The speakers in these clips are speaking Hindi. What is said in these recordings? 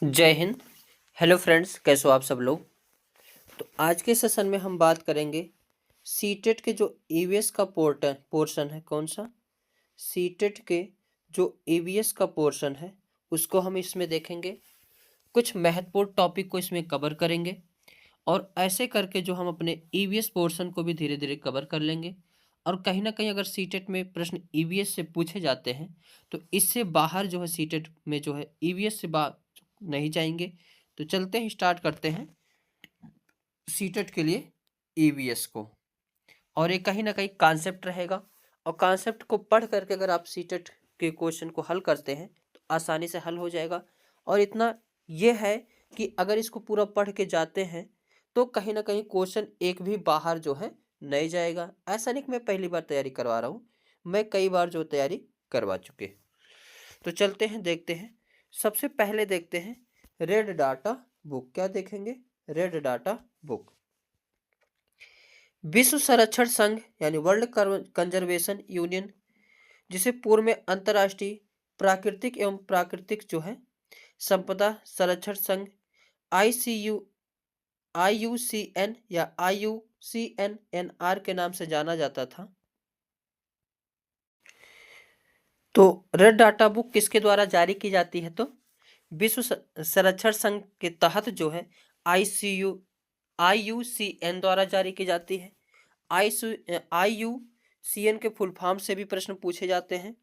जय हिंद। हेलो फ्रेंड्स, कैसे हो आप सब लोग। तो आज के सेशन में हम बात करेंगे सीटेट के जो ईवीएस का पोर्शन है। कौन सा? सीटेट के जो ईवीएस का पोर्शन है उसको हम इसमें देखेंगे। कुछ महत्वपूर्ण टॉपिक को इसमें कवर करेंगे और ऐसे करके जो हम अपने ईवीएस पोर्शन को भी धीरे धीरे कवर कर लेंगे। और कहीं ना कहीं अगर सीटेट में प्रश्न ईवीएस से पूछे जाते हैं तो इससे बाहर जो है सीटेट में जो है ईवीएस से बाहर नहीं जाएंगे। तो चलते हैं, स्टार्ट करते हैं सीटेट के लिए ईवीएस को। और ये कहीं ना कहीं कॉन्सेप्ट रहेगा और कॉन्सेप्ट को पढ़ करके अगर आप सीटेट के क्वेश्चन को हल करते हैं तो आसानी से हल हो जाएगा। और इतना ये है कि अगर इसको पूरा पढ़ के जाते हैं तो कहीं ना कहीं क्वेश्चन एक भी बाहर जो है नहीं जाएगा। ऐसा नहीं कि मैं पहली बार तैयारी करवा रहा हूँ, मैं कई बार जो तैयारी करवा चुके। तो चलते हैं, देखते हैं। सबसे पहले देखते हैं रेड डाटा बुक। क्या देखेंगे? Red data book. विश्व संरक्षण संघ यानी वर्ल्ड कंजर्वेशन यूनियन, जिसे पूर्व में अंतर्राष्ट्रीय प्राकृतिक एवं प्राकृतिक जो है संपदा संरक्षण संघ IUCN या IUCNNR के नाम से जाना जाता था। तो रेड डाटा बुक किसके द्वारा जारी की जाती है? तो विश्व संरक्षण संघ के तहत जो है IUCN द्वारा जारी की जाती है। IUCN के फुल फॉर्म से भी प्रश्न पूछे जाते हैं।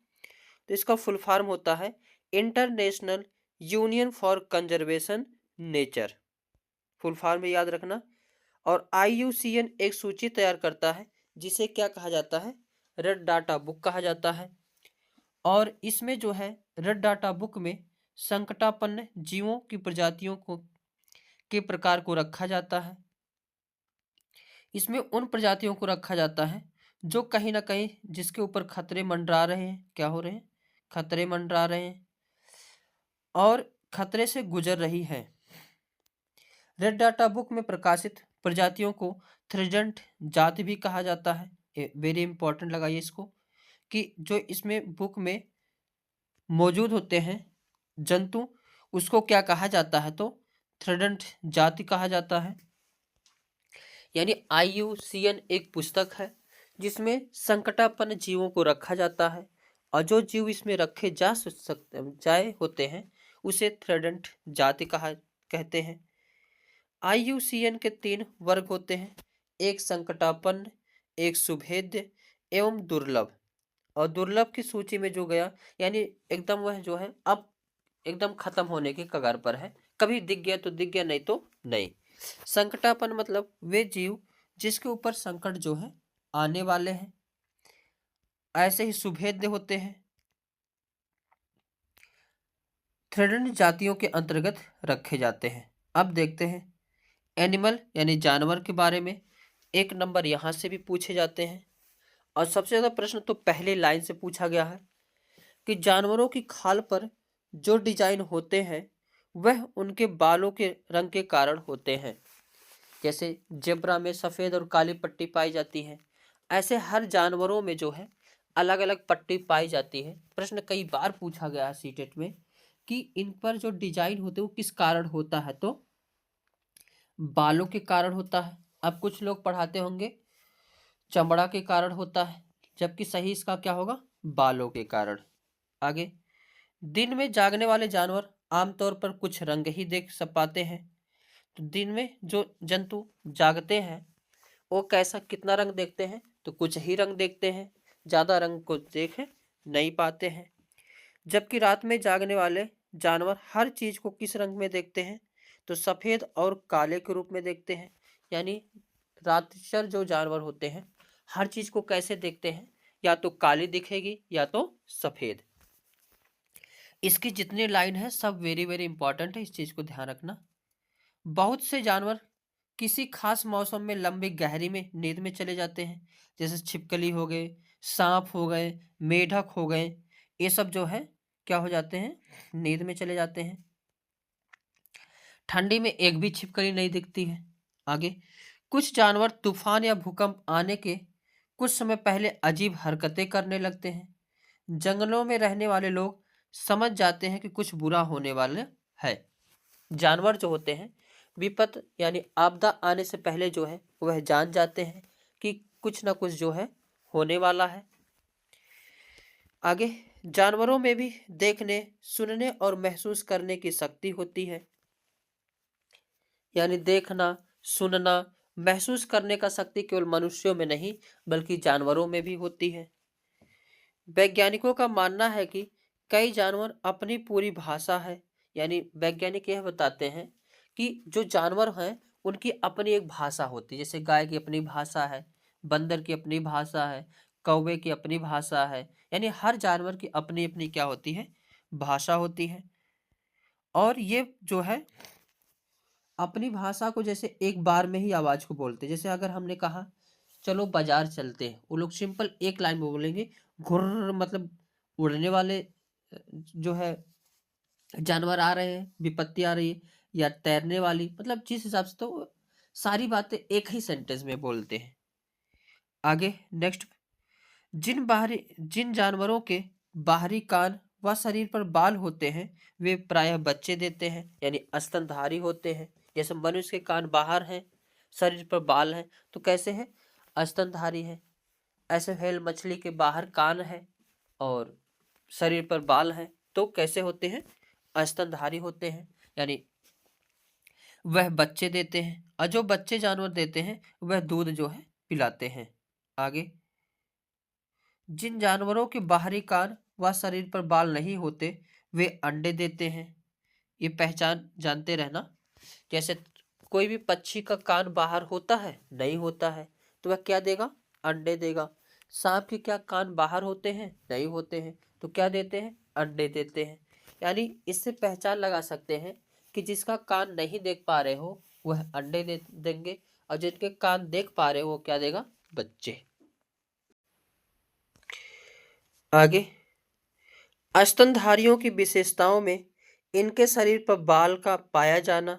तो इसका फुल फॉर्म होता है international union for conservation nature. Full form में याद रखना। और IUCN एक सूची तैयार करता है जिसे क्या कहा जाता है? रेड डाटा बुक कहा जाता है। और इसमें जो है रेड डाटा बुक में संकटापन्न जीवों की प्रजातियों को के प्रकार को रखा जाता है। इसमें उन प्रजातियों को रखा जाता है जो कहीं ना कहीं जिसके ऊपर खतरे मंडरा रहे हैं। क्या हो रहे हैं? खतरे मंडरा रहे हैं और खतरे से गुजर रही है। रेड डाटा बुक में प्रकाशित प्रजातियों को थ्रेटेंड जाति भी कहा जाता है। वेरी इंपॉर्टेंट लगाइए इसको, कि जो इसमें बुक में मौजूद होते हैं जंतु उसको क्या कहा जाता है? तो थ्रेटेंड जाति कहा जाता है। यानी IUCN एक पुस्तक है जिसमें संकटापन्न जीवों को रखा जाता है और जो जीव इसमें रखे जा सकते जाए होते हैं उसे थ्रेटेंड जाति कहा कहते हैं। IUCN के 3 वर्ग होते हैं, एक संकटापन्न, एक सुभेद्य एवं दुर्लभ। और दुर्लभ की सूची में जो गया यानी एकदम वह जो है अब एकदम खत्म होने के कगार पर है। कभी दिख गया तो दिख गया, नहीं तो नहीं। संकटापन्न मतलब वे जीव जिसके ऊपर संकट जो है आने वाले हैं। ऐसे ही सुभेद्य होते हैं, थ्रेटेंड जातियों के अंतर्गत रखे जाते हैं। अब देखते हैं एनिमल यानी जानवर के बारे में। 1 नंबर यहाँ से भी पूछे जाते हैं और सबसे ज़्यादा प्रश्न तो पहले लाइन से पूछा गया है कि जानवरों की खाल पर जो डिजाइन होते हैं वह उनके बालों के रंग के कारण होते हैं। जैसे जेब्रा में सफ़ेद और काली पट्टी पाई जाती है, ऐसे हर जानवरों में जो है अलग अलग पट्टी पाई जाती है। प्रश्न कई बार पूछा गया है सीटेट में कि इन पर जो डिजाइन होते हैं वो किस कारण होता है? तो बालों के कारण होता है। अब कुछ लोग पढ़ाते होंगे चमड़ा के कारण होता है, जबकि सही इसका क्या होगा? बालों के कारण। आगे, दिन में जागने वाले जानवर आमतौर पर कुछ रंग ही देख सब पाते हैं। तो दिन में जो जंतु जागते हैं वो कैसा कितना रंग देखते हैं? तो कुछ ही रंग देखते हैं, ज़्यादा रंग को देख नहीं पाते हैं। जबकि रात में जागने वाले जानवर हर चीज़ को किस रंग में देखते हैं? तो सफ़ेद और काले के रूप में देखते हैं। यानी रातचर जो जानवर होते हैं हर चीज़ को कैसे देखते हैं? या तो काली दिखेगी या तो सफ़ेद। इसकी जितनी लाइन है सब वेरी वेरी इंपॉर्टेंट है, इस चीज़ को ध्यान रखना। बहुत से जानवर किसी खास मौसम में लंबी गहरी में नींद में चले जाते हैं। जैसे छिपकली हो गए, सांप हो गए, मेढक हो गए, ये सब जो है क्या हो जाते हैं? नींद में चले जाते हैं। ठंडी में एक भी छिपकली नहीं दिखती है। आगे, कुछ जानवर तूफान या भूकंप आने के कुछ समय पहले अजीब हरकतें करने लगते हैं। जंगलों में रहने वाले लोग समझ जाते हैं कि कुछ बुरा होने वाला है। जानवर जो होते हैं विपत यानी आपदा आने से पहले जो है वह जान जाते हैं कि कुछ ना कुछ जो है होने वाला है। आगे, जानवरों में भी देखने, सुनने और महसूस करने की शक्ति होती है। यानी देखना, सुनना, महसूस करने का शक्ति केवल मनुष्यों में नहीं बल्कि जानवरों में भी होती है। वैज्ञानिकों का मानना है कि कई जानवर अपनी पूरी भाषा है, यानी वैज्ञानिक यह बताते हैं कि जो जानवर हैं उनकी अपनी एक भाषा होती है। जैसे गाय की अपनी भाषा है, बंदर की अपनी भाषा है, कौवे की अपनी भाषा है। यानी हर जानवर की अपनी अपनी क्या होती है, भाषा होती है। और ये जो है अपनी भाषा को जैसे एक बार में ही आवाज को बोलते हैं। जैसे अगर हमने कहा चलो बाजार चलते हैं, वो लोग सिंपल एक लाइन में बोलेंगे घुर्र, मतलब उड़ने वाले जो है जानवर आ रहे हैं, विपत्ति आ रही है, या तैरने वाली, मतलब जिस हिसाब से तो सारी बातें एक ही सेंटेंस में बोलते हैं। आगे नेक्स्ट, जिन जानवरों के बाहरी कान व शरीर पर बाल होते हैं वे प्रायः बच्चे देते हैं, यानी स्तनधारी होते हैं। जैसे मनुष्य के कान बाहर हैं, शरीर पर बाल हैं, तो कैसे है, स्तनधारी है। ऐसे व्हेल मछली के बाहर कान है और शरीर पर बाल हैं, तो कैसे होते हैं, स्तनधारी होते हैं, यानी वह बच्चे देते हैं। और जो बच्चे जानवर देते हैं वह दूध जो है पिलाते हैं। आगे, जिन जानवरों के बाहरी कान व शरीर पर बाल नहीं होते वे अंडे देते हैं। ये पहचान जानते रहना। जैसे कोई भी पक्षी का कान बाहर होता है, नहीं होता है, तो वह क्या देगा, अंडे देगा। सांप के क्या कान बाहर होते हैं, नहीं होते हैं, तो क्या देते हैं, अंडे देते हैं। यानी इससे पहचान लगा सकते हैं कि जिसका कान नहीं देख पा रहे हो वह अंडे दे देंगे, और जिनके कान देख पा रहे हो वो क्या देगा, बच्चे। आगे, स्तनधारियों की विशेषताओं में इनके शरीर पर बाल का पाया जाना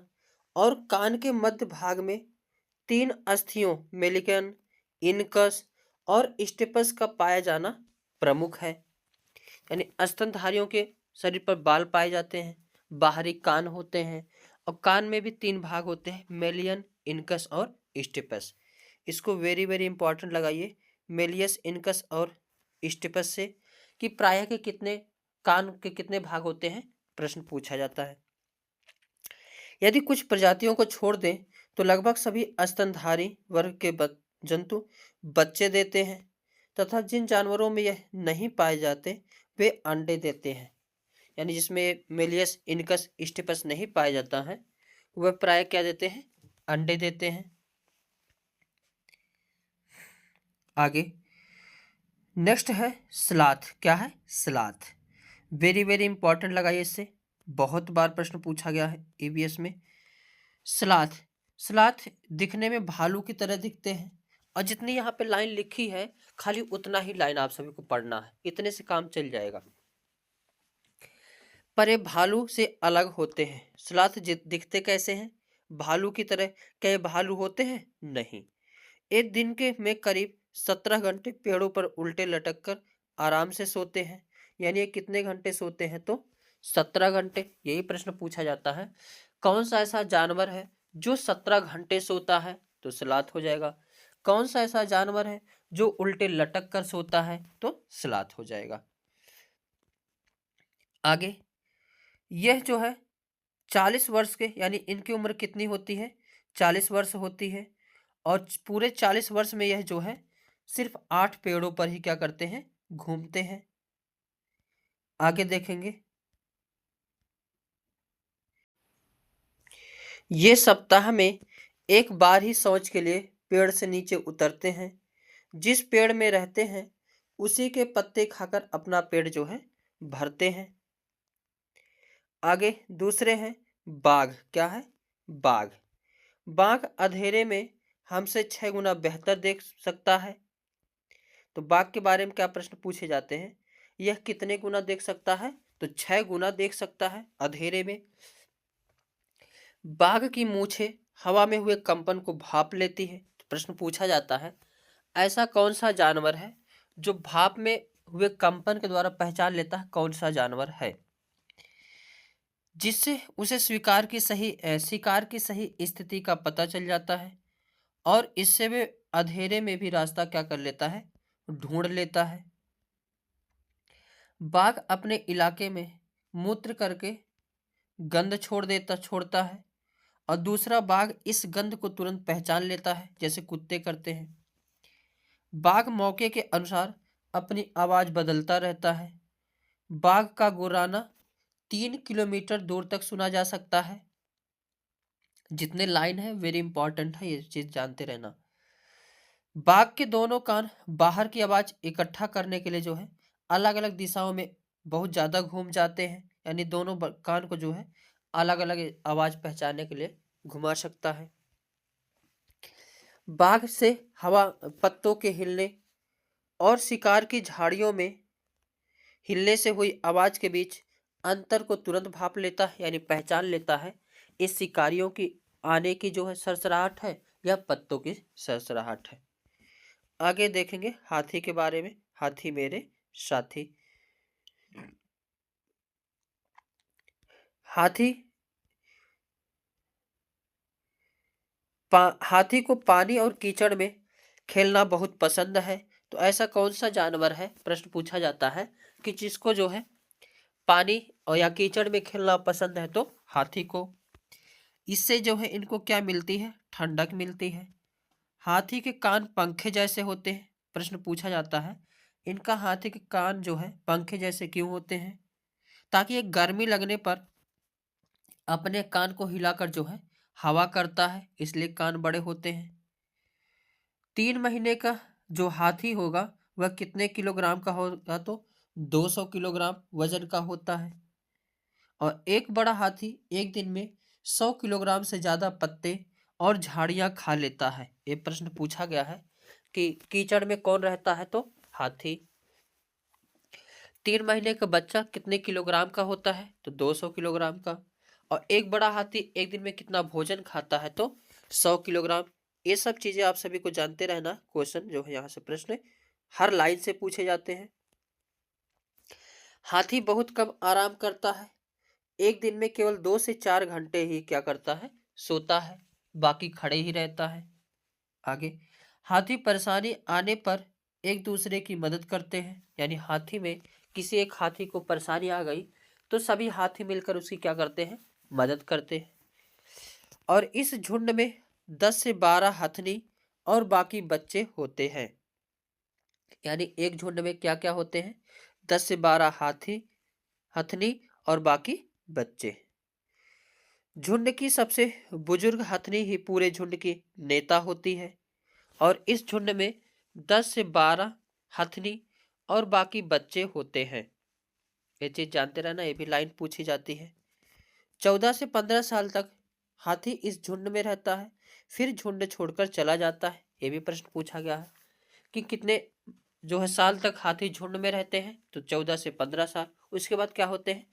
और कान के मध्य भाग में 3 अस्थियों मेलिकन, इनकस और स्टेपस का पाया जाना प्रमुख है। यानी स्तनधारियों के शरीर पर बाल पाए जाते हैं, बाहरी कान होते हैं, और कान में भी 3 भाग होते हैं, मेलियन, इनकस और स्टेपस। इसको वेरी वेरी इंपॉर्टेंट लगाइए, मेलियस, इनकस और स्टेपस से, कि प्रायः के कितने कान के कितने भाग होते हैं, प्रश्न पूछा जाता है। यदि कुछ प्रजातियों को छोड़ दें तो लगभग सभी स्तनधारी वर्ग के जंतु बच्चे देते हैं, तथा जिन जानवरों में यह नहीं पाए जाते वे अंडे देते हैं। यानी जिसमें मेलियस, इनकस, स्टेपस नहीं पाया जाता है वह प्राय क्या देते हैं, अंडे देते हैं। आगे नेक्स्ट है स्लॉथ। क्या है, स्लॉथ। वेरी वेरी इंपॉर्टेंट लगाइए, इससे बहुत बार प्रश्न पूछा गया है ईवीएस में। स्लॉथ, स्लॉथ दिखने में भालू की तरह दिखते हैं, और जितनी यहाँ पे लाइन लिखी है खाली उतना ही लाइन आप सभी को पढ़ना है, इतने से काम चल जाएगा। पर ये भालू से अलग होते हैं। स्लॉथ दिखते कैसे हैं, भालू की तरह। क्या ये भालू होते हैं, नहीं। एक दिन के में करीब 17 घंटे पेड़ों पर उल्टे लटक कर आराम से सोते हैं। यानी ये कितने घंटे सोते हैं, तो 17 घंटे। यही प्रश्न पूछा जाता है, कौन सा ऐसा जानवर है जो 17 घंटे सोता है, तो स्लॉथ हो जाएगा। कौन सा ऐसा जानवर है जो उल्टे लटक कर सोता है, तो स्लॉथ हो जाएगा। आगे, यह जो है 40 वर्ष के, यानी इनकी उम्र कितनी होती है, 40 वर्ष होती है, और पूरे 40 वर्ष में यह जो है सिर्फ 8 पेड़ों पर ही क्या करते हैं, घूमते हैं। आगे देखेंगे, ये सप्ताह में एक बार ही शौच के लिए पेड़ से नीचे उतरते हैं। जिस पेड़ में रहते हैं उसी के पत्ते खाकर अपना पेट जो है भरते हैं। आगे दूसरे हैं बाघ। क्या है, बाघ। बाघ अंधेरे में हमसे 6 गुना बेहतर देख सकता है। तो बाघ के बारे में क्या प्रश्न पूछे जाते हैं, यह कितने गुना देख सकता है, तो 6 गुना देख सकता है अंधेरे में। बाघ की मूछें हवा में हुए कंपन को भाप लेती है। तो प्रश्न पूछा जाता है, ऐसा कौन सा जानवर है जो भाप में हुए कंपन के द्वारा पहचान लेता है कौन सा जानवर है। जिससे उसे शिकार की सही स्थिति का पता चल जाता है और इससे वे अंधेरे में भी रास्ता क्या कर लेता है, ढूंढ लेता है। बाघ अपने इलाके में मूत्र करके गंध छोड़ता है और दूसरा बाघ इस गंध को तुरंत पहचान लेता है जैसे कुत्ते करते हैं। बाघ मौके के अनुसार अपनी आवाज बदलता रहता है। बाघ का गुर्राना 3 किलोमीटर दूर तक सुना जा सकता है। जितने लाइन है वेरी इंपॉर्टेंट है, ये चीज जानते रहना। बाघ के दोनों कान बाहर की आवाज इकट्ठा करने के लिए जो है अलग अलग दिशाओं में बहुत ज्यादा घूम जाते हैं, यानी दोनों कान को जो है अलग अलग आवाज पहचानने के लिए घुमा सकता है। बाघ से हवा, पत्तों के हिलने और शिकार की झाड़ियों में हिलने से हुई आवाज के बीच अंतर को तुरंत भाप लेता है, यानी पहचान लेता है इस शिकारियों की आने की जो है सरसराहट है या पत्तों की सरसराहट है। आगे देखेंगे हाथी के बारे में। हाथी मेरे साथी। हाथी हाथी को पानी और कीचड़ में खेलना बहुत पसंद है। तो ऐसा कौन सा जानवर है, प्रश्न पूछा जाता है कि जिसको जो है पानी और या कीचड़ में खेलना पसंद है, तो हाथी को। इससे जो है इनको क्या मिलती है, ठंडक मिलती है। हाथी के कान पंखे जैसे होते हैं। प्रश्न पूछा जाता है इनका हाथी के कान जो है पंखे जैसे क्यों होते हैं, ताकि ये गर्मी लगने पर अपने कान को हिलाकर जो है हवा करता है, इसलिए कान बड़े होते हैं। 3 महीने का जो हाथी होगा वह कितने किलोग्राम का होगा, तो 200 किलोग्राम वजन का होता है। और एक बड़ा हाथी एक दिन में 100 किलोग्राम से ज्यादा पत्ते और झाड़ियां खा लेता है। ये प्रश्न पूछा गया है कि कीचड़ में कौन रहता है, तो हाथी। 3 महीने का बच्चा कितने किलोग्राम का होता है, तो 200 किलोग्राम का। और एक बड़ा हाथी एक दिन में कितना भोजन खाता है, तो 100 किलोग्राम। ये सब चीजें आप सभी को जानते रहना। क्वेश्चन जो है यहाँ से प्रश्न हर लाइन से पूछे जाते हैं। हाथी बहुत कम आराम करता है। एक दिन में केवल 2 से 4 घंटे ही क्या करता है, सोता है, बाकी खड़े ही रहता है। आगे, हाथी परेशानी आने पर एक दूसरे की मदद करते हैं, यानी हाथी में किसी एक हाथी को परेशानी आ गई तो सभी हाथी मिलकर उसकी क्या करते हैं, मदद करते हैं। और इस झुंड में 10 से 12 हथनी और बाकी बच्चे होते हैं, यानी एक झुंड में क्या क्या होते हैं, 10 से 12 हाथी, हथनी और बाकी बच्चे। झुंड की सबसे बुजुर्ग हथनी ही पूरे झुंड की नेता होती है। और इस झुंड में 10 से 12 हथनी और बाकी बच्चे होते हैं। ये चीज जानते रहना, ये भी लाइन पूछी जाती है। 14 से 15 साल तक हाथी इस झुंड में रहता है, फिर झुंड छोड़कर चला जाता है। ये भी प्रश्न पूछा गया है कि कितने जो है साल तक हाथी झुंड में रहते हैं, तो 14 से 15 साल। उसके बाद क्या होते हैं,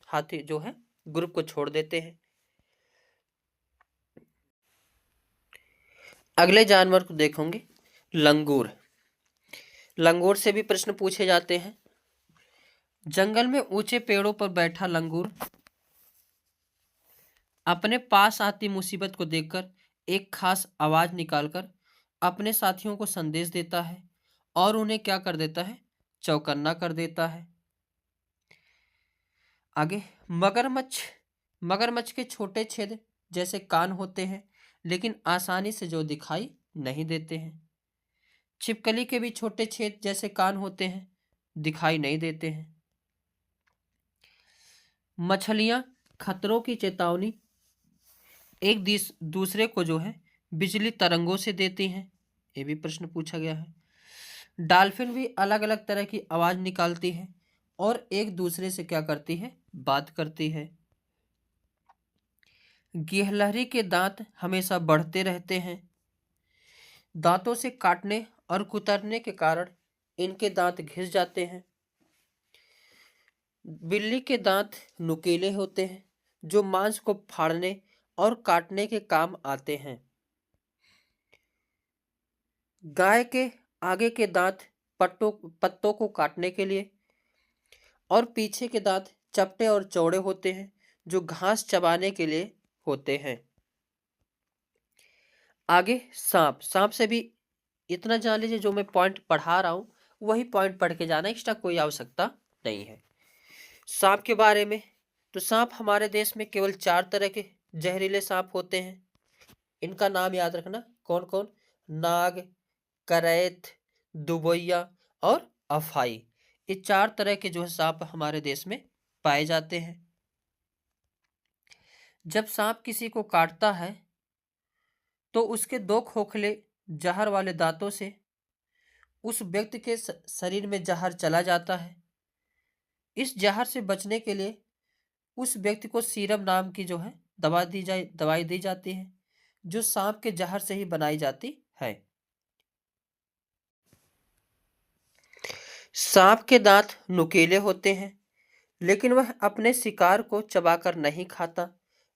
हाथी जो है ग्रुप को छोड़ देते हैं। अगले जानवर को देखोगे, लंगूर। लंगूर से भी प्रश्न पूछे जाते हैं। जंगल में ऊंचे पेड़ों पर बैठा लंगूर अपने पास आती मुसीबत को देखकर एक खास आवाज निकालकर अपने साथियों को संदेश देता है और उन्हें क्या कर देता है, चौकन्ना कर देता है। आगे, मगरमच्छ। मगरमच्छ के छोटे छेद जैसे कान होते हैं, लेकिन आसानी से जो दिखाई नहीं देते हैं। छिपकली के भी छोटे छेद जैसे कान होते हैं, दिखाई नहीं देते हैं। मछलियां खतरों की चेतावनी एक दूसरे को जो है बिजली तरंगों से देती हैं। ये भी प्रश्न पूछा गया है। डॉल्फिन भी अलग अलग तरह की आवाज निकालती है और एक दूसरे से क्या करती है, बात करती है। गिलहरी के दांत हमेशा बढ़ते रहते हैं। दांतों से काटने और कुतरने के कारण इनके दांत घिस जाते हैं। बिल्ली के दांत नुकीले होते हैं, जो मांस को फाड़ने और काटने के काम आते हैं। गाय के आगे के दांत पत्तों को काटने के लिए और पीछे के दांत चपटे और चौड़े होते हैं, जो घास चबाने के लिए होते हैं। आगे सांप, सांप से भी इतना जान लीजिए, जो मैं पॉइंट पढ़ा रहा हूं वही पॉइंट पढ़ के जाना, एक्स्ट्रा कोई आवश्यकता नहीं है। सांप के बारे में, तो सांप हमारे देश में केवल 4 तरह के जहरीले सांप होते हैं। इनका नाम याद रखना, कौन कौन? नाग, करैत, दुबोइया और अफाई। ये 4 तरह के जो है सांप हमारे देश में पाए जाते हैं। जब सांप किसी को काटता है तो उसके 2 खोखले जहर वाले दांतों से उस व्यक्ति के शरीर में जहर चला जाता है। इस जहर से बचने के लिए उस व्यक्ति को सीरम नाम की जो है दवाई दी जाती है, जो सांप के जहर से ही बनाई जाती है। सांप के दांत नुकीले होते हैं, लेकिन वह अपने शिकार को चबाकर नहीं खाता,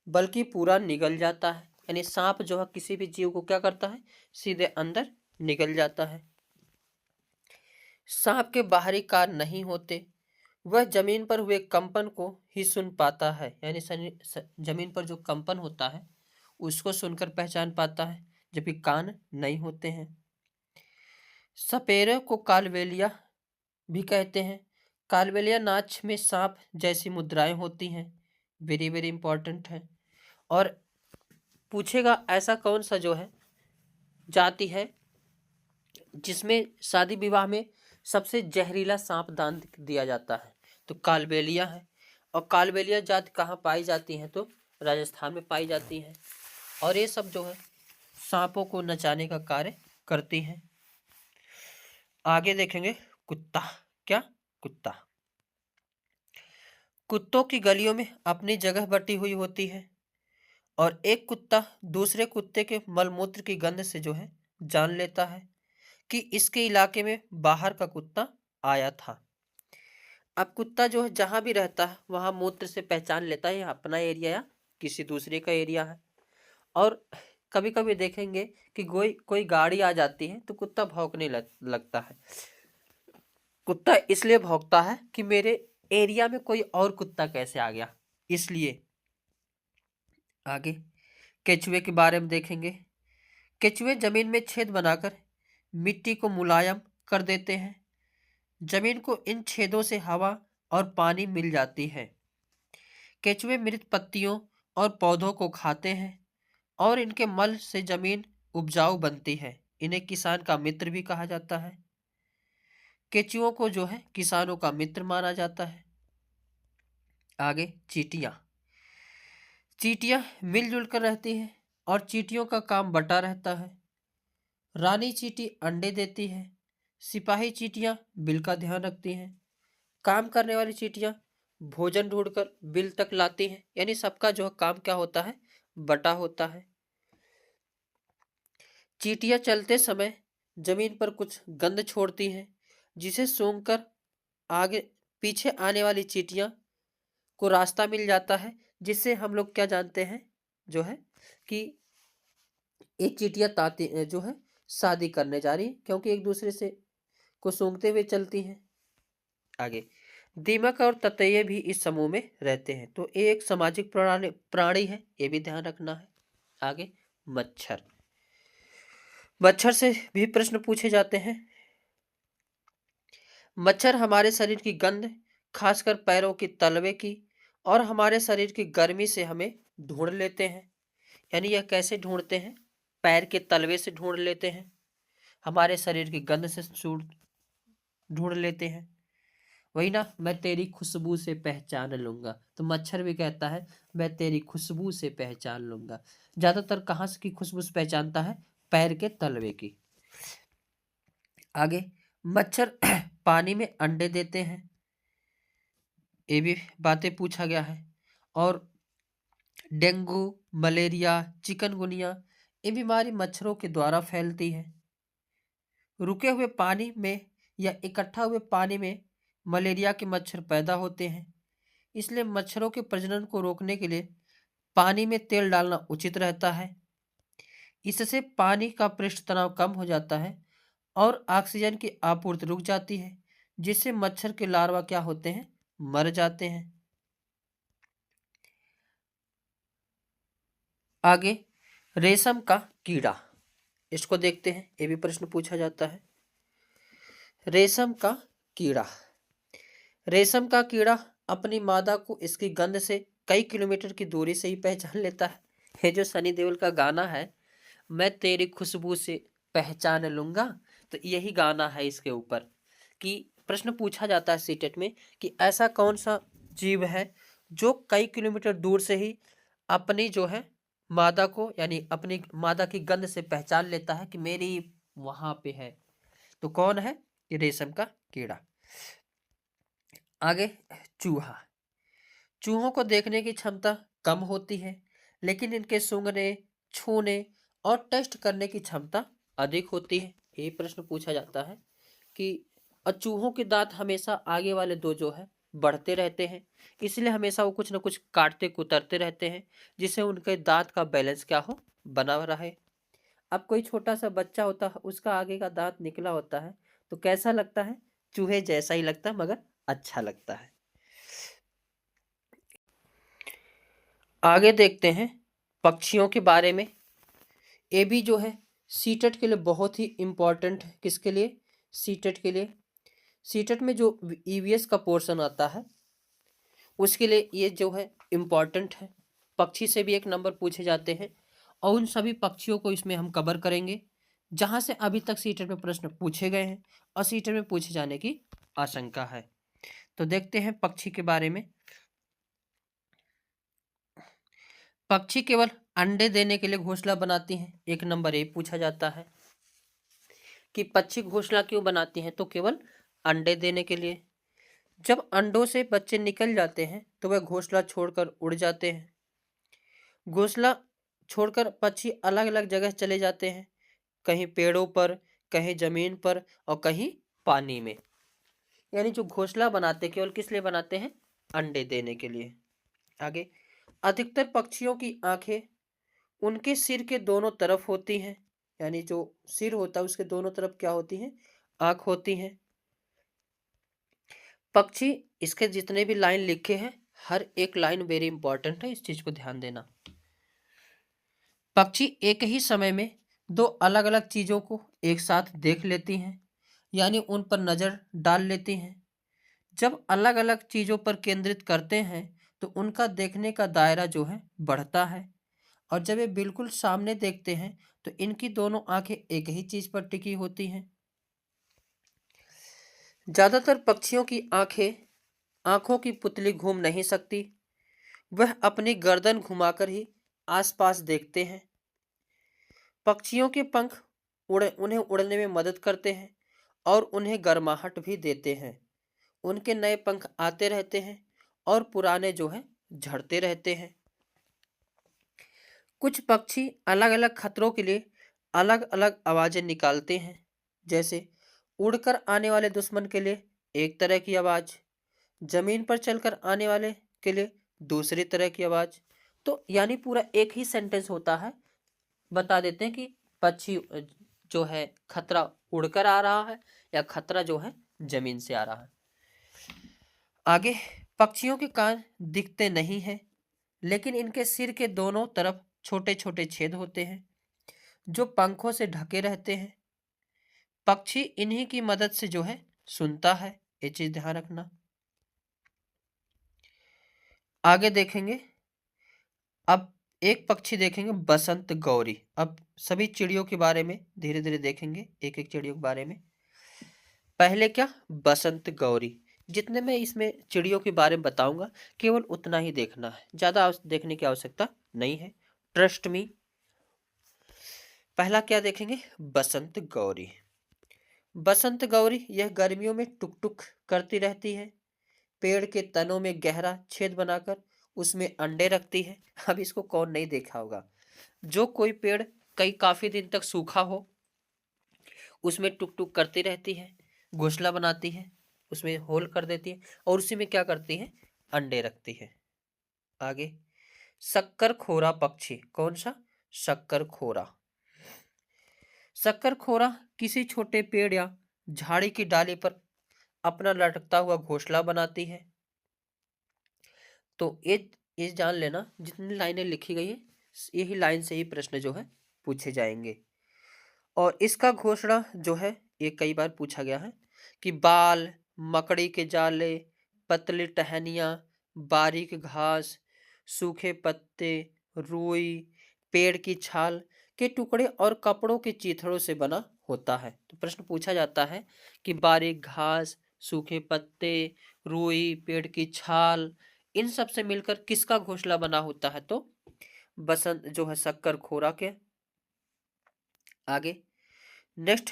बल्कि पूरा निगल जाता है। यानी सांप जो है किसी भी जीव को क्या करता है? सीधे अंदर निगल जाता है। सांप के बाहरी कान नहीं होते, वह जमीन पर हुए कंपन को ही सुन पाता है। यानी जमीन पर जो कंपन होता है उसको सुनकर पहचान पाता है, जबकि कान नहीं होते हैं। सपेरे को कालबेलिया भी कहते हैं। कालबेलिया नाच में सांप जैसी मुद्राएं होती हैं। वेरी वेरी इंपॉर्टेंट है। और पूछेगा ऐसा कौन सा जो है जाति है जिसमें शादी विवाह में सबसे जहरीला सांप दान दिया जाता है? तो कालबेलिया है। और कालबेलिया जाति कहाँ पाई जाती है? तो राजस्थान में पाई जाती है। और ये सब जो है सांपों को नचाने का कार्य करती हैं। आगे देखेंगे कुत्ता। क्या? कुत्ता। कुत्तों की गलियों में अपनी जगह बटी हुई होती है, और एक कुत्ता दूसरे कुत्ते के मलमूत्र की गंध से जो है जान लेता है कि इसके इलाके में बाहर का कुत्ता आया था। अब कुत्ता जो है जहां भी रहता है वहां मूत्र से पहचान लेता है अपना एरिया या किसी दूसरे का एरिया है। और कभी कभी देखेंगे कि कोई गाड़ी आ जाती है तो कुत्ता भौंकने लगता है। कुत्ता इसलिए भौंकता है कि मेरे एरिया में कोई और कुत्ता कैसे आ गया, इसलिए। आगे केचुए के बारे में देखेंगे। केचुए जमीन में छेद बनाकर मिट्टी को मुलायम कर देते हैं। जमीन को इन छेदों से हवा और पानी मिल जाती है। केचुए मृत पत्तियों और पौधों को खाते हैं, और इनके मल से जमीन उपजाऊ बनती है। इन्हें किसान का मित्र भी कहा जाता है। केचुओं को जो है किसानों का मित्र माना जाता है। आगे चींटियां। चींटियां मिलजुल कर रहती हैं, और चींटियों का काम बटा रहता है। रानी चींटी अंडे देती है। सिपाही चींटियां बिल का ध्यान रखती हैं। काम करने वाली चींटियां भोजन ढूंढकर बिल तक लाती हैं। यानी सबका जो काम क्या होता है? बटा होता है। चींटियां चलते समय जमीन पर कुछ गंध छोड़ती हैं, जिसे सूंघकर आगे पीछे आने वाली चींटियां को रास्ता मिल जाता है, जिससे हम लोग क्या जानते हैं जो है कि एक चींटियां ताती जो है शादी करने जा रही है, क्योंकि एक दूसरे से को सूंघते हुए चलती हैं। आगे दीमक और ततैये भी इस समूह में रहते हैं, तो ये एक सामाजिक प्राणी है, ये भी ध्यान रखना है। आगे मच्छर। मच्छर से भी प्रश्न पूछे जाते हैं। मच्छर हमारे शरीर की गंध, खासकर पैरों की तलवे की, और हमारे शरीर की गर्मी से हमें ढूंढ लेते हैं। यानी यह कैसे ढूंढते हैं? पैर के तलवे से ढूंढ लेते हैं, हमारे शरीर की गंध से ढूंढ लेते हैं। वही ना, मैं तेरी खुशबू से पहचान लूंगा, तो मच्छर भी कहता है मैं तेरी खुशबू से पहचान लूंगा। ज्यादातर कहाँ से की खुशबू से पहचानता है? पैर के तलवे की। आगे मच्छर पानी में अंडे देते हैं, ये भी बातें पूछा गया है। और डेंगू, मलेरिया, चिकनगुनिया, ये बीमारी मच्छरों के द्वारा फैलती है। रुके हुए पानी में या इकट्ठा हुए पानी में मलेरिया के मच्छर पैदा होते हैं। इसलिए मच्छरों के प्रजनन को रोकने के लिए पानी में तेल डालना उचित रहता है। इससे पानी का पृष्ठ तनाव कम हो जाता है और ऑक्सीजन की आपूर्ति रुक जाती है, जिससे मच्छर के लार्वा क्या होते हैं? मर जाते हैं। आगे रेशम का कीड़ा, इसको देखते हैं, ये भी प्रश्न पूछा जाता है। रेशम का कीड़ा, रेशम का कीड़ा अपनी मादा को इसकी गंध से कई किलोमीटर की दूरी से ही पहचान लेता है। ये जो सनी देओल का गाना है, मैं तेरी खुशबू से पहचान लूंगा, तो यही गाना है इसके ऊपर। कि प्रश्न पूछा जाता है सीटेट में कि ऐसा कौन सा जीव है जो कई किलोमीटर दूर से ही अपनी जो है मादा को, यानी अपनी मादा की गंध से पहचान लेता है कि मेरी वहां पे है। तो कौन है? ये रेशम का कीड़ा। आगे चूहा, चूहों को देखने की क्षमता कम होती है, लेकिन इनके सूंघने, छूने और टेस्ट करने की क्षमता अधिक होती है। ये प्रश्न पूछा जाता है कि चूहों के दांत हमेशा आगे वाले दो जो है बढ़ते रहते हैं, इसलिए हमेशा वो कुछ ना कुछ काटते कुतरते रहते हैं, जिससे उनके दांत का बैलेंस क्या हो, बना रहे। अब कोई छोटा सा बच्चा होता है, उसका आगे का दांत निकला होता है, तो कैसा लगता है? चूहे जैसा ही लगता है, मगर अच्छा लगता है। आगे देखते हैं पक्षियों के बारे में। ये भी जो है सीटेट के लिए बहुत ही इम्पोर्टेंट है। किसके लिए? सीटेट के लिए। सीटेट में जो ईवीएस का पोर्शन आता है, उसके लिए ये जो है इम्पोर्टेंट है। पक्षी से भी एक नंबर पूछे जाते हैं, और उन सभी पक्षियों को इसमें हम कवर करेंगे जहां से अभी तक सीटेट में प्रश्न पूछे गए हैं और सीटेट में पूछे जाने की आशंका है। तो देखते हैं पक्षी के बारे में। पक्षी केवल अंडे देने के लिए घोंसला बनाती हैं। एक नंबर ये पूछा जाता है कि पक्षी घोंसला क्यों बनाती हैं? तो केवल अंडे देने के लिए। जब अंडों से बच्चे निकल जाते हैं तो वह घोंसला छोड़कर उड़ जाते हैं। घोंसला छोड़कर पक्षी अलग अलग जगह चले जाते हैं, कहीं पेड़ों पर, कहीं जमीन पर और कहीं पानी में। यानी जो घोंसला बनाते केवल किस लिए बनाते हैं? अंडे देने के लिए। आगे, अधिकतर पक्षियों की आंखें उनके सिर के दोनों तरफ होती हैं। यानी जो सिर होता है उसके दोनों तरफ क्या होती हैं? आंख होती हैं। पक्षी, इसके जितने भी लाइन लिखे हैं, हर एक लाइन वेरी इंपॉर्टेंट है, इस चीज को ध्यान देना। पक्षी एक ही समय में दो अलग अलग चीजों को एक साथ देख लेती हैं, यानी उन पर नजर डाल लेती हैं। जब अलग अलग चीजों पर केंद्रित करते हैं तो उनका देखने का दायरा जो है बढ़ता है, और जब ये बिल्कुल सामने देखते हैं तो इनकी दोनों आंखें एक ही चीज पर टिकी होती हैं। ज्यादातर पक्षियों की आंखों की पुतली घूम नहीं सकती, वह अपनी गर्दन घुमाकर ही आसपास देखते हैं। पक्षियों के पंख उन्हें उड़ने में मदद करते हैं और उन्हें गर्माहट भी देते हैं। उनके नए पंख आते रहते हैं और पुराने जो हैं झड़ते रहते हैं। कुछ पक्षी अलग अलग खतरों के लिए अलग अलग आवाजें निकालते हैं, जैसे उड़कर आने वाले दुश्मन के लिए एक तरह की आवाज, जमीन पर चलकर आने वाले के लिए दूसरी तरह की आवाज। तो यानी पूरा एक ही सेंटेंस होता है, बता देते हैं कि पक्षी जो है खतरा उड़कर आ रहा है या खतरा जो है जमीन से आ रहा है। आगे, पक्षियों के कान दिखते नहीं हैं, लेकिन इनके सिर के दोनों तरफ छोटे छोटे छेद होते हैं जो पंखों से ढके रहते हैं। पक्षी इन्हीं की मदद से जो है सुनता है, ये चीज ध्यान रखना। आगे देखेंगे, अब एक पक्षी देखेंगे बसंत गौरी। अब सभी चिड़ियों के बारे में धीरे धीरे देखेंगे, एक एक चिड़ियों के बारे में। पहले क्या? बसंत गौरी। जितने मैं इसमें चिड़ियों के बारे में बताऊंगा केवल उतना ही देखना है, ज्यादा देखने की आवश्यकता नहीं है, ट्रस्ट मी। पहला क्या देखेंगे? बसंत गौरी। बसंत गौरी यह गर्मियों में टुक टुक करती रहती है, पेड़ के तनों में गहरा छेद बनाकर उसमें अंडे रखती है। अब इसको कौन नहीं देखा होगा? जो कोई पेड़ कई काफी दिन तक सूखा हो, उसमें टुक टुक करती रहती है, घोंसला बनाती है, उसमें होल कर देती है और उसी में क्या करती है? अंडे रखती है। आगे, शक्कर खोरा पक्षी। कौन सा? शक्कर खोरा। शक्कर खोरा किसी छोटे पेड़ या झाड़ी की डाली पर अपना लटकता हुआ घोंसला बनाती है। तो ये जान लेना, जितनी लाइनें लिखी गई है यही लाइन से ही प्रश्न जो है पूछे जाएंगे। और इसका घोषणा जो है ये कई बार पूछा गया है कि बाल, मकड़ी के जाले, पतली टहनियाँ, बारीक घास, सूखे पत्ते, रुई, पेड़ की छाल के टुकड़े और कपड़ों के चीथड़ों से बना होता है। तो प्रश्न पूछा जाता है कि बारीक घास, सूखे पत्ते, रुई, पेड़ की छाल, इन सब से मिलकर किसका घोंसला बना होता है? तो बसंत जो है शक्कर खोरा के। आगे नेक्स्ट,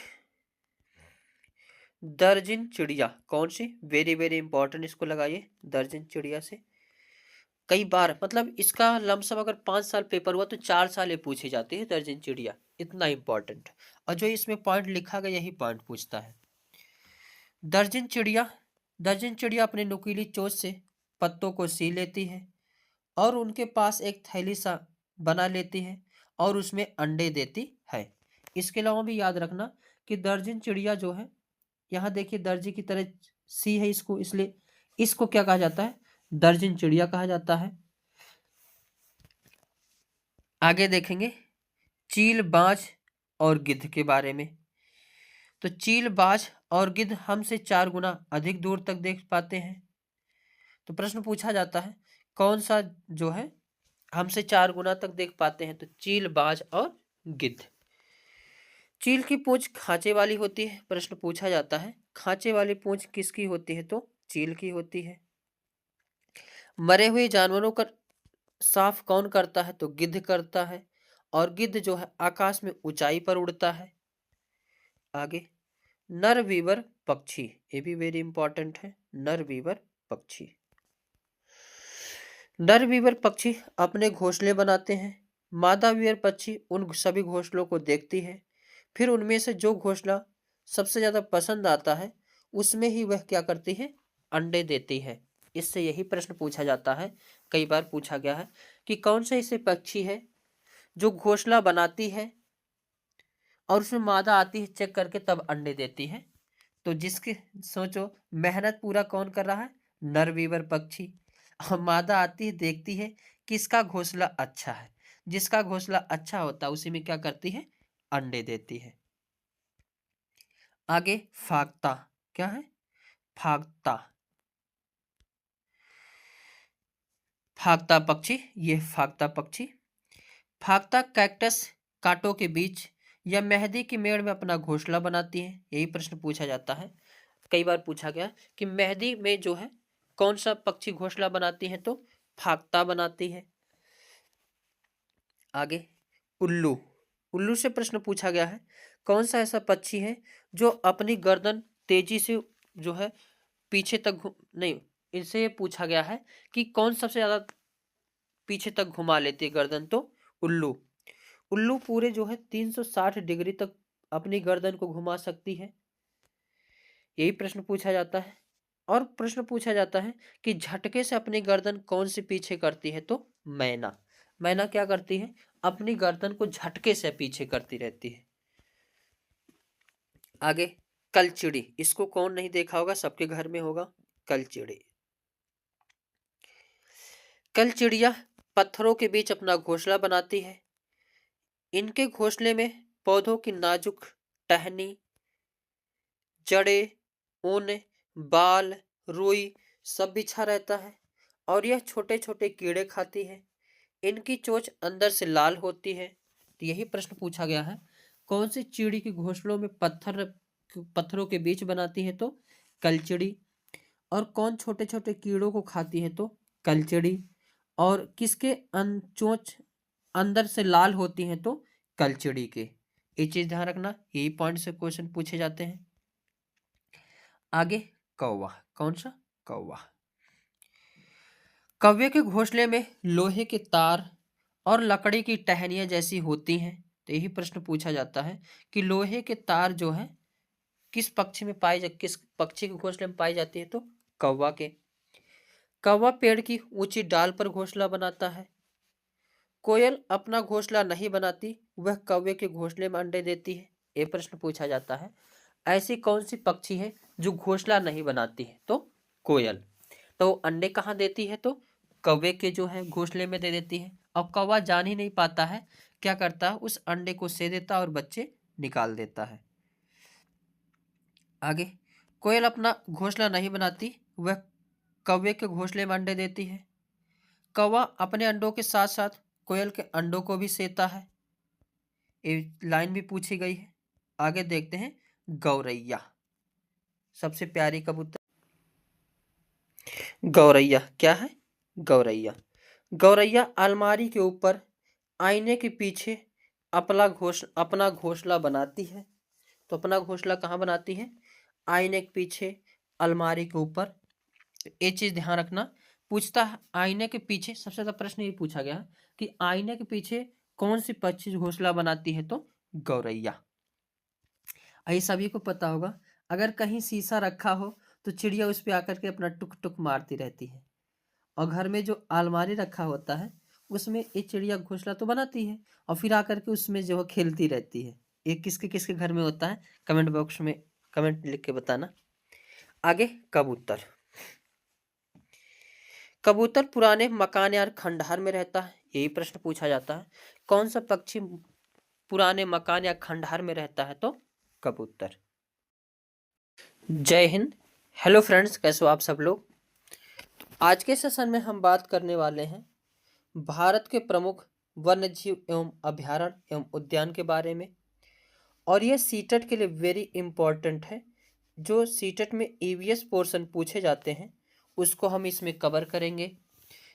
दर्जन चिड़िया कौन सी? वेरी वेरी इंपॉर्टेंट, इसको लगाइए। दर्जन चिड़िया से कई बार मतलब इसका लमसम अगर 5 साल पेपर हुआ तो 4 साल ये पूछी जाती है दर्जन चिड़िया, इतना इंपॉर्टेंट। और जो इसमें पॉइंट लिखा गया यही पॉइंट पूछता है। दर्जन चिड़िया अपने नुकीली चोंच से पत्तों को सी लेती है और उनके पास एक थैली सा बना लेती है और उसमें अंडे देती है। इसके अलावा भी याद रखना कि दर्जन चिड़िया जो है, यहाँ देखिए दर्जी की तरह सी है इसको, इसलिए इसको क्या कहा जाता है? दर्जन चिड़िया कहा जाता है। आगे देखेंगे चील, बाज और गिद्ध के बारे में। तो चील, बाज और गिद्ध हमसे 4 गुना अधिक दूर तक देख पाते हैं। तो प्रश्न पूछा जाता है कौन सा जो है हमसे 4 गुना तक देख पाते हैं? तो चील, बाज और गिद्ध। चील की पूंछ खांचे वाली होती है। प्रश्न पूछा जाता है खांचे वाली पूंछ किसकी होती है? तो चील की होती है। मरे हुए जानवरों का साफ कौन करता है? तो गिद्ध करता है। और गिद्ध जो है आकाश में ऊंचाई पर उड़ता है। आगे नरवीवर पक्षी, ये भी वेरी इंपॉर्टेंट है। नरवीवर पक्षी, नरवीवर पक्षी अपने घोंसले बनाते हैं। मादा वीवर पक्षी उन सभी घोंसलों को देखती है, फिर उनमें से जो घोंसला सबसे ज्यादा पसंद आता है उसमें ही वह क्या करती है? अंडे देती है। इससे यही प्रश्न पूछा जाता है, कई बार पूछा गया है कि कौन सा ऐसे पक्षी है जो घोंसला बनाती है और उसमें मादा आती है चेक करके तब अंडे देती है। तो जिसके सोचो मेहनत पूरा कौन कर रहा है? नरवीवर पक्षी। और मादा आती है देखती है किसका घोंसला अच्छा है, जिसका घोंसला अच्छा होता है उसी में क्या करती है? अंडे देती है। आगे फाख्ता, क्या है? फाख्ता, फाख्ता पक्षी, ये फाख्ता पक्षी। फाख्ता कैक्टस कांटों के बीच या मेहंदी की मेड़ में अपना घोंसला बनाती है। यही प्रश्न पूछा जाता है, कई बार पूछा गया कि मेहंदी में जो है कौन सा पक्षी घोंसला बनाती है? तो फाख्ता बनाती है। आगे उल्लू, उल्लू से प्रश्न पूछा गया है कौन सा ऐसा पक्षी है जो अपनी गर्दन तेजी से जो है पीछे तक नहीं, इनसे ये पूछा गया है कि कौन सबसे ज्यादा पीछे तक घुमा लेती है गर्दन? तो उल्लू। उल्लू पूरे जो है 360 डिग्री तक अपनी गर्दन को घुमा सकती है। यही प्रश्न पूछा जाता है। और प्रश्न पूछा जाता है कि झटके से अपनी गर्दन कौन सी पीछे करती है? तो मैना। मैना क्या करती है? अपनी गर्दन को झटके से पीछे करती रहती है। आगे कलचिड़ी, इसको कौन नहीं देखा होगा, सबके घर में होगा कलचिड़ी। कलचिड़िया पत्थरों के बीच अपना घोंसला बनाती है। इनके घोंसले में पौधों की नाजुक टहनी, जड़ें, ऊन, बाल, रुई सब बिछा रहता है और यह छोटे छोटे कीड़े खाती है। इनकी चोंच अंदर से लाल होती है। तो यही प्रश्न पूछा गया है कौन सी चिड़ी के घोंसलों में पत्थरों के बीच बनाती है? तो कलचिड़ी। और कौन छोटे छोटे कीड़ों को खाती है? तो कलचिड़ी। और किसके चोंच अंदर से लाल होती है? तो कलचिड़ी के। ये चीज ध्यान रखना, यही पॉइंट से क्वेश्चन पूछे जाते हैं। आगे कौवा, कौन सा? कौवा। कौवे के घोंसले में लोहे के तार और लकड़ी की टहनियां जैसी होती हैं। तो यही प्रश्न पूछा जाता है कि लोहे के तार जो है किस पक्षी के घोंसले में पाई जाती है? तो कौवा के। कौवा पेड़ की ऊंची डाल पर घोंसला बनाता है। कोयल अपना घोंसला नहीं बनाती, वह कौवे के घोंसले में अंडे देती है। ये प्रश्न पूछा जाता है ऐसी कौन सी पक्षी है जो घोंसला नहीं बनाती है? तो कोयल। तो अंडे कहाँ देती है? तो कौवे के जो है घोंसले में दे देती है। अब कौवा जान ही नहीं पाता है, क्या करता है, उस अंडे को से देता है और बच्चे निकाल देता है। आगे, कोयल अपना घोंसला नहीं बनाती, वह कौवे के घोंसले में अंडे देती है। कौवा अपने अंडों के साथ साथ कोयल के अंडों को भी सेता है। ये लाइन भी पूछी गई है। आगे देखते हैं गौरैया, सबसे प्यारी कबूतर। गौरैया क्या है? गौरैया, गौरैया अलमारी के ऊपर आईने के पीछे अपना घोंसला बनाती है। तो अपना घोंसला कहाँ बनाती है? आईने के पीछे, अलमारी के ऊपर। ये चीज ध्यान रखना, पूछता है आईने के पीछे। सबसे ज्यादा प्रश्न ये पूछा गया है कि आईने के पीछे कौन सी पक्षी घोंसला बनाती है? तो गौरैया। ये सभी को पता होगा, अगर कहीं शीशा रखा हो तो चिड़िया उस पे आकर के अपना टुक टुक मारती रहती है। और घर में जो अलमारी रखा होता है उसमें ये चिड़िया घोंसला तो बनाती है और फिर आकर के उसमें जो है खेलती रहती है। ये किसके किसके घर में होता है? कमेंट बॉक्स में कमेंट लिख के बताना। आगे कबूतर। कबूतर पुराने मकान या खंडहर में रहता है, यही प्रश्न पूछा जाता है। कौन सा पक्षी पुराने मकान या खंडहर में रहता है? तो कबूतर। जय हिंद। हेलो फ्रेंड्स, कैसे हो आप सब लोग? आज के सेशन में हम बात करने वाले हैं भारत के प्रमुख वन्य जीव एवं अभयारण्य एवं उद्यान के बारे में। और ये सीटेट के लिए वेरी इंपॉर्टेंट है। जो सीटेट में ईवीएस पोर्शन पूछे जाते हैं उसको हम इसमें कवर करेंगे।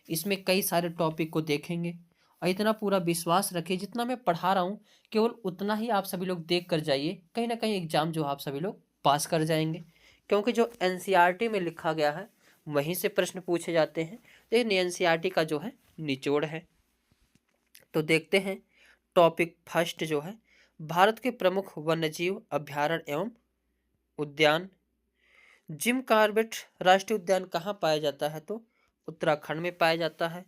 इसमें कई सारे टॉपिक को देखेंगे और इतना पूरा विश्वास रखिए जितना मैं पढ़ा रहा हूँ केवल उतना ही आप सभी लोग देख कर जाइए, कहीं ना कहीं एग्जाम जो आप सभी लोग पास कर जाएंगे। क्योंकि जो एनसीईआरटी में लिखा गया है वहीं से प्रश्न पूछे जाते हैं, लेकिन एनसीईआरटी का जो है निचोड़ है। तो देखते हैं टॉपिक फर्स्ट जो है, भारत के प्रमुख वन्यजीव अभयारण्य एवं उद्यान। जिम कॉर्बेट राष्ट्रीय उद्यान कहाँ पाया जाता है? तो उत्तराखंड में पाया जाता है।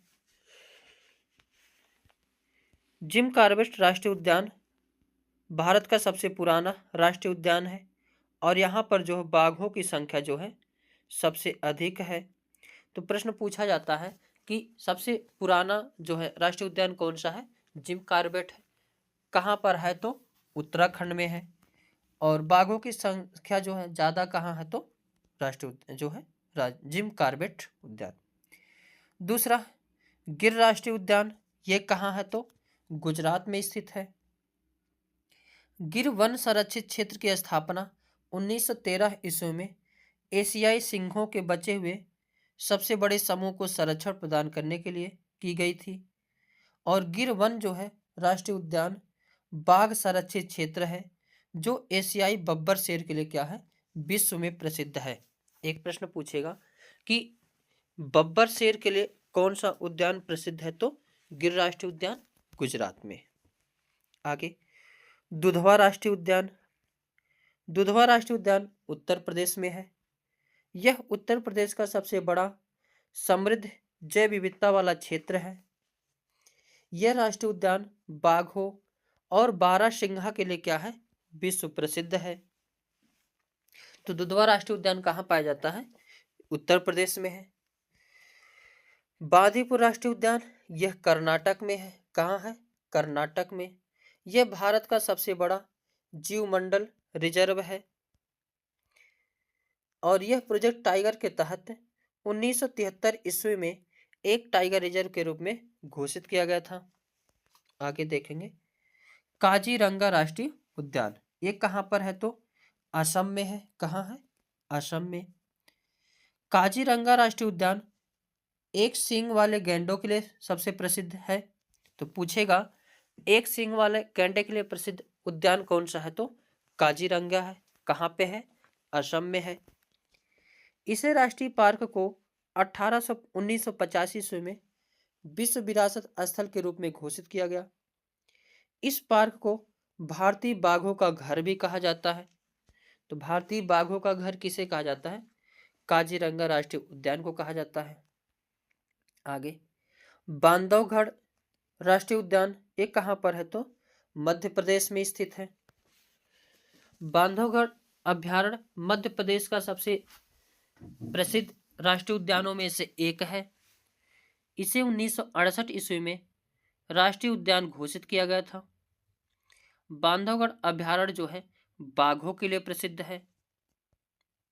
जिम कॉर्बेट राष्ट्रीय उद्यान भारत का सबसे पुराना राष्ट्रीय उद्यान है और यहाँ पर जो बाघों की संख्या जो है सबसे अधिक है। तो प्रश्न पूछा जाता है कि सबसे पुराना जो है राष्ट्रीय उद्यान कौन सा है? जिम कॉर्बेट है। कहाँ पर है? तो उत्तराखंड में है। और बाघों की संख्या जो है ज़्यादा कहाँ है? तो राष्ट्रीय जो है जिम कॉर्बेट उद्यान। दूसरा, गिर राष्ट्रीय उद्यान, ये कहाँ है? तो गुजरात में स्थित है। गिर वन संरक्षित क्षेत्र की स्थापना 1913 ईस्वी में एशियाई सिंहों के बचे हुए सबसे बड़े समूह को संरक्षण प्रदान करने के लिए की गई थी। और गिर वन जो है राष्ट्रीय उद्यान बाघ संरक्षित क्षेत्र है जो एशियाई बब्बर शेर के लिए क्या है? विश्व में प्रसिद्ध है। एक प्रश्न पूछेगा कि बब्बर शेर के लिए कौन सा उद्यान प्रसिद्ध है? तो गिर राष्ट्रीय उद्यान गुजरात में। आगे, दुधवा राष्ट्रीय उद्यान। दुधवा राष्ट्रीय उद्यान उत्तर प्रदेश में है। यह उत्तर प्रदेश का सबसे बड़ा समृद्ध जैव विविधता वाला क्षेत्र है। यह राष्ट्रीय उद्यान बाघों और बारहसिंघा के लिए क्या है? विश्व प्रसिद्ध है। तो दुधवा राष्ट्रीय उद्यान कहाँ पाया जाता है? उत्तर प्रदेश में है। बांदीपुर राष्ट्रीय उद्यान, यह कर्नाटक में है। कहाँ है? कर्नाटक में। यह भारत का सबसे बड़ा जीवमंडल रिजर्व है और यह प्रोजेक्ट टाइगर के तहत 1973 ईस्वी में एक टाइगर रिजर्व के रूप में घोषित किया गया था। आगे देखेंगे काजीरंगा राष्ट्रीय उद्यान, ये कहाँ पर है? तो असम में है। कहाँ है? असम में। काजीरंगा राष्ट्रीय उद्यान एक सींग वाले गैंडों के लिए सबसे प्रसिद्ध है। तो पूछेगा एक सींग वाले गैंडे के लिए प्रसिद्ध उद्यान कौन सा है? तो काजीरंगा है। कहाँ पे है? असम में है। इसे राष्ट्रीय पार्क को 1985 ईस्वी में विश्व विरासत स्थल के रूप में घोषित किया गया। इस पार्क को भारतीय बाघों का घर भी कहा जाता है। तो भारतीय बाघों का घर किसे कहा जाता है? काजीरंगा राष्ट्रीय उद्यान को कहा जाता है। आगे, बांधवगढ़ राष्ट्रीय उद्यान, ये कहाँ पर है? तो मध्य प्रदेश में स्थित है। बांधवगढ़ अभयारण्य मध्य प्रदेश का सबसे प्रसिद्ध राष्ट्रीय उद्यानों में से एक है। इसे 1968 ईस्वी में राष्ट्रीय उद्यान घोषित किया गया था। बांधवगढ़ अभयारण्य जो है बाघों के लिए प्रसिद्ध है।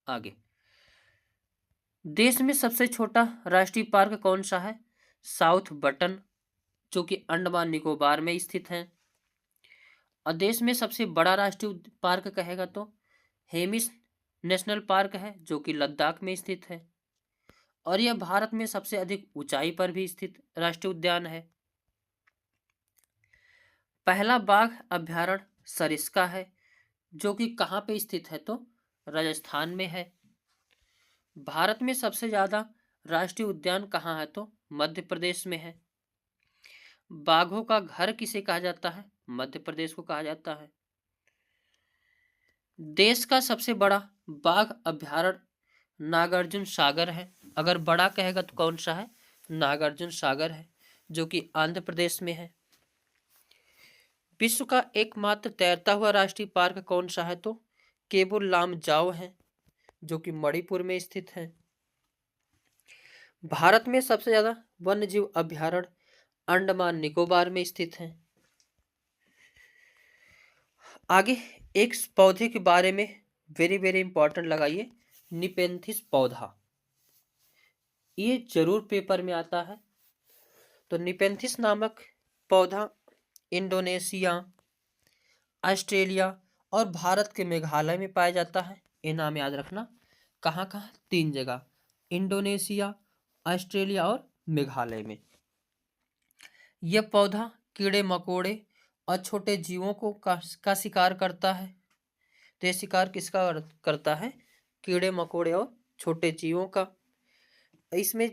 आगे, देश में सबसे छोटा राष्ट्रीय पार्क कौन सा है? साउथ बटन, जो कि अंडमान निकोबार में स्थित है। और देश में सबसे बड़ा राष्ट्रीय पार्क कहेगा तो हेमिस नेशनल पार्क है, जो कि लद्दाख में स्थित है। और यह भारत में सबसे अधिक ऊंचाई पर भी स्थित राष्ट्रीय उद्यान है। पहला बाघ अभयारण्य सरिस्का है, जो कि कहाँ पे स्थित है तो राजस्थान में है। भारत में सबसे ज्यादा राष्ट्रीय उद्यान कहाँ है तो मध्य प्रदेश में है। बाघों का घर किसे कहा जाता है? मध्य प्रदेश को कहा जाता है। देश का सबसे बड़ा बाघ अभयारण्य नागार्जुन सागर है। अगर बड़ा कहेगा तो कौन सा है? नागार्जुन सागर है, जो कि आंध्र प्रदेश में है। विश्व का एकमात्र तैरता हुआ राष्ट्रीय पार्क कौन सा है तो केबुल लामजाओ है, जो कि मणिपुर में स्थित है। भारत में सबसे ज्यादा वन्य जीव अभयारण्य अंडमान निकोबार में स्थित है। आगे एक पौधे के बारे में वेरी वेरी इंपॉर्टेंट लगाइए, निपेंथिस पौधा। ये जरूर पेपर में आता है। तो निपेंथिस नामक पौधा इंडोनेशिया, ऑस्ट्रेलिया और भारत के मेघालय में पाया जाता है। ये नाम याद रखना। कहाँ कहाँ? 3 जगह, इंडोनेशिया, ऑस्ट्रेलिया और मेघालय में। यह पौधा कीड़े मकोड़े और छोटे जीवों को का शिकार करता है। तो ये शिकार किसका करता है? कीड़े मकोड़े और छोटे जीवों का। इसमें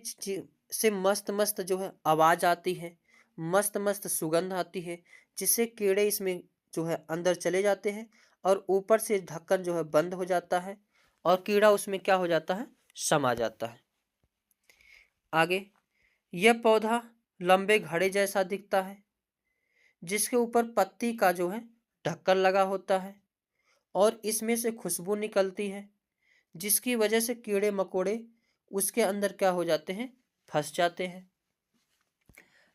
से मस्त मस्त जो है आवाज आती है, मस्त मस्त सुगंध आती है, जिससे कीड़े इसमें जो है अंदर चले जाते हैं और ऊपर से ढक्कन जो है बंद हो जाता है और कीड़ा उसमें क्या हो जाता है? समा जाता है। आगे, यह पौधा लंबे घड़े जैसा दिखता है, जिसके ऊपर पत्ती का जो है ढक्कन लगा होता है और इसमें से खुशबू निकलती है, जिसकी वजह से कीड़े मकोड़े उसके अंदर क्या हो जाते हैं? फंस जाते हैं।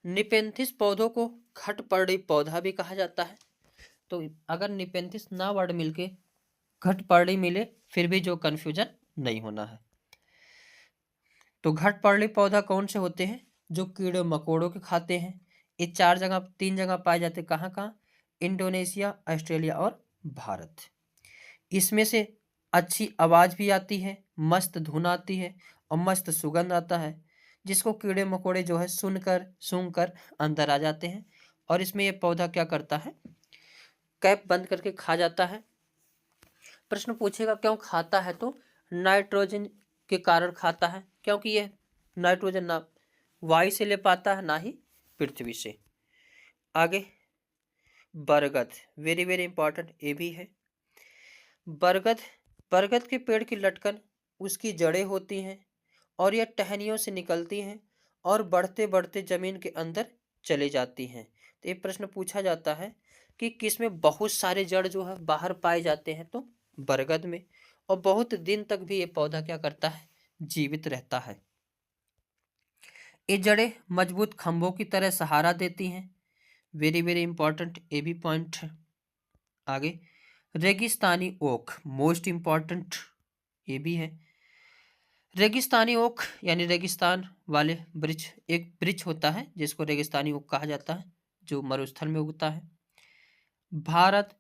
निपेंथिस पौधों को घटपर्णी पौधा भी कहा जाता है। तो अगर निपेंथिस ना वर्ड मिलके घटपर्णी मिले फिर भी जो कंफ्यूजन नहीं होना है। तो घटपर्णी पौधा कौन से होते हैं? जो कीड़े मकोड़ों के खाते हैं। ये 3 जगह पाए जाते हैं। कहाँ कहाँ? इंडोनेशिया, ऑस्ट्रेलिया और भारत। इसमें से अच्छी आवाज भी आती है, मस्त धुन आती है और मस्त सुगंध आता है, जिसको कीड़े मकोड़े जो है सुनकर सूंघकर अंदर आ जाते हैं। और इसमें यह पौधा क्या करता है? कैप बंद करके खा जाता है। प्रश्न पूछेगा क्यों खाता है तो नाइट्रोजन के कारण खाता है, क्योंकि यह नाइट्रोजन ना वायु से ले पाता है ना ही पृथ्वी से। आगे, बरगद वेरी वेरी इंपॉर्टेंट ये भी है। बरगद बरगद के पेड़ की लटकन उसकी जड़ें होती हैं और यह टहनियों से निकलती हैं और बढ़ते बढ़ते जमीन के अंदर चले जाती हैं। तो ये प्रश्न पूछा जाता है कि किसमें बहुत सारे जड़ जो है बाहर पाए जाते हैं तो बरगद में। और बहुत दिन तक भी ये पौधा क्या करता है? जीवित रहता है। ये जड़ें मजबूत खंभों की तरह सहारा देती हैं। वेरी वेरी इंपॉर्टेंट ये भी पॉइंट है। आगे, रेगिस्तानी ओक मोस्ट इंपॉर्टेंट ये भी है। रेगिस्तानी ओक यानी रेगिस्तान वाले वृक्ष, एक वृक्ष होता है जिसको रेगिस्तानी ओक कहा जाता है, जो मरुस्थल में उगता है। भारत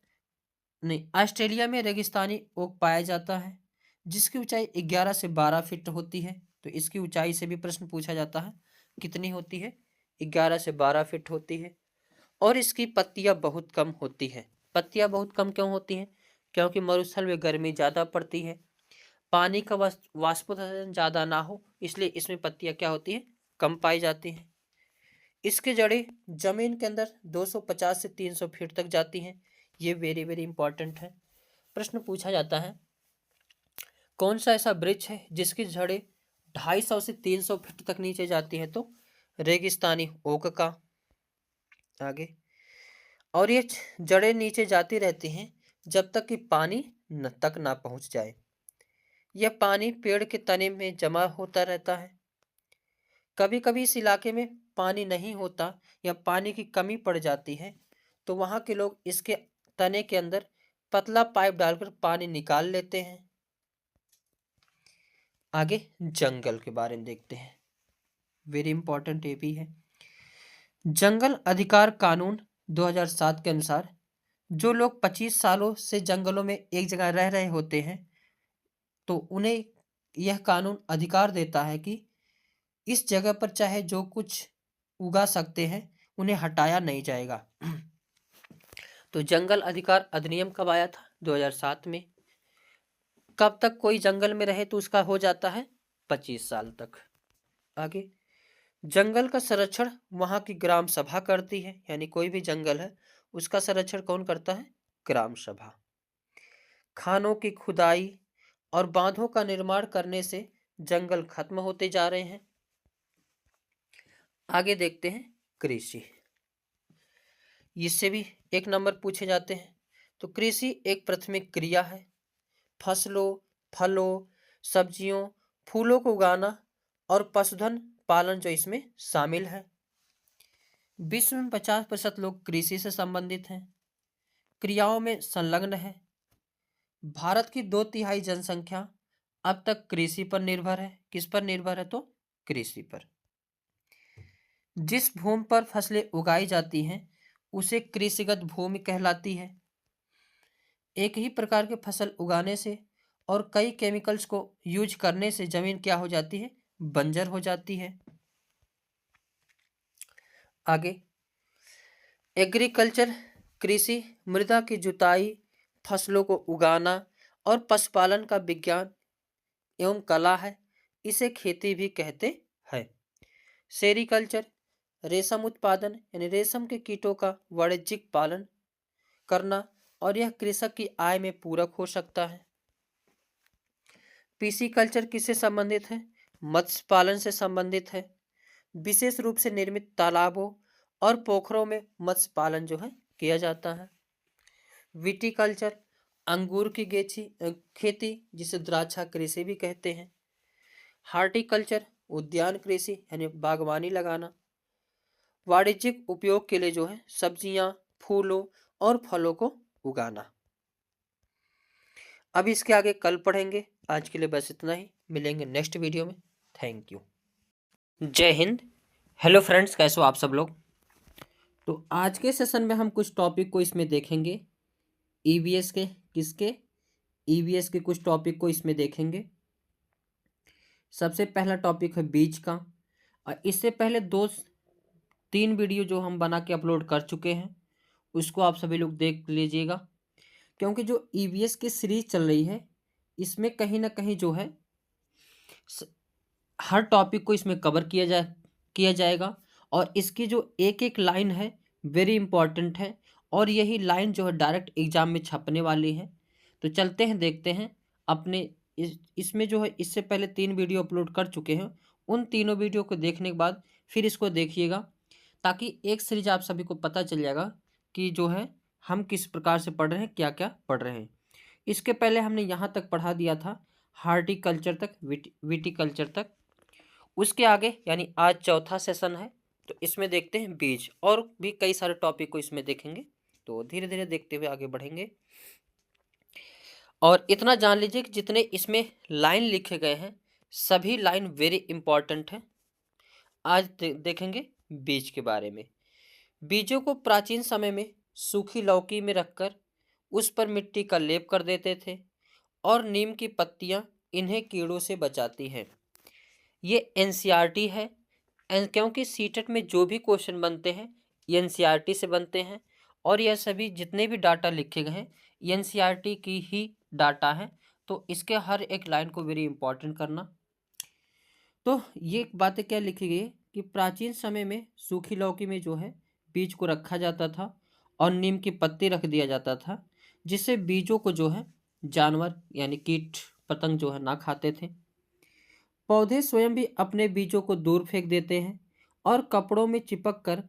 नहीं, ऑस्ट्रेलिया में रेगिस्तानी ओक पाया जाता है, जिसकी ऊंचाई 11 से 12 फीट होती है। तो इसकी ऊंचाई से भी प्रश्न पूछा जाता है, कितनी होती है? 11 से 12 फीट होती है। और इसकी पत्तियां बहुत कम होती है। पत्तियां बहुत कम क्यों होती हैं? क्योंकि मरुस्थल में गर्मी ज़्यादा पड़ती है, पानी का वाष्पोत्सर्जन ज़्यादा ना हो, इसलिए इसमें पत्तियां क्या होती हैं? कम पाई जाती हैं। इसके जड़ें जमीन के अंदर 250 से 300 फीट तक जाती हैं। ये वेरी वेरी इंपॉर्टेंट है। प्रश्न पूछा जाता है कौन सा ऐसा वृक्ष है जिसकी जड़ें 250 से 300 फीट तक नीचे जाती हैं तो रेगिस्तानी ओक का। आगे, और ये जड़ें नीचे जाती रहती हैं जब तक कि पानी तक ना पहुंच जाए। यह पानी पेड़ के तने में जमा होता रहता है। कभी कभी इस इलाके में पानी नहीं होता या पानी की कमी पड़ जाती है, तो वहाँ के लोग इसके तने के अंदर पतला पाइप डालकर पानी निकाल लेते हैं। आगे जंगल के बारे में देखते हैं, वेरी इंपॉर्टेंट ये भी है। जंगल अधिकार कानून 2007 के अनुसार जो लोग 25 सालों से जंगलों में एक जगह रह रहे होते हैं, तो उन्हें यह कानून अधिकार देता है कि इस जगह पर चाहे जो कुछ उगा सकते हैं, उन्हें हटाया नहीं जाएगा। तो जंगल अधिकार अधिनियम कब आया था? 2007 में। कब तक कोई जंगल में रहे तो उसका हो जाता है 25 साल तक। आगे जंगल का संरक्षण वहां की ग्राम सभा करती है, यानी कोई भी जंगल है उसका संरक्षण कौन करता है? ग्राम सभा। खानों की खुदाई और बांधों का निर्माण करने से जंगल खत्म होते जा रहे हैं। आगे देखते हैं कृषि, इससे भी एक नंबर पूछे जाते हैं। तो कृषि एक प्राथमिक क्रिया है। फसलों, फलों, सब्जियों, फूलों को उगाना और पशुधन पालन जो इसमें शामिल है। विश्व में 50% लोग कृषि से संबंधित हैं, क्रियाओं में संलग्न है। भारत की 2/3 जनसंख्या अब तक कृषि पर निर्भर है। किस पर निर्भर है? तो कृषि पर। जिस भूमि पर फसलें उगाई जाती हैं उसे कृषिगत भूमि कहलाती है। एक ही प्रकार के फसल उगाने से और कई केमिकल्स को यूज करने से जमीन क्या हो जाती है? बंजर हो जाती है। आगे एग्रीकल्चर कृषि मृदा की जुताई, फसलों को उगाना और पशुपालन का विज्ञान एवं कला है। इसे खेती भी कहते हैं। सेरीकल्चर रेशम उत्पादन यानी रेशम के कीटों का वाणिज्यिक पालन करना, और यह कृषक की आय में पूरक हो सकता है। पीसीकल्चर किससे संबंधित है? मत्स्य पालन से संबंधित है। विशेष रूप से निर्मित तालाबों और पोखरों में मत्स्य पालन जो है किया जाता है। विटीकल्चर अंगूर की खेती, जिसे द्राक्षा कृषि भी कहते हैं। हार्टिकल्चर उद्यान कृषि यानी बागवानी लगाना। वाणिज्यिक उपयोग के लिए जो है सब्जियां, फूलों और फलों को उगाना। अब इसके आगे कल पढ़ेंगे। आज के लिए बस इतना ही, मिलेंगे नेक्स्ट वीडियो में। Thank you. जय हिंद। हेलो फ्रेंड्स, कैसे हो आप सब लोग? तो आज के सेशन में हम कुछ टॉपिक को इसमें देखेंगे। ईवीएस के किसके? ईवीएस के कुछ टॉपिक को इसमें देखेंगे। सबसे पहला टॉपिक है बीज का। और इससे पहले 2-3 वीडियो जो हम बना के अपलोड कर चुके हैं, उसको आप सभी लोग देख लीजिएगा, क्योंकि जो ईवीएस की सीरीज चल रही है इसमें कहीं ना कहीं जो है हर टॉपिक को इसमें कवर किया जाएगा। और इसकी जो एक एक लाइन है वेरी इंपॉर्टेंट है, और यही लाइन जो है डायरेक्ट एग्जाम में छपने वाली है। तो चलते हैं, देखते हैं अपने इसमें जो है इससे पहले 3 वीडियो अपलोड कर चुके हैं, उन तीनों वीडियो को देखने के बाद फिर इसको देखिएगा, ताकि एक सीरीज आप सभी को पता चल जाएगा कि जो है हम किस प्रकार से पढ़ रहे हैं, क्या क्या पढ़ रहे हैं। इसके पहले हमने यहाँ तक पढ़ा दिया था, हार्टिकल्चर तक, विटीकल्चर तक। उसके आगे यानी आज चौथा सेशन है, तो इसमें देखते हैं बीज, और भी कई सारे टॉपिक को इसमें देखेंगे। तो धीरे धीरे देखते हुए आगे बढ़ेंगे। और इतना जान लीजिए कि जितने इसमें लाइन लिखे गए हैं सभी लाइन वेरी इंपॉर्टेंट है। आज देखेंगे बीज के बारे में। बीजों को प्राचीन समय में सूखी लौकी में रखकर उस पर मिट्टी का लेप कर देते थे, और नीम की पत्तियां इन्हें कीड़ों से बचाती हैं। ये एनसीईआरटी है, क्योंकि सीटेट में जो भी क्वेश्चन बनते हैं ये एनसीईआरटी से बनते हैं, और यह सभी जितने भी डाटा लिखे गए हैं ये एनसीईआरटी की ही डाटा है। तो इसके हर एक लाइन को वेरी इंपॉर्टेंट करना। तो ये बातें क्या लिखी गई है कि प्राचीन समय में सूखी लौकी में जो है बीज को रखा जाता था और नीम की पत्ती रख दिया जाता था, जिससे बीजों को जो है जानवर यानी कीट पतंग जो है ना खाते थे। पौधे स्वयं भी अपने बीजों को दूर फेंक देते हैं और कपड़ों में चिपक कर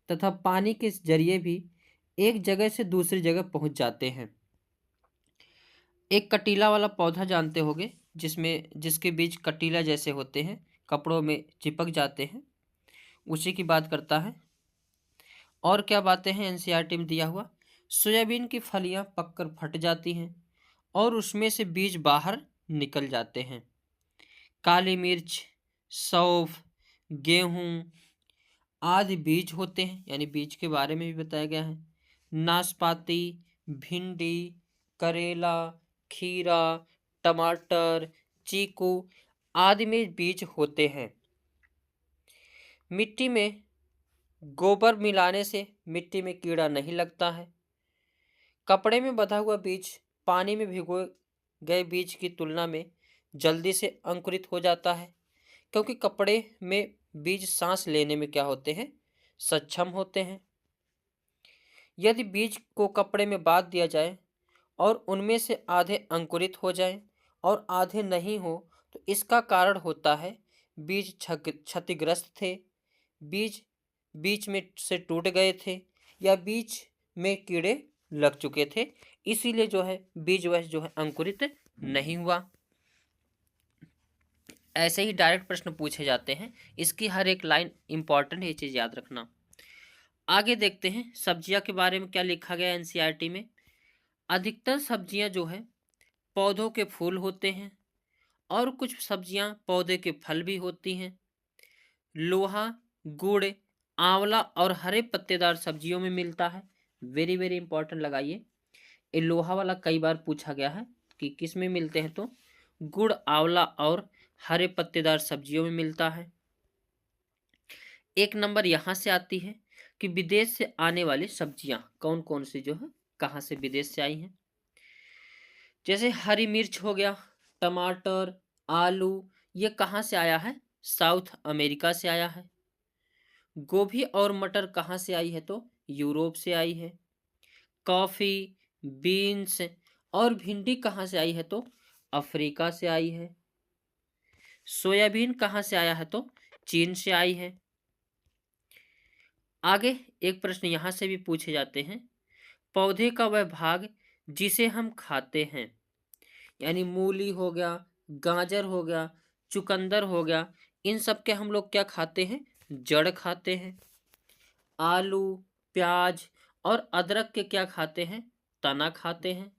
तथा पानी के जरिए भी एक जगह से दूसरी जगह पहुंच जाते हैं। एक कटीला वाला पौधा जानते होंगे, जिसके बीज कटीला जैसे होते हैं, कपड़ों में चिपक जाते हैं, उसी की बात करता है। और क्या बातें हैं एनसीईआरटी में दिया हुआ? सोयाबीन की फलियां पककर फट जाती हैं और उसमें से बीज बाहर निकल जाते हैं। काली मिर्च, सौंफ, गेहूं आदि बीज होते हैं, यानी बीज के बारे में भी बताया गया है। नाशपाती, भिंडी, करेला, खीरा, टमाटर, चीकू आदि में बीज होते हैं। मिट्टी में गोबर मिलाने से मिट्टी में कीड़ा नहीं लगता है। कपड़े में बंधा हुआ बीज पानी में भिगोए गए बीज की तुलना में जल्दी से अंकुरित हो जाता है, क्योंकि कपड़े में बीज सांस लेने में क्या होते हैं? सक्षम होते हैं। यदि बीज को कपड़े में बांध दिया जाए और उनमें से आधे अंकुरित हो जाएं और आधे नहीं हो, तो इसका कारण होता है बीज क्षतिग्रस्त थे, बीज बीच में से टूट गए थे, या बीज में कीड़े लग चुके थे, इसीलिए जो है बीज वह जो है अंकुरित नहीं हुआ। ऐसे ही डायरेक्ट प्रश्न पूछे जाते हैं, इसकी हर एक लाइन इंपॉर्टेंट है, ये चीज याद रखना। आगे देखते हैं सब्जियां के बारे में क्या लिखा गया एनसीईआरटी में। अधिकतर सब्जियां जो है पौधों के फूल होते हैं और कुछ सब्जियां पौधे के फल भी होती हैं। लोहा, गुड़, आंवला और हरे पत्तेदार सब्जियों में मिलता है। वेरी वेरी इंपॉर्टेंट लगाइए, ये लोहा वाला कई बार पूछा गया है कि किस में मिलते हैं, तो गुड़, आंवला और हरे पत्तेदार सब्जियों में मिलता है। एक नंबर यहां से आती है कि विदेश से आने वाली सब्जियां कौन कौन सी जो है कहां से विदेश से आई हैं। जैसे हरी मिर्च हो गया, टमाटर, आलू, ये कहाँ से आया है? साउथ अमेरिका से आया है। गोभी और मटर कहाँ से आई है? तो यूरोप से आई है। कॉफी, बीन्स और भिंडी कहाँ से आई है? तो अफ्रीका से आई है। सोयाबीन कहाँ से आया है? तो चीन से आई है। आगे एक प्रश्न यहां से भी पूछे जाते हैं, पौधे का वह भाग जिसे हम खाते हैं, यानी मूली हो गया, गाजर हो गया, चुकंदर हो गया, इन सब के हम लोग क्या खाते हैं? जड़ खाते हैं। आलू, प्याज और अदरक के क्या खाते हैं? तना खाते हैं।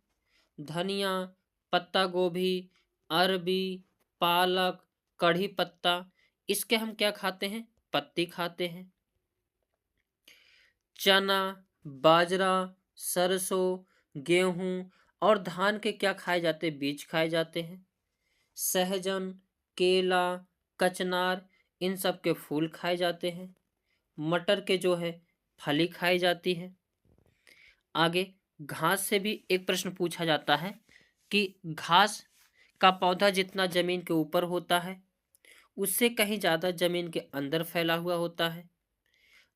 धनिया, पत्ता गोभी, अरबी, पालक, कढ़ी पत्ता, इसके हम क्या खाते हैं? पत्ती खाते हैं। चना, बाजरा, सरसों, गेहूं और धान के क्या खाए जाते हैं? बीज खाए जाते हैं। सहजन, केला, कचनार, इन सब के फूल खाए जाते हैं। मटर के जो है फली खाई जाती है। आगे घास से भी एक प्रश्न पूछा जाता है कि घास का पौधा जितना जमीन के ऊपर होता है, उससे कहीं ज़्यादा जमीन के अंदर फैला हुआ होता है।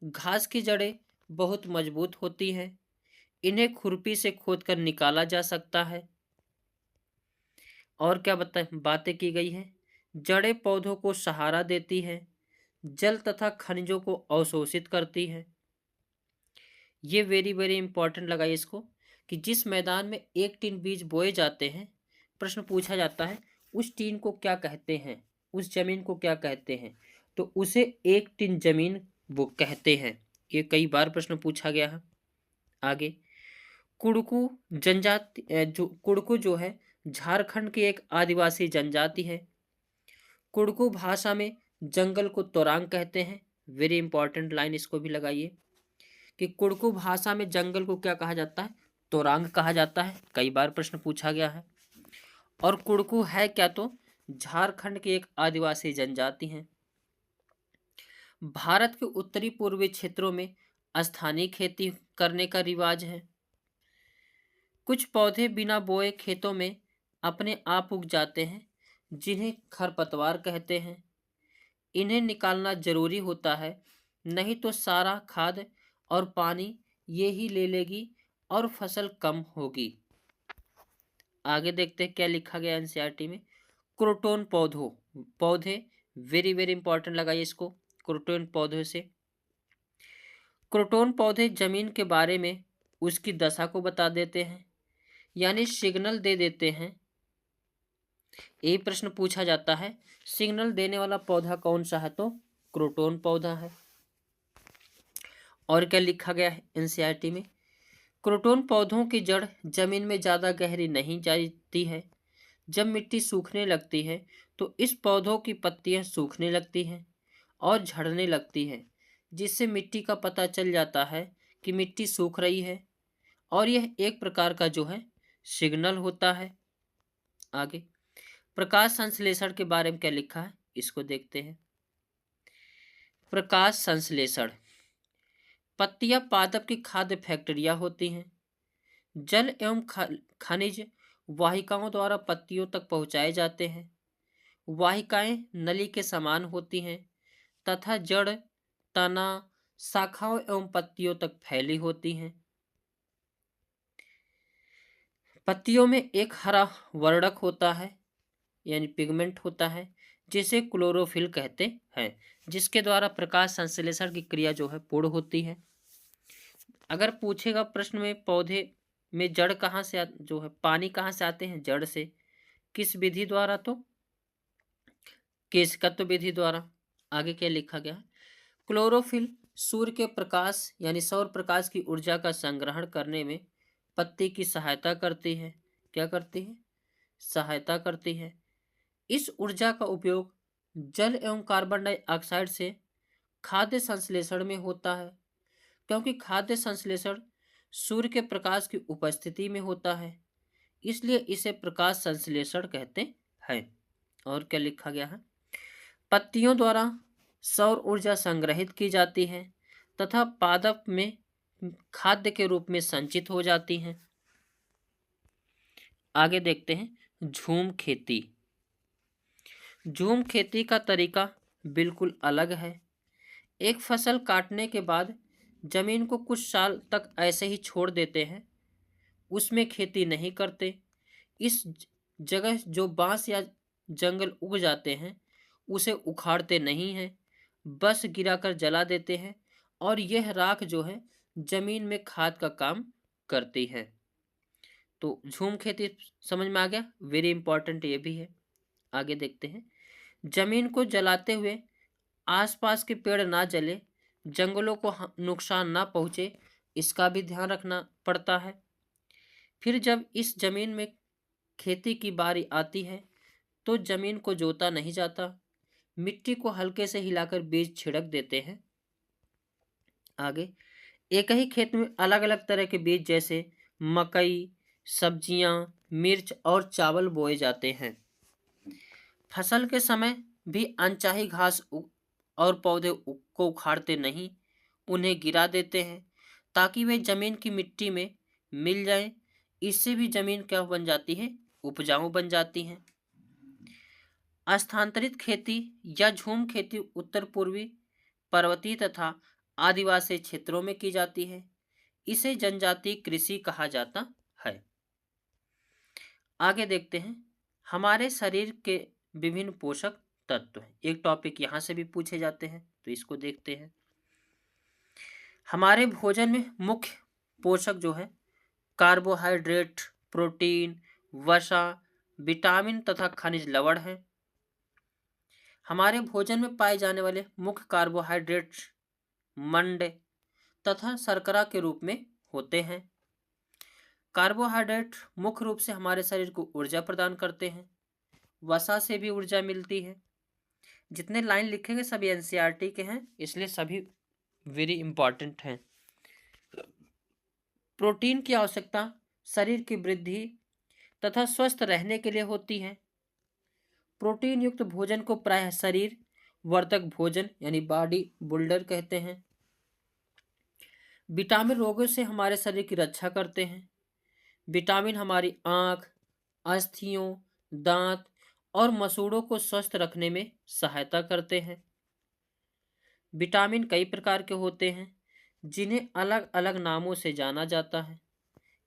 घास की जड़ें बहुत मजबूत होती हैं, इन्हें खुरपी से खोदकर निकाला जा सकता है। और क्या बातें की गई है? जड़ें पौधों को सहारा देती है, जल तथा खनिजों को अवशोषित करती है। ये वेरी वेरी इंपॉर्टेंट लगा इसको, कि जिस मैदान में एक टीन बीज बोए जाते हैं, प्रश्न पूछा जाता है उस टीन को क्या कहते हैं, उस जमीन को क्या कहते हैं, तो उसे एक टीन जमीन वो कहते हैं। ये कई बार प्रश्न पूछा गया है। आगे कुड़कू जनजाति, जो कुड़कू जो है झारखंड की एक आदिवासी जनजाति है। कुड़कू भाषा में जंगल को तोरांग कहते हैं। वेरी इंपॉर्टेंट लाइन, इसको भी लगाइए कि कुड़कू भाषा में जंगल को क्या कहा जाता है? तोरांग कहा जाता है। कई बार प्रश्न पूछा गया है। और कुड़कू है क्या? तो झारखंड की एक आदिवासी जनजाति है। भारत के उत्तरी पूर्वी क्षेत्रों में स्थानीय खेती करने का रिवाज है। कुछ पौधे बिना बोए खेतों में अपने आप उग जाते हैं, जिन्हें खरपतवार कहते हैं। इन्हें निकालना जरूरी होता है, नहीं तो सारा खाद और पानी ये ही ले लेगी और फसल कम होगी। आगे देखते हैं क्या लिखा गया एनसीईआरटी में। क्रोटोन पौधे वेरी वेरी इंपॉर्टेंट लगाइए इसको। क्रोटोन पौधे से, क्रोटोन पौधे जमीन के बारे में उसकी दशा को बता देते हैं, यानी सिग्नल दे देते हैं ये प्रश्न पूछा जाता है, सिग्नल देने वाला पौधा कौन सा है? तो क्रोटोन पौधा है। और क्या लिखा गया है एनसीईआरटी में? क्रोटोन पौधों की जड़ जमीन में ज्यादा गहरी नहीं जाती है। जब मिट्टी सूखने लगती है तो इस पौधों की पत्तियां सूखने लगती हैं और झड़ने लगती है, जिससे मिट्टी का पता चल जाता है कि मिट्टी सूख रही है, और यह एक प्रकार का जो है सिग्नल होता है। आगे प्रकाश संश्लेषण के बारे में क्या लिखा है, इसको देखते हैं। प्रकाश संश्लेषण, पत्तियां पादप की खाद्य फैक्ट्रिया होती हैं। जल एवं खनिज वाहिकाओं द्वारा पत्तियों तक पहुंचाए जाते हैं। वाहिकाएं नली के समान होती हैं तथा जड़, तना, शाखाओं एवं पत्तियों तक फैली होती हैं। पत्तियों में एक हरा वर्णक होता है, यानी पिगमेंट होता है, जिसे क्लोरोफिल कहते हैं, जिसके द्वारा प्रकाश संश्लेषण की क्रिया जो है पूर्ण होती है। अगर पूछेगा प्रश्न में पौधे में जड़ कहाँ से जो है पानी कहाँ से आते हैं? जड़ से। किस विधि द्वारा? तो केशकत्व विधि द्वारा। आगे क्या लिखा गया है? क्लोरोफिल सूर्य के प्रकाश यानी सौर प्रकाश की ऊर्जा का संग्रहण करने में पत्ती की सहायता करती है। क्या करती है? सहायता करती है। इस ऊर्जा का उपयोग जल एवं कार्बन डाइऑक्साइड से खाद्य संश्लेषण में होता है। क्योंकि खाद्य संश्लेषण सूर्य के प्रकाश की उपस्थिति में होता है, इसलिए इसे प्रकाश संश्लेषण कहते हैं। और क्या लिखा गया है? पत्तियों द्वारा सौर ऊर्जा संग्रहित की जाती है तथा पादप में खाद्य के रूप में संचित हो जाती हैं। आगे देखते हैं झूम खेती। झूम खेती का तरीका बिल्कुल अलग है। एक फसल काटने के बाद जमीन को कुछ साल तक ऐसे ही छोड़ देते हैं, उसमें खेती नहीं करते। इस जगह जो बांस या जंगल उग जाते हैं उसे उखाड़ते नहीं हैं, बस गिराकर जला देते हैं, और यह राख जो है जमीन में खाद का काम करती है। तो झूम खेती समझ में आ गया, वेरी इंपॉर्टेंट ये भी है। आगे देखते हैं, जमीन को जलाते हुए आसपास के पेड़ ना जले, जंगलों को नुकसान ना पहुंचे, इसका भी ध्यान रखना पड़ता है। फिर जब इस जमीन में खेती की बारी आती है तो जमीन को जोता नहीं जाता, मिट्टी को हल्के से हिलाकर बीज छिड़क देते हैं। आगे एक ही खेत में अलग अलग तरह के बीज जैसे मकई, सब्जियां, मिर्च और चावल बोए जाते हैं। फसल के समय भी अनचाही घास और पौधे को उखाड़ते नहीं, उन्हें गिरा देते हैं ताकि वे जमीन की मिट्टी में मिल जाएं। इससे भी जमीन क्या बन जाती है? उपजाऊ बन जाती है। स्थानांतरित खेती या झूम खेती उत्तर पूर्वी, पर्वतीय तथा आदिवासी क्षेत्रों में की जाती है। इसे जनजातीय कृषि कहा जाता है। आगे देखते हैं, हमारे शरीर के विभिन्न पोषक तत्व हैं। एक टॉपिक यहां से भी पूछे जाते हैं, तो इसको देखते हैं। हमारे भोजन में मुख्य पोषक जो है कार्बोहाइड्रेट, प्रोटीन, वसा, विटामिन तथा खनिज लवण है। हमारे भोजन में पाए जाने वाले मुख्य कार्बोहाइड्रेट मंड तथा शर्करा के रूप में होते हैं। कार्बोहाइड्रेट मुख्य रूप से हमारे शरीर को ऊर्जा प्रदान करते हैं। वसा से भी ऊर्जा मिलती है। जितने लाइन लिखेंगे सभी एनसीईआरटी के हैं, इसलिए सभी वेरी इंपॉर्टेंट हैं। प्रोटीन की आवश्यकता शरीर की वृद्धि तथा स्वस्थ रहने के लिए होती है। प्रोटीन युक्त भोजन को प्रायः शरीर वर्धक भोजन यानी बॉडी बिल्डर कहते हैं। विटामिन रोगों से हमारे शरीर की रक्षा करते हैं। विटामिन हमारी आँख, अस्थियों, दांत और मसूड़ों को स्वस्थ रखने में सहायता करते हैं। विटामिन कई प्रकार के होते हैं जिन्हें अलग अलग नामों से जाना जाता है।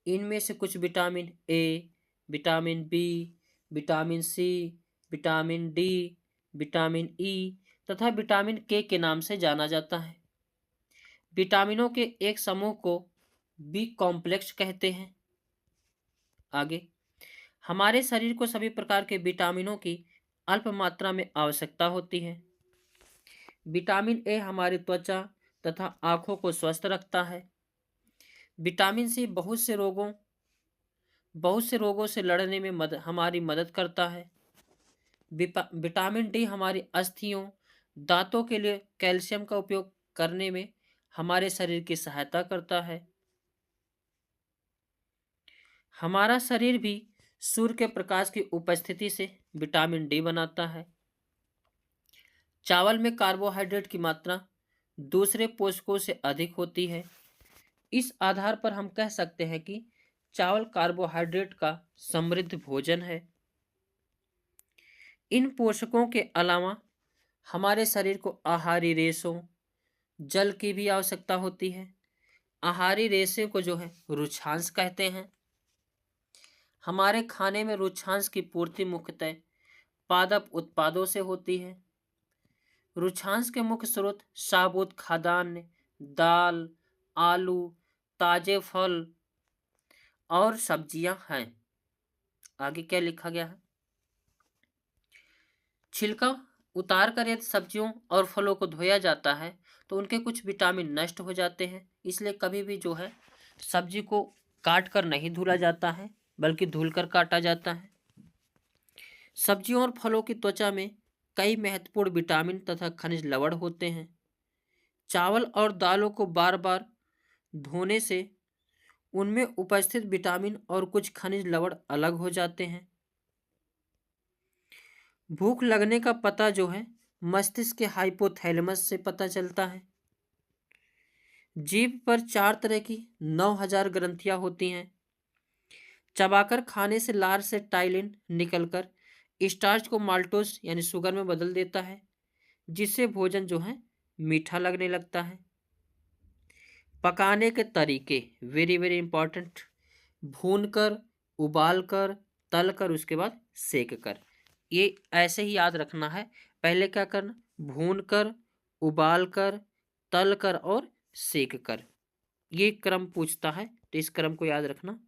इनमें से कुछ vitamin A, vitamin B, vitamin C, vitamin D, vitamin E तथा विटामिन के नाम से जाना जाता है। विटामिनों के एक समूह को बी कॉम्प्लेक्स कहते हैं। आगे हमारे शरीर को सभी प्रकार के विटामिनों की अल्प मात्रा में आवश्यकता होती है। विटामिन ए हमारी त्वचा तथा आंखों को स्वस्थ रखता है। विटामिन सी बहुत से रोगों से लड़ने में हमारी मदद करता है। विटामिन डी हमारी अस्थियों, दांतों के लिए कैल्शियम का उपयोग करने में हमारे शरीर की सहायता करता है। हमारा शरीर भी सूर्य के प्रकाश की उपस्थिति से विटामिन डी बनाता है। चावल में कार्बोहाइड्रेट की मात्रा दूसरे पोषकों से अधिक होती है। इस आधार पर हम कह सकते हैं कि चावल कार्बोहाइड्रेट का समृद्ध भोजन है। इन पोषकों के अलावा हमारे शरीर को आहारी रेशों, जल की भी आवश्यकता होती है। आहारी रेशे को जो है रुक्षांश कहते हैं। हमारे खाने में रुक्षांश की पूर्ति मुख्यतः पादप उत्पादों से होती है। रुक्षांश के मुख्य स्रोत साबुत खाद्यान्न, दाल, आलू, ताजे फल और सब्जियां हैं। आगे क्या लिखा गया है? छिलका उतार कर यदि सब्जियों और फलों को धोया जाता है तो उनके कुछ विटामिन नष्ट हो जाते हैं। इसलिए कभी भी जो है सब्जी को काट कर नहीं धुला जाता है, बल्कि धुल कर काटा जाता है। सब्जियों और फलों की त्वचा में कई महत्वपूर्ण विटामिन तथा खनिज लवण होते हैं। चावल और दालों को बार बार धोने से उनमें उपस्थित विटामिन और कुछ खनिज लवण अलग हो जाते हैं। भूख लगने का पता जो है मस्तिष्क के हाइपोथैलेमस से पता चलता है। जीभ पर 4 तरह की 9000 ग्रंथियां होती हैं। चबाकर खाने से लार से टाइलिन निकलकर स्टार्च को माल्टोज यानी शुगर में बदल देता है, जिससे भोजन जो है मीठा लगने लगता है। पकाने के तरीके वेरी वेरी इंपॉर्टेंट। भूनकर, उबालकर, तलकर, उसके बाद सेक कर। ये ऐसे ही याद रखना है। पहले क्या करना? भूनकर, उबालकर, तलकर और सेक कर। ये क्रम पूछता है, तो इस क्रम को याद रखना।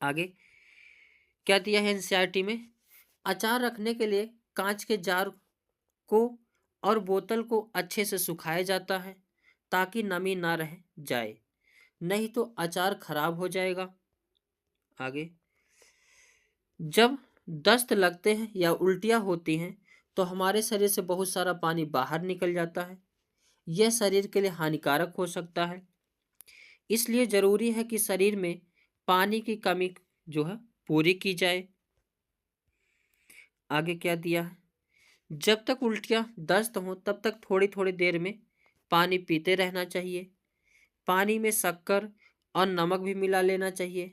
आगे क्या दिया है एनसीईआरटी में? अचार रखने के लिए कांच के जार को और बोतल को अच्छे से सुखाया जाता है ताकि नमी ना रह जाए, नहीं तो अचार खराब हो जाएगा। आगे जब दस्त लगते हैं या उल्टियाँ होती हैं तो हमारे शरीर से बहुत सारा पानी बाहर निकल जाता है। यह शरीर के लिए हानिकारक हो सकता है। इसलिए जरूरी है कि शरीर में पानी की कमी जो है पूरी की जाए। आगे क्या दिया है? जब तक उल्टियाँ दस्त हों तब तक थोड़ी थोड़ी देर में पानी पीते रहना चाहिए। पानी में शक्कर और नमक भी मिला लेना चाहिए।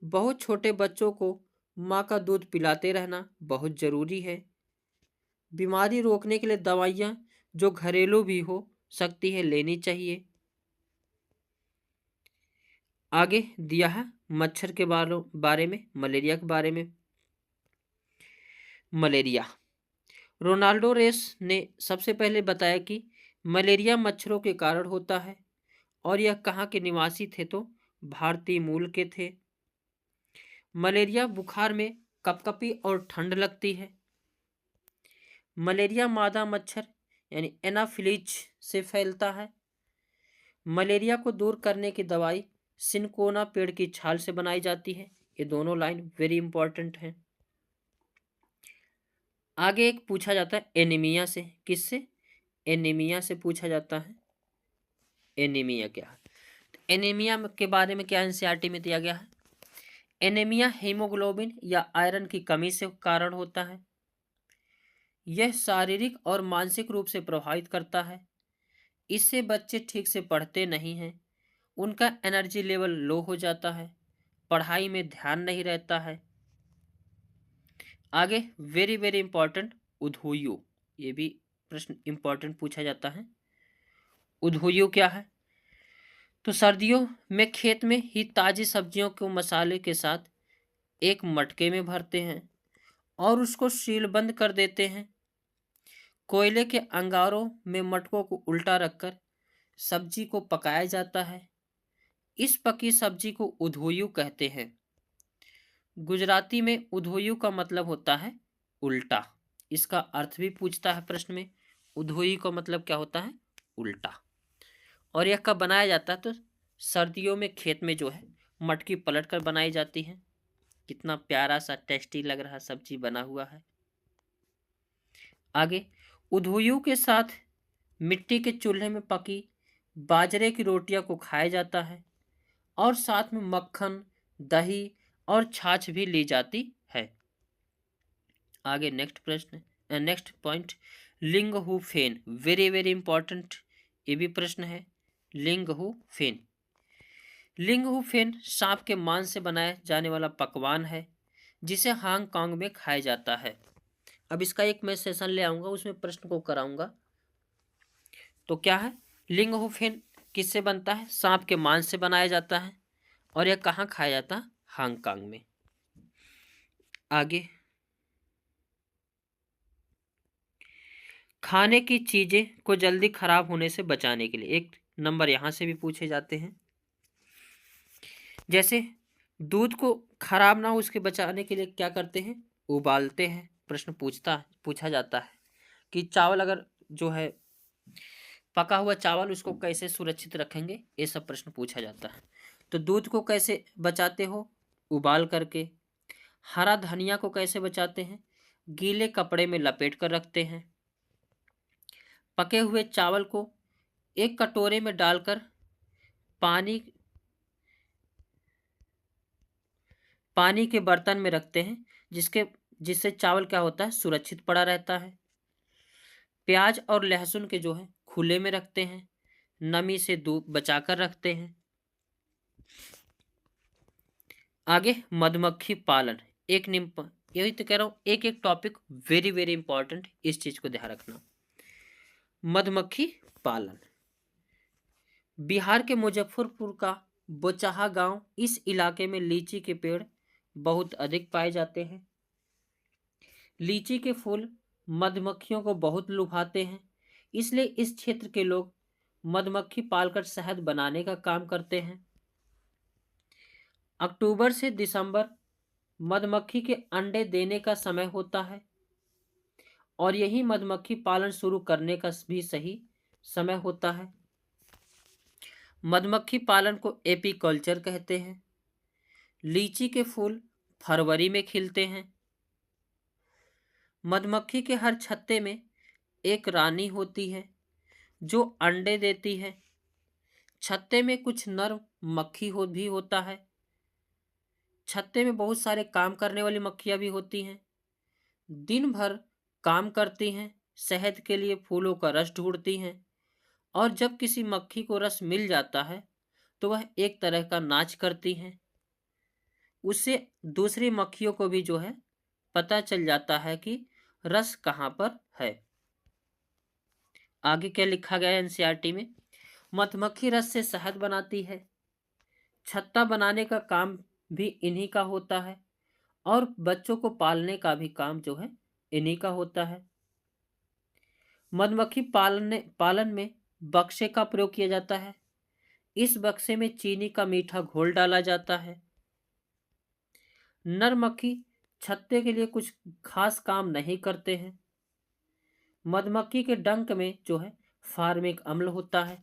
बहुत छोटे बच्चों को माँ का दूध पिलाते रहना बहुत ज़रूरी है। बीमारी रोकने के लिए दवाइयाँ जो घरेलू भी हो सकती है लेनी चाहिए। आगे दिया है मच्छर के बारे में, मलेरिया के बारे में। मलेरिया, रोनाल्डो रेस ने सबसे पहले बताया कि मलेरिया मच्छरों के कारण होता है और यह कहाँ के निवासी थे? तो भारतीय मूल के थे। मलेरिया बुखार में कपकपी और ठंड लगती है। मलेरिया मादा मच्छर यानी एनाफिलीज से फैलता है। मलेरिया को दूर करने की दवाई सिनकोना पेड़ की छाल से बनाई जाती है। ये दोनों लाइन वेरी इंपॉर्टेंट हैं। आगे एक पूछा जाता है एनीमिया से। किससे? एनीमिया से पूछा जाता है। एनीमिया क्या है? एनीमिया के बारे में क्या एनसीईआरटी में दिया गया है? एनीमिया हीमोग्लोबिन या आयरन की कमी से कारण होता है। यह शारीरिक और मानसिक रूप से प्रभावित करता है। इससे बच्चे ठीक से पढ़ते नहीं हैं, उनका एनर्जी लेवल लो हो जाता है, पढ़ाई में ध्यान नहीं रहता है। आगे वेरी वेरी इंपॉर्टेंट उद्हुयु, ये भी प्रश्न इंपॉर्टेंट पूछा जाता है। उद्हुयु क्या है? तो सर्दियों में खेत में ही ताजी सब्जियों को मसाले के साथ एक मटके में भरते हैं और उसको सीलबंद कर देते हैं। कोयले के अंगारों में मटकों को उल्टा रखकर सब्जी को पकाया जाता है। इस पकी सब्जी को उधोयु कहते हैं। गुजराती में उधोयु का मतलब होता है उल्टा। इसका अर्थ भी पूछता है प्रश्न में। उधोयु का मतलब क्या होता है? उल्टा। और यह कब बनाया जाता है? तो सर्दियों में खेत में जो है मटकी पलट कर बनाई जाती है। कितना प्यारा सा टेस्टी लग रहा सब्जी बना हुआ है। आगे, उधोयु के साथ मिट्टी के चूल्हे में पकी बाजरे की रोटियां को खाया जाता है और साथ में मक्खन, दही और छाछ भी ली जाती है। आगे नेक्स्ट प्रश्न, नेक्स्ट पॉइंट, लिंग who fan, very very important ये भी प्रश्न है। लिंग हु फेन, लिंग हु फेन सांप के मांस से बनाया जाने वाला पकवान है जिसे हांगकांग में खाया जाता है। अब इसका एक मैं सेशन ले आऊंगा, उसमें प्रश्न को कराऊंगा। तो क्या है? लिंग हु फेन किससे बनता है? सांप के मांस से बनाया जाता है और यह कहाँ खाया जाता है? हांगकांग में। आगे, खाने की चीजें को जल्दी खराब होने से बचाने के लिए एक नंबर यहां से भी पूछे जाते हैं। जैसे दूध को खराब ना हो उसके बचाने के लिए क्या करते हैं? उबालते हैं। प्रश्न पूछा जाता है कि चावल अगर जो है पका हुआ चावल उसको कैसे सुरक्षित रखेंगे, ये सब प्रश्न पूछा जाता है। तो दूध को कैसे बचाते हो? उबाल करके। हरा धनिया को कैसे बचाते हैं? गीले कपड़े में लपेट कर रखते हैं। पके हुए चावल को एक कटोरे में डालकर पानी पानी के बर्तन में रखते हैं जिससे चावल क्या होता है? सुरक्षित पड़ा रहता है। प्याज और लहसुन के जो है खुले में रखते हैं, नमी से दूर बचाकर रखते हैं। आगे, मधुमक्खी पालन, एक निम्प यही तो कह रहा हूं, एक एक टॉपिक वेरी वेरी इंपॉर्टेंट, इस चीज को ध्यान रखना। मधुमक्खी पालन, बिहार के मुजफ्फरपुर का बोचाहा गांव, इस इलाके में लीची के पेड़ बहुत अधिक पाए जाते हैं। लीची के फूल मधुमक्खियों को बहुत लुभाते हैं, इसलिए इस क्षेत्र के लोग मधुमक्खी पालकर शहद बनाने का काम करते हैं। अक्टूबर से दिसंबर मधुमक्खी के अंडे देने का समय होता है और यही मधुमक्खी पालन शुरू करने का भी सही समय होता है। मधुमक्खी पालन को एपीकल्चर कहते हैं। लीची के फूल फरवरी में खिलते हैं। मधुमक्खी के हर छत्ते में एक रानी होती है जो अंडे देती है। छत्ते में कुछ नर मक्खी भी होता है। छत्ते में बहुत सारे काम करने वाली मक्खियां भी होती हैं। दिन भर काम करती हैं, शहद के लिए फूलों का रस ढूंढती हैं और जब किसी मक्खी को रस मिल जाता है तो वह एक तरह का नाच करती हैं। उससे दूसरी मक्खियों को भी जो है पता चल जाता है कि रस कहाँ पर है। आगे क्या लिखा गया है एनसीईआरटी में? मधुमक्खी रस से शहद बनाती है। छत्ता बनाने का काम भी इन्हीं का होता है और बच्चों को पालने का भी काम जो है इन्हीं का होता है। मधुमक्खी पालन में बक्से का प्रयोग किया जाता है। इस बक्से में चीनी का मीठा घोल डाला जाता है। नर मक्खी छत्ते के लिए कुछ खास काम नहीं करते हैं। मधुमक्खी के डंक में जो है फार्मिक अम्ल होता है।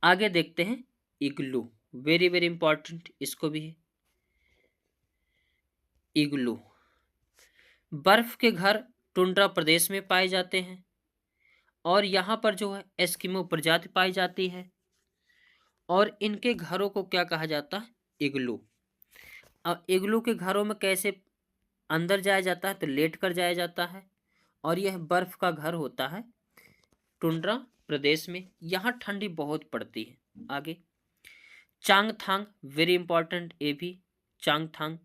आगे देखते हैं इग्लू, वेरी वेरी इंपॉर्टेंट, इसको भी है। इग्लू, बर्फ के घर टुंड्रा प्रदेश में पाए जाते हैं और यहाँ पर जो है एस्किमो प्रजाति पाई जाती है और इनके घरों को क्या कहा जाता है? इग्लू। अब इग्लू के घरों में कैसे अंदर जाया जाता है? तो लेट कर जाया जाता है और यह बर्फ का घर होता है टुंड्रा प्रदेश में। यहाँ ठंडी बहुत पड़ती है। आगे, चांगथांग, वेरी इंपॉर्टेंट ये भी। चांगथांग,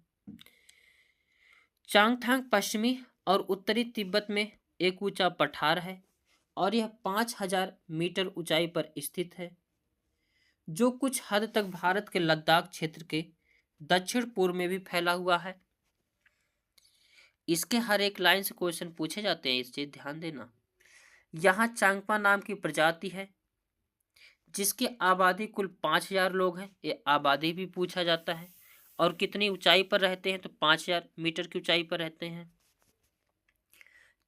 चांगथांग पश्चिमी और उत्तरी तिब्बत में एक ऊंचा पठार है और यह 5000 मीटर ऊंचाई पर स्थित है जो कुछ हद तक भारत के लद्दाख क्षेत्र के दक्षिण पूर्व में भी फैला हुआ है। इसके हर एक लाइन से क्वेश्चन पूछे जाते हैं, इस चीज ध्यान देना। यहाँ चांगपा नाम की प्रजाति है जिसकी आबादी कुल 5000 लोग हैं, ये आबादी भी पूछा जाता है और कितनी ऊंचाई पर रहते हैं, तो 5000 मीटर की ऊंचाई पर रहते हैं।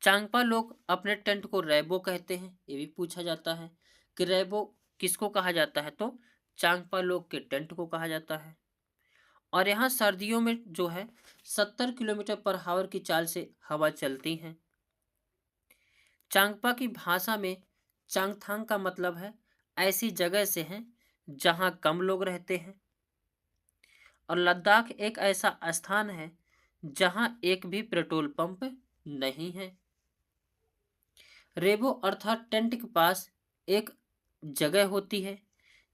चांगपा लोग अपने टेंट को रैबो कहते हैं, ये भी पूछा जाता है कि रैबो किसको कहा जाता है, तो चांगपा लोग के टेंट को कहा जाता है। और यहाँ सर्दियों में जो है 70 किलोमीटर पर हावर की चाल से हवा चलती है। चांगपा की भाषा में चांगथांग का मतलब है ऐसी जगह से है जहां कम लोग रहते हैं। और लद्दाख एक ऐसा स्थान है जहां एक भी पेट्रोल पंप नहीं है। रेबो अर्थात टेंट के पास एक जगह होती है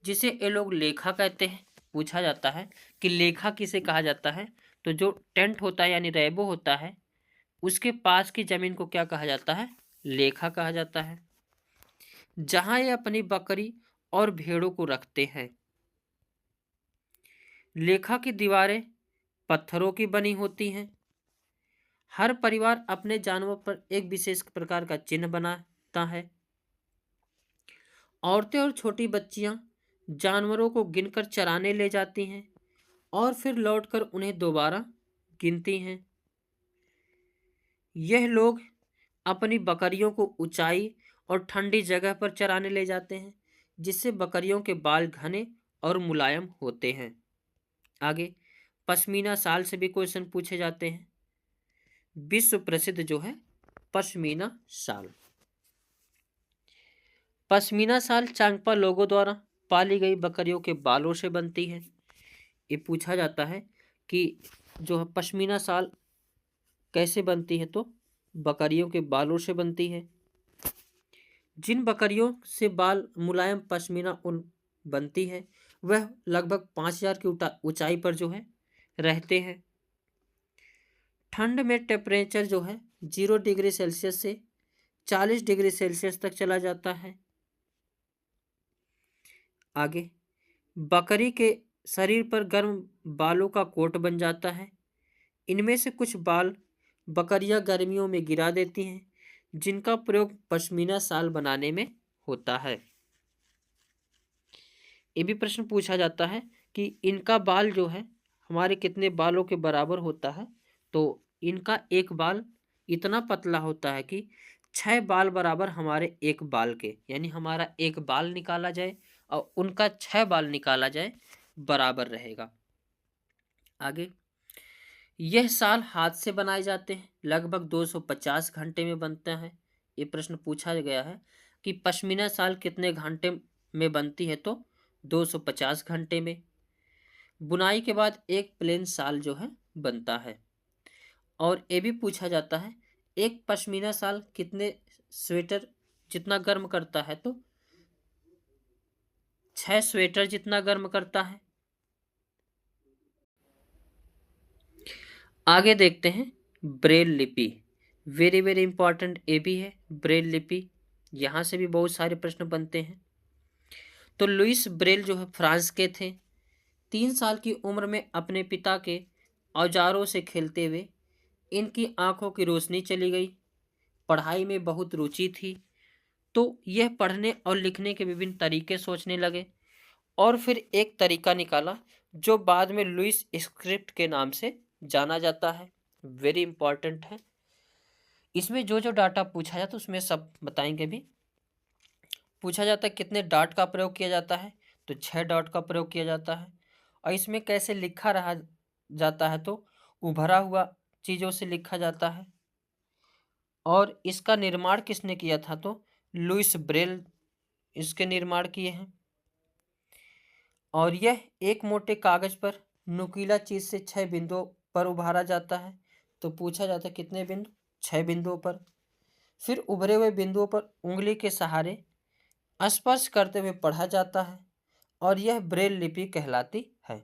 जिसे ये लोग लेखा कहते हैं। पूछा जाता है कि लेखा किसे कहा जाता है, तो जो टेंट होता है यानी रेबो होता है उसके पास की जमीन को क्या कहा जाता है, लेखा कहा जाता है, जहां ये अपनी बकरी और भेड़ों को रखते हैं। लेखा की दीवारें पत्थरों की बनी होती हैं। हर परिवार अपने जानवर पर एक विशेष प्रकार का चिन्ह बनाता है। औरतें और छोटी बच्चियां जानवरों को गिनकर चराने ले जाती हैं और फिर लौटकर उन्हें दोबारा गिनती हैं। यह लोग अपनी बकरियों को ऊंचाई और ठंडी जगह पर चराने ले जाते हैं, जिससे बकरियों के बाल घने और मुलायम होते हैं। आगे पश्मीना शाल से भी क्वेश्चन पूछे जाते हैं। विश्व प्रसिद्ध जो है पश्मीना शाल। पश्मीना शाल चांगपा लोगों द्वारा पाली गई बकरियों के बालों से बनती है। ये पूछा जाता है कि जो है पश्मीना शाल कैसे बनती है, तो बकरियों के बालों से बनती है। जिन बकरियों से बाल मुलायम पश्मीना ऊन बनती है वह लगभग 5000 की ऊंचाई पर जो है रहते हैं। ठंड में टेम्परेचर जो है 0 डिग्री सेल्सियस से 40 डिग्री सेल्सियस तक चला जाता है। आगे बकरी के शरीर पर गर्म बालों का कोट बन जाता है। इनमें से कुछ बाल बकरियां गर्मियों में गिरा देती हैं, जिनका प्रयोग पश्मीना शाल बनाने में होता है। ये भी प्रश्न पूछा जाता है कि इनका बाल जो है हमारे कितने बालों के बराबर होता है, तो इनका एक बाल इतना पतला होता है कि 6 बाल बराबर हमारे एक बाल के, यानी हमारा एक बाल निकाला जाए और उनका 6 बाल निकाला जाए बराबर रहेगा। आगे यह शाल हाथ से बनाए जाते हैं, लगभग 250 घंटे में बनता है। ये प्रश्न पूछा गया है कि पश्मीना शाल कितने घंटे में बनती है, तो 250 घंटे में। बुनाई के बाद एक प्लेन शाल जो है बनता है। और ये भी पूछा जाता है एक पश्मीना शाल कितने स्वेटर जितना गर्म करता है, तो 6 स्वेटर जितना गर्म करता है। आगे देखते हैं ब्रेल लिपि। वेरी वेरी इंपॉर्टेंट ये भी है ब्रेल लिपि, यहाँ से भी बहुत सारे प्रश्न बनते हैं। तो लुइस ब्रेल जो है फ्रांस के थे। 3 साल की उम्र में अपने पिता के औजारों से खेलते हुए इनकी आंखों की रोशनी चली गई। पढ़ाई में बहुत रुचि थी, तो यह पढ़ने और लिखने के विभिन्न तरीके सोचने लगे और फिर एक तरीका निकाला जो बाद में लुइस स्क्रिप्ट के नाम से जाना जाता है। वेरी इंपॉर्टेंट है। इसमें जो जो डाटा पूछा जाता है उसमें सब बताएंगे भी। पूछा जाता है कितने डॉट का प्रयोग किया जाता है, तो 6 डॉट का प्रयोग किया जाता है। और इसमें कैसे लिखा रहा जाता है, तो उभरा हुआ चीज़ों से लिखा जाता है। और इसका निर्माण किसने किया था, तो लुइस ब्रेल इसके निर्माण किए हैं। और यह एक मोटे कागज पर नुकीला चीज से 6 बिंदुओं पर उभारा जाता है। तो पूछा जाता है कितने बिंदु, 6 बिंदुओं पर। फिर उभरे हुए बिंदुओं पर उंगली के सहारे स्पर्श करते हुए पढ़ा जाता है और यह ब्रेल लिपि कहलाती है।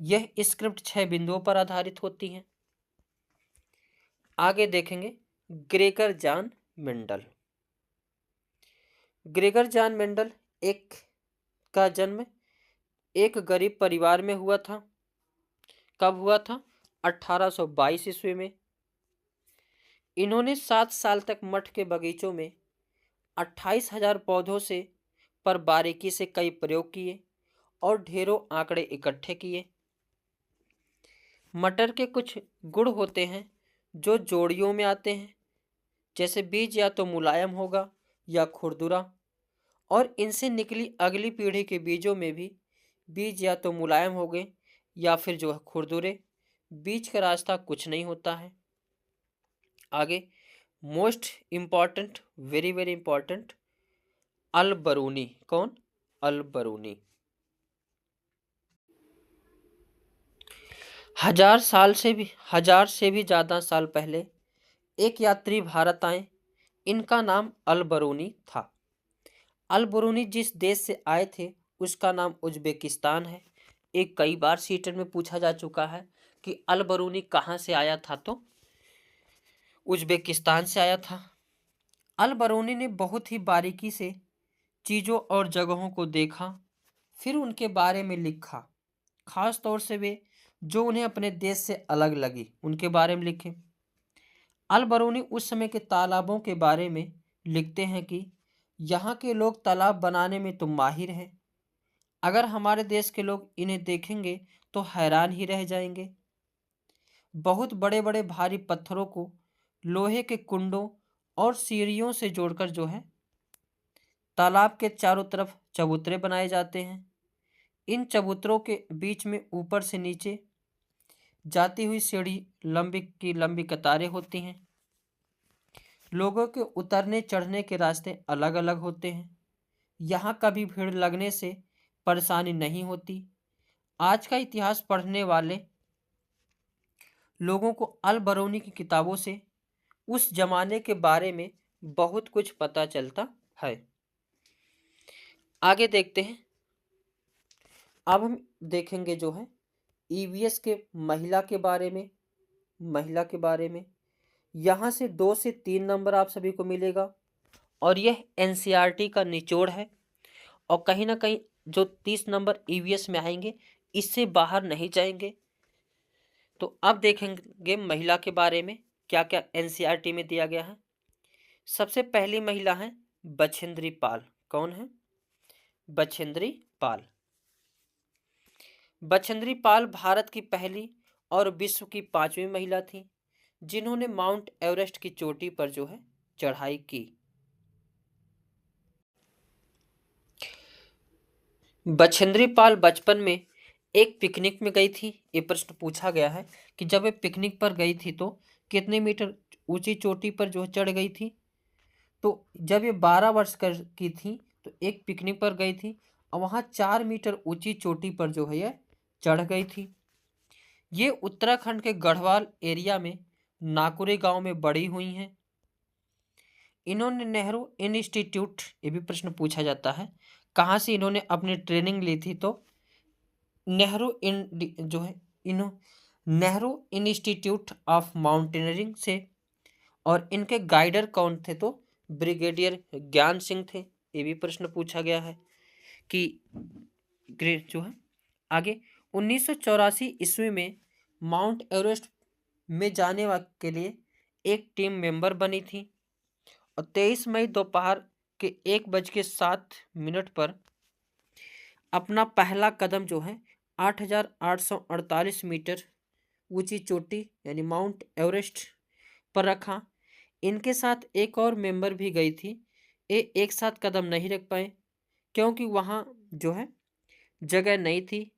यह स्क्रिप्ट 6 बिंदुओं पर आधारित होती है। आगे देखेंगे Gregor John Mendel. Gregor John Mendel एक का जन्म एक गरीब परिवार में हुआ था। कब हुआ था, 1822 ईस्वी में। इन्होंने 7 साल तक मठ के बगीचों में 28,000 पौधों से पर बारीकी से कई प्रयोग किए और ढेरों आंकड़े इकट्ठे किए। मटर के कुछ गुण होते हैं जो जोड़ियों में आते हैं, जैसे बीज या तो मुलायम होगा या खुरदुरा, और इनसे निकली अगली पीढ़ी के बीजों में भी बीज या तो मुलायम हो गए या फिर जो है खुरदुरे। बीज का रास्ता कुछ नहीं होता है। आगे, most important, very very important, Al Biruni. कौन? अल बरूनी। 1000 से भी ज़्यादा साल पहले एक यात्री भारत आए। इनका नाम अल बरूनी था। अल बरूनी जिस देश से आए थे उसका नाम उज्बेकिस्तान है। एक कई बार सीटेट में पूछा जा चुका है कि अल बरूनी कहाँ से आया था, तो उज्बेकिस्तान से आया था। अल बरूनी ने बहुत ही बारीकी से चीज़ों और जगहों को देखा, फिर उनके बारे में लिखा। खास तौर से वे जो उन्हें अपने देश से अलग लगी उनके बारे में लिखे। अल बरूनी उस समय के तालाबों के बारे में लिखते हैं कि यहाँ के लोग तालाब बनाने में तो माहिर हैं। अगर हमारे देश के लोग इन्हें देखेंगे तो हैरान ही रह जाएंगे। बहुत बड़े बड़े भारी पत्थरों को लोहे के कुंडों और सीढ़ियों से जोड़कर जो है तालाब के चारों तरफ चबूतरे बनाए जाते हैं। इन चबूतरों के बीच में ऊपर से नीचे जाती हुई सीढ़ी लंबी की लंबी कतारें होती हैं। लोगों के उतरने चढ़ने के रास्ते अलग अलग होते हैं। यहाँ कभी भीड़ लगने से परेशानी नहीं होती। आज का इतिहास पढ़ने वाले लोगों को अल बरूनी की किताबों से उस जमाने के बारे में बहुत कुछ पता चलता है। आगे देखते हैं। अब हम देखेंगे जो है ईवीएस के महिला के बारे में। यहाँ से 2 से 3 नंबर आप सभी को मिलेगा और यह एनसीईआरटी का निचोड़ है, और कहीं ना कहीं जो 30 नंबर ईवीएस में आएंगे इससे बाहर नहीं जाएंगे। तो अब देखेंगे महिला के बारे में क्या क्या एनसीईआरटी में दिया गया है। सबसे पहली महिला है बछेंद्री पाल। कौन है? बछेंद्री पाल। बछेंद्री पाल भारत की पहली और विश्व की 5वीं महिला थी जिन्होंने माउंट एवरेस्ट की चोटी पर जो है चढ़ाई की। बछेंद्री पाल बचपन में एक पिकनिक में गई थी। ये प्रश्न पूछा गया है कि जब वे पिकनिक पर गई थी तो कितने मीटर ऊंची चोटी पर जो है चढ़ गई थी। तो जब ये 12 वर्ष की थी तो एक पिकनिक पर गई थी और वहाँ 4 मीटर ऊंची चोटी पर जो है यह चढ़ गई थी। ये उत्तराखंड के गढ़वाल एरिया में नाकुरे गांव में बड़ी हुई हैं। इन्होंने नेहरू इंस्टीट्यूट, ये भी प्रश्न पूछा जाता है कहाँ से इन्होंने अपनी ट्रेनिंग ली थी, तो नेहरू इंस्टीट्यूट ऑफ माउंटेनियरिंग से। और इनके गाइडर कौन थे, तो ब्रिगेडियर ज्ञान सिंह थे। ये भी प्रश्न पूछा गया है कि ग्रेट जो है। आगे 1984 ईस्वी में माउंट एवरेस्ट में जाने के लिए एक टीम मेंबर बनी थी और 23 मई दोपहर के 1:07 पर अपना पहला कदम जो है 8,848 मीटर ऊंची चोटी यानी माउंट एवरेस्ट पर रखा। इनके साथ एक और मेंबर भी गई थी। ये एक साथ कदम नहीं रख पाए क्योंकि वहाँ जो है जगह नहीं थी।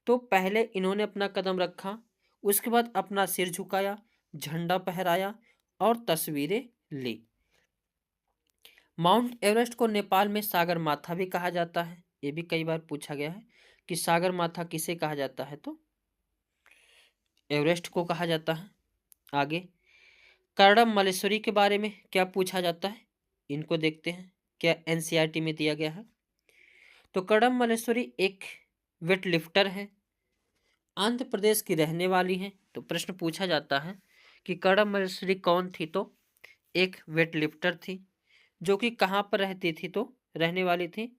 तो पहले इन्होंने अपना कदम रखा, उसके बाद अपना सिर झुकाया, झंडा फहराया और तस्वीरें ली। माउंट एवरेस्ट को नेपाल में सागर माथा भी कहा जाता है। ये भी कई बार पूछा गया है कि सागर माथा किसे कहा जाता है, तो एवरेस्ट को कहा जाता है। आगे कर्दम मलेश्वरी के बारे में क्या पूछा जाता है, इनको देखते हैं क्या एनसीईआरटी में दिया गया है। तो कर्दम मलेश्वरी एक वेट लिफ्टर है, आंध्र प्रदेश की रहने वाली है। तो प्रश्न पूछा जाता है कि कर्दम मलेश्वरी कौन थी, तो एक वेट लिफ्टर थी जो कि कहाँ पर रहती थी, तो रहने वाली थी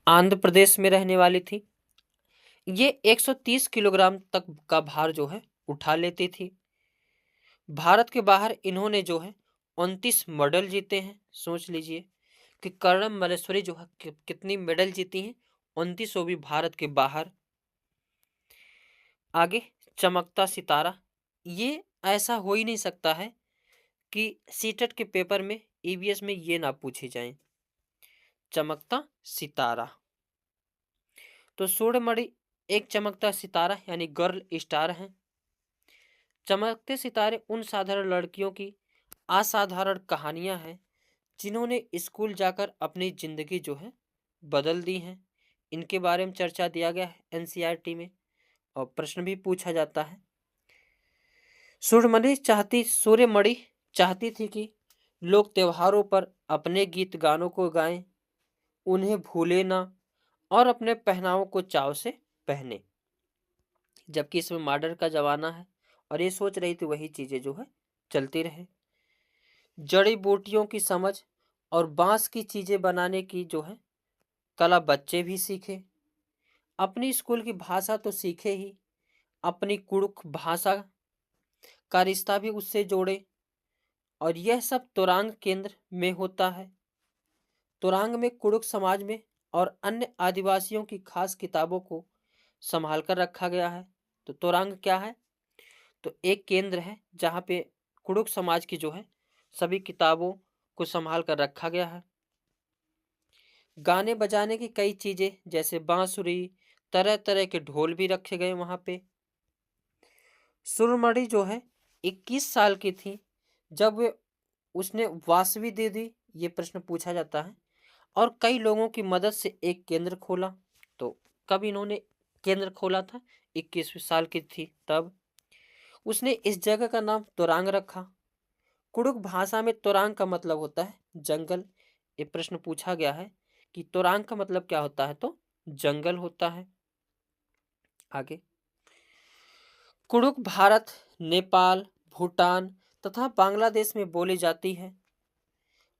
आंध्र प्रदेश में रहने वाली थी। ये 130 किलोग्राम तक का भार जो है उठा लेती थी। भारत के बाहर इन्होंने जो है 29 मेडल जीते हैं। सोच लीजिए कि कर्दम मलेश्वरी जो है कितनी मेडल जीती हैं, 29, वो भी भारत के बाहर। आगे चमकता सितारा, ये ऐसा हो ही नहीं सकता है कि सीटेट के पेपर में ईवीएस में ये ना पूछे जाएं। चमकता सितारा, तो सूर्यमणि एक चमकता सितारा यानी गर्ल स्टार है। चमकते सितारे उन साधारण लड़कियों की असाधारण कहानियां हैं जिन्होंने स्कूल जाकर अपनी जिंदगी जो है बदल दी हैं। इनके बारे में चर्चा दिया गया है एनसीईआरटी में और प्रश्न भी पूछा जाता है। सूर्यमणि चाहती थी कि लोग त्योहारों पर अपने गीत गानों को गाएं, उन्हें भूले ना और अपने पहनावों को चाव से पहने। जबकि इसमें मॉडर्न का जमाना है और ये सोच रही थी वही चीजें जो है चलती रहे। जड़ी बूटियों की समझ और बांस की चीजें बनाने की जो है कला बच्चे भी सीखे। अपनी स्कूल की भाषा तो सीखे ही, अपनी कुड़ुक भाषा का रिश्ता भी उससे जोड़े। और यह सब तोरांग केंद्र में होता है। तोरांग में कुड़ुक समाज में और अन्य आदिवासियों की खास किताबों को संभाल कर रखा गया है। तो तोरांग क्या है? तो एक केंद्र है जहाँ पे कुड़ुक समाज की जो है सभी किताबों को संभाल कर रखा गया है। गाने बजाने की कई चीजें जैसे बांसुरी, तरह तरह के ढोल भी रखे गए वहां पे। सुरमणि जो है 21 साल की थी जब वे उसने वासवी दे दी, ये प्रश्न पूछा जाता है। और कई लोगों की मदद से एक केंद्र खोला। तो कब इन्होंने केंद्र खोला था? 21 साल की थी तब। उसने इस जगह का नाम तोरांग रखा। कुड़ुक भाषा में तोरांग का मतलब होता है जंगल। ये प्रश्न पूछा गया है कि तोरांग का मतलब क्या होता है? तो जंगल होता है। आगे, कुड़ुक भारत, नेपाल, भूटान तथा बांग्लादेश में बोली जाती है।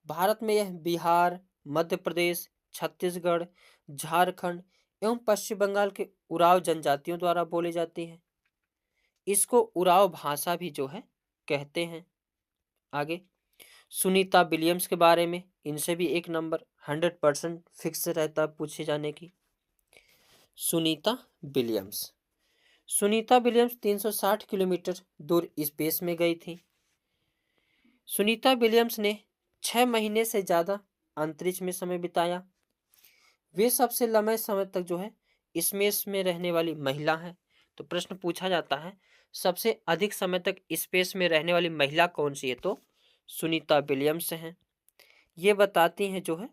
भारत में यह बिहार, मध्य प्रदेश, छत्तीसगढ़, झारखंड एवं पश्चिम बंगाल के उराव जनजातियों द्वारा बोली जाती है। इसको उराव भाषा भी जो है कहते हैं। आगे, सुनीता विलियम्स के बारे में, इनसे भी एक नंबर 100% फिक्स रहता पूछे जाने की। Sunita Williams, Sunita Williams 360 kilometre दूर स्पेस में गई थी। सुनीता विलियम्स ने 6 महीने से ज्यादा अंतरिक्ष में समय बिताया। वे सबसे लंबे समय तक जो है स्पेस में रहने वाली महिला हैं। तो प्रश्न पूछा जाता है सबसे अधिक समय तक स्पेस में रहने वाली महिला कौन सी है? तो सुनीता विलियम्स हैं। ये बताती हैं जो है,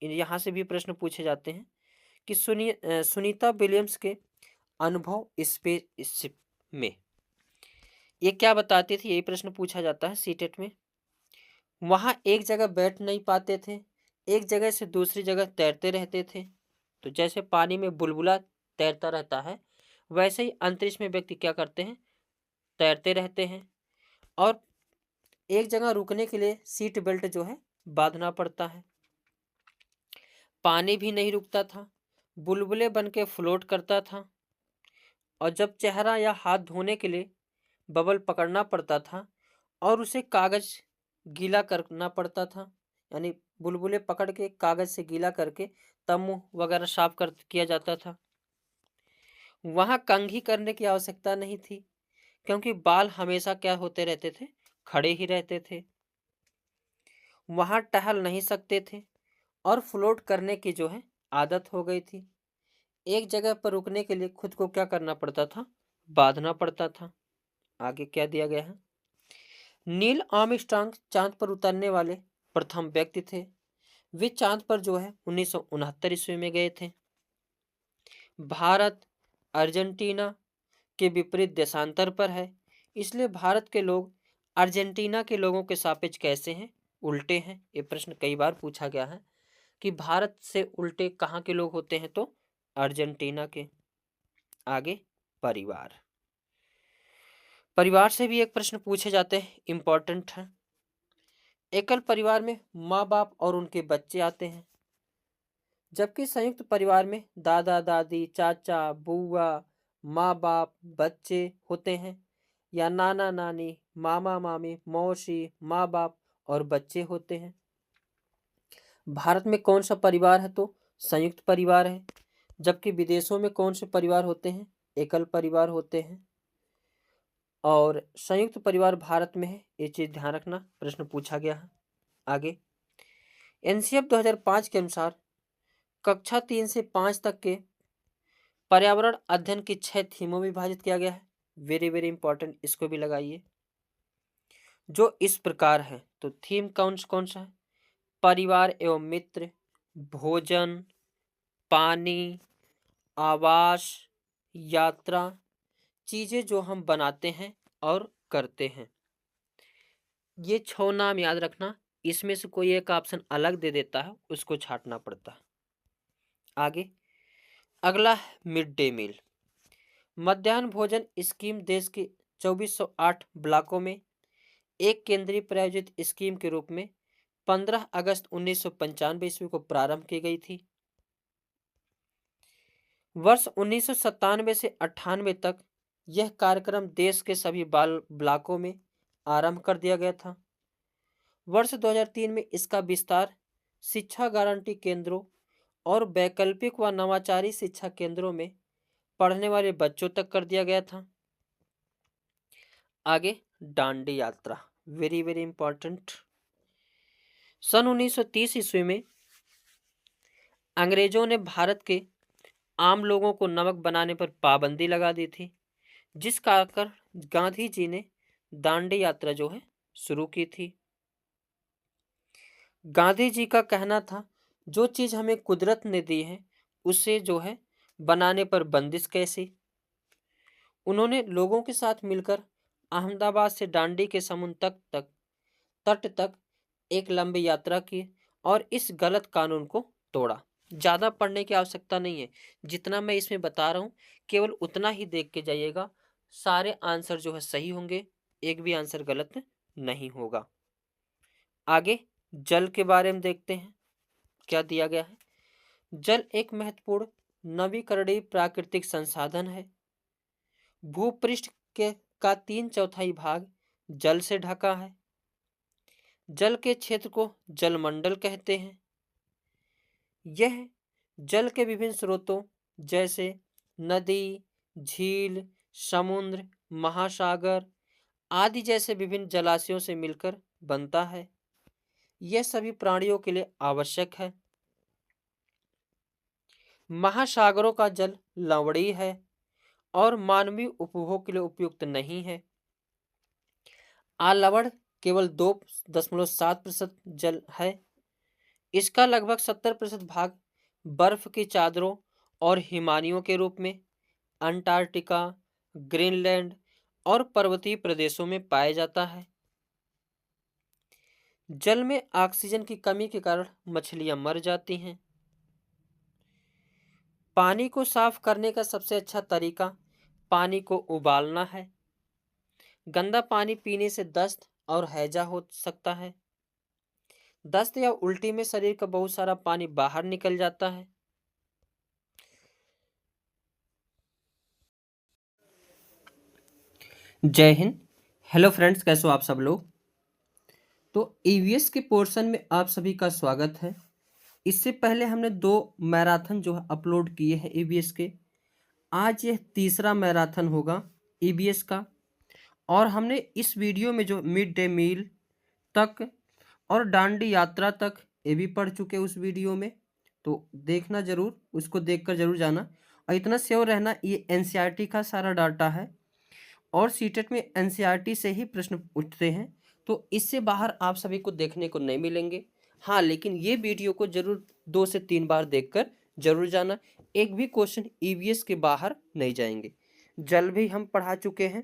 यहाँ से भी प्रश्न पूछे जाते हैं कि सुनीता विलियम्स के अनुभव स्पेस में ये क्या बताती थी? यही प्रश्न पूछा जाता है सीटेट में। वहां एक जगह बैठ नहीं पाते थे, एक जगह से दूसरी जगह तैरते रहते थे। तो जैसे पानी में बुलबुला तैरता रहता है, वैसे ही अंतरिक्ष में व्यक्ति क्या करते हैं? तैरते रहते हैं। और एक जगह रुकने के लिए सीट बेल्ट जो है बांधना पड़ता है। पानी भी नहीं रुकता था, बुलबुले बन के फ्लोट करता था। और जब चेहरा या हाथ धोने के लिए बबल पकड़ना पड़ता था और उसे कागज गीला करना पड़ता था, यानी बुलबुले पकड़ के कागज से गीला करके तब मुंह वगैरह साफ कर किया जाता था। वहां कंघी करने की आवश्यकता नहीं थी क्योंकि बाल हमेशा क्या होते रहते थे? खड़े ही रहते थे। वहां टहल नहीं सकते थे और फ्लोट करने की जो है आदत हो गई थी। एक जगह पर रुकने के लिए खुद को क्या करना पड़ता था? बांधना पड़ता था। आगे क्या दिया गया है? नील आर्मस्ट्रांग चांद पर उतरने वाले प्रथम व्यक्ति थे। वे चांद पर जो है 1969 ईस्वी में गए थे। भारत अर्जेंटीना के विपरीत देशांतर पर है, इसलिए भारत के लोग अर्जेंटीना के लोगों के सापेक्ष कैसे हैं? उल्टे हैं। ये प्रश्न कई बार पूछा गया है कि भारत से उल्टे कहाँ के लोग होते हैं? तो अर्जेंटीना के। आगे, परिवार, परिवार से भी एक प्रश्न पूछे जाते हैं, इंपॉर्टेंट है। एकल परिवार में माँ बाप और उनके बच्चे आते हैं, जबकि संयुक्त परिवार में दादा दादी, चाचा, बुआ, माँ बाप, बच्चे होते हैं, या नाना नानी, मामा मामी, मौसी, माँ बाप और बच्चे होते हैं। भारत में कौन सा परिवार है? तो संयुक्त परिवार है। जबकि विदेशों में कौन से परिवार होते हैं? एकल परिवार होते हैं। और संयुक्त परिवार भारत में है, ये चीज ध्यान रखना, प्रश्न पूछा गया है। आगे एनसीएफ 2005 के अनुसार कक्षा 3 से 5 तक के पर्यावरण अध्ययन की 6 थीमों में विभाजित किया गया है। वेरी वेरी इंपॉर्टेंट, इसको भी लगाइए, जो इस प्रकार है। तो थीम कौन कौन सा है? परिवार एवं मित्र, भोजन, पानी, आवास, यात्रा, चीजें जो हम बनाते हैं और करते हैं। ये 6 नाम याद रखना, इसमें से कोई एक ऑप्शन अलग दे देता है, उसको छांटना पड़ता है। आगे अगला मिड डे मील। मध्याह्न भोजन स्कीम देश के 2408 ब्लॉकों में एक केंद्रीय प्रायोजित स्कीम के रूप में 15 अगस्त 1995 ईस्वी को प्रारंभ की गई थी। वर्ष 1997 से 98 तक यह कार्यक्रम देश के सभी बाल ब्लॉकों में आरंभ कर दिया गया था। वर्ष 2003 में इसका विस्तार शिक्षा गारंटी केंद्रों और वैकल्पिक व नवाचारी शिक्षा केंद्रों में पढ़ने वाले बच्चों तक कर दिया गया था। आगे दांडी यात्रा, वेरी वेरी इंपॉर्टेंट। सन 1930 ईस्वी में अंग्रेजों ने भारत के आम लोगों को नमक बनाने पर पाबंदी लगा दी थी, जिस कारण गांधी जी ने दांडी यात्रा जो है शुरू की थी। गांधी जी का कहना था, जो चीज हमें कुदरत ने दी है उसे जो है बनाने पर बंदिश कैसी। उन्होंने लोगों के साथ मिलकर अहमदाबाद से दांडी के समुद्र तट तक एक लंबी यात्रा की और इस गलत कानून को तोड़ा। ज़्यादा पढ़ने की आवश्यकता नहीं है, जितना मैं इसमें बता रहा हूँ केवल उतना ही देख के जाइएगा, सारे आंसर जो है सही होंगे, एक भी आंसर गलत नहीं होगा। आगे जल के बारे में देखते हैं, क्या दिया गया है। जल एक महत्वपूर्ण नवीकरणीय प्राकृतिक संसाधन है। भूपृष्ठ का 3/4 भाग जल से ढका है। जल के क्षेत्र को जलमंडल कहते हैं। यह जल के विभिन्न स्रोतों जैसे नदी, झील, समुद्र, महासागर आदि जैसे विभिन्न जलाशयों से मिलकर बनता है। यह सभी प्राणियों के लिए आवश्यक है। महासागरों का जल लवणीय है और मानवीय उपभोग के लिए उपयुक्त नहीं है। आलवण केवल 2.7% जल है। इसका लगभग 70% भाग बर्फ की चादरों और हिमानियों के रूप में अंटार्कटिका, ग्रीनलैंड और पर्वतीय प्रदेशों में पाया जाता है। जल में ऑक्सीजन की कमी के कारण मछलियां मर जाती हैं। पानी को साफ करने का सबसे अच्छा तरीका पानी को उबालना है। गंदा पानी पीने से दस्त और हैजा हो सकता है। दस्त या उल्टी में शरीर का बहुत सारा पानी बाहर निकल जाता है। जय हिंद। हेलो फ्रेंड्स, कैसे हो आप सब लोग। तो ईवीएस के पोर्शन में आप सभी का स्वागत है। इससे पहले हमने 2 मैराथन जो है अपलोड किए हैं ईवीएस के। आज यह तीसरा मैराथन होगा ईवीएस का, और हमने इस वीडियो में जो मिड डे मील तक और दांडी यात्रा तक ये भी पढ़ चुके उस वीडियो में, तो देखना जरूर, उसको देखकर जरूर जाना। और इतना श्योर रहना, ये एनसीईआरटी का सारा डाटा है और सीटेट में एनसीईआरटी से ही प्रश्न उठते हैं, तो इससे बाहर आप सभी को देखने को नहीं मिलेंगे। हाँ, लेकिन ये वीडियो को जरूर 2 से 3 बार देखकर जरूर जाना, एक भी क्वेश्चन ईवीएस के बाहर नहीं जाएंगे। जल भी हम पढ़ा चुके हैं।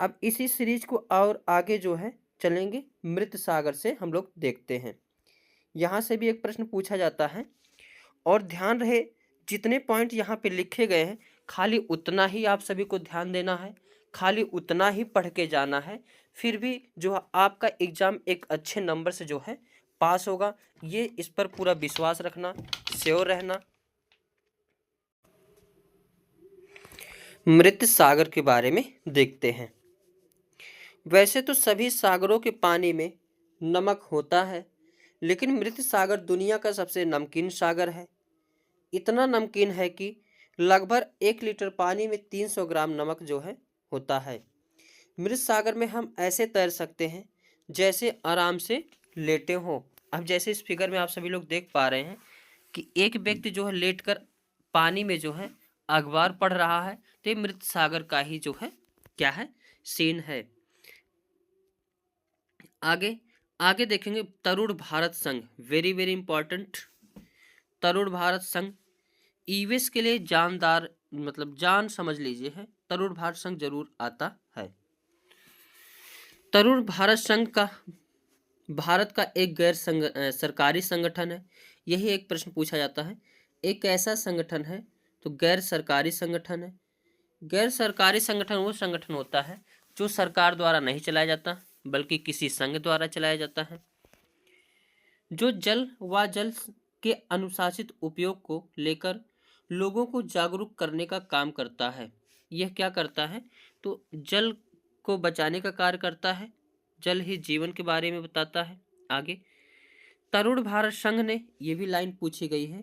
अब इसी सीरीज को और आगे जो है चलेंगे, मृत सागर से हम लोग देखते हैं। यहाँ से भी एक प्रश्न पूछा जाता है, और ध्यान रहे जितने पॉइंट यहाँ पे लिखे गए हैं खाली उतना ही आप सभी को ध्यान देना है, खाली उतना ही पढ़ के जाना है, फिर भी जो आपका एग्जाम एक अच्छे नंबर से जो है पास होगा। ये इस पर पूरा विश्वास रखना, श्योर रहना। मृत सागर के बारे में देखते हैं। वैसे तो सभी सागरों के पानी में नमक होता है, लेकिन मृत सागर दुनिया का सबसे नमकीन सागर है। इतना नमकीन है कि लगभग 1 लीटर पानी में 300 ग्राम नमक जो है होता है। मृत सागर में हम ऐसे तैर सकते हैं जैसे आराम से लेटे हों। अब जैसे इस फिगर में आप सभी लोग देख पा रहे हैं कि एक व्यक्ति जो है लेटकर पानी में जो है अखबार पढ़ रहा है, तो ये मृत सागर का ही जो है क्या है, सीन है। आगे आगे देखेंगे तरुण भारत संघ, very very important. Tarun Bharat संघ ईवीएस के लिए जानदार मतलब जान समझ लीजिए है, तरुण भारत संघ जरूर आता है। तरुण भारत संघ का भारत का एक सरकारी संगठन है। यही एक प्रश्न पूछा जाता है, एक ऐसा संगठन है तो गैर सरकारी संगठन है। गैर सरकारी संगठन वो संगठन होता है जो सरकार द्वारा नहीं चलाया जाता बल्कि किसी संघ द्वारा चलाया जाता है, जो जल व जल के अनुशासित उपयोग को लेकर लोगों को जागरूक करने का काम करता है। यह क्या करता है, तो जल को बचाने का कार्य करता है, जल ही जीवन के बारे में बताता है। आगे तरुण भारत संघ ने, ये भी लाइन पूछी गई है,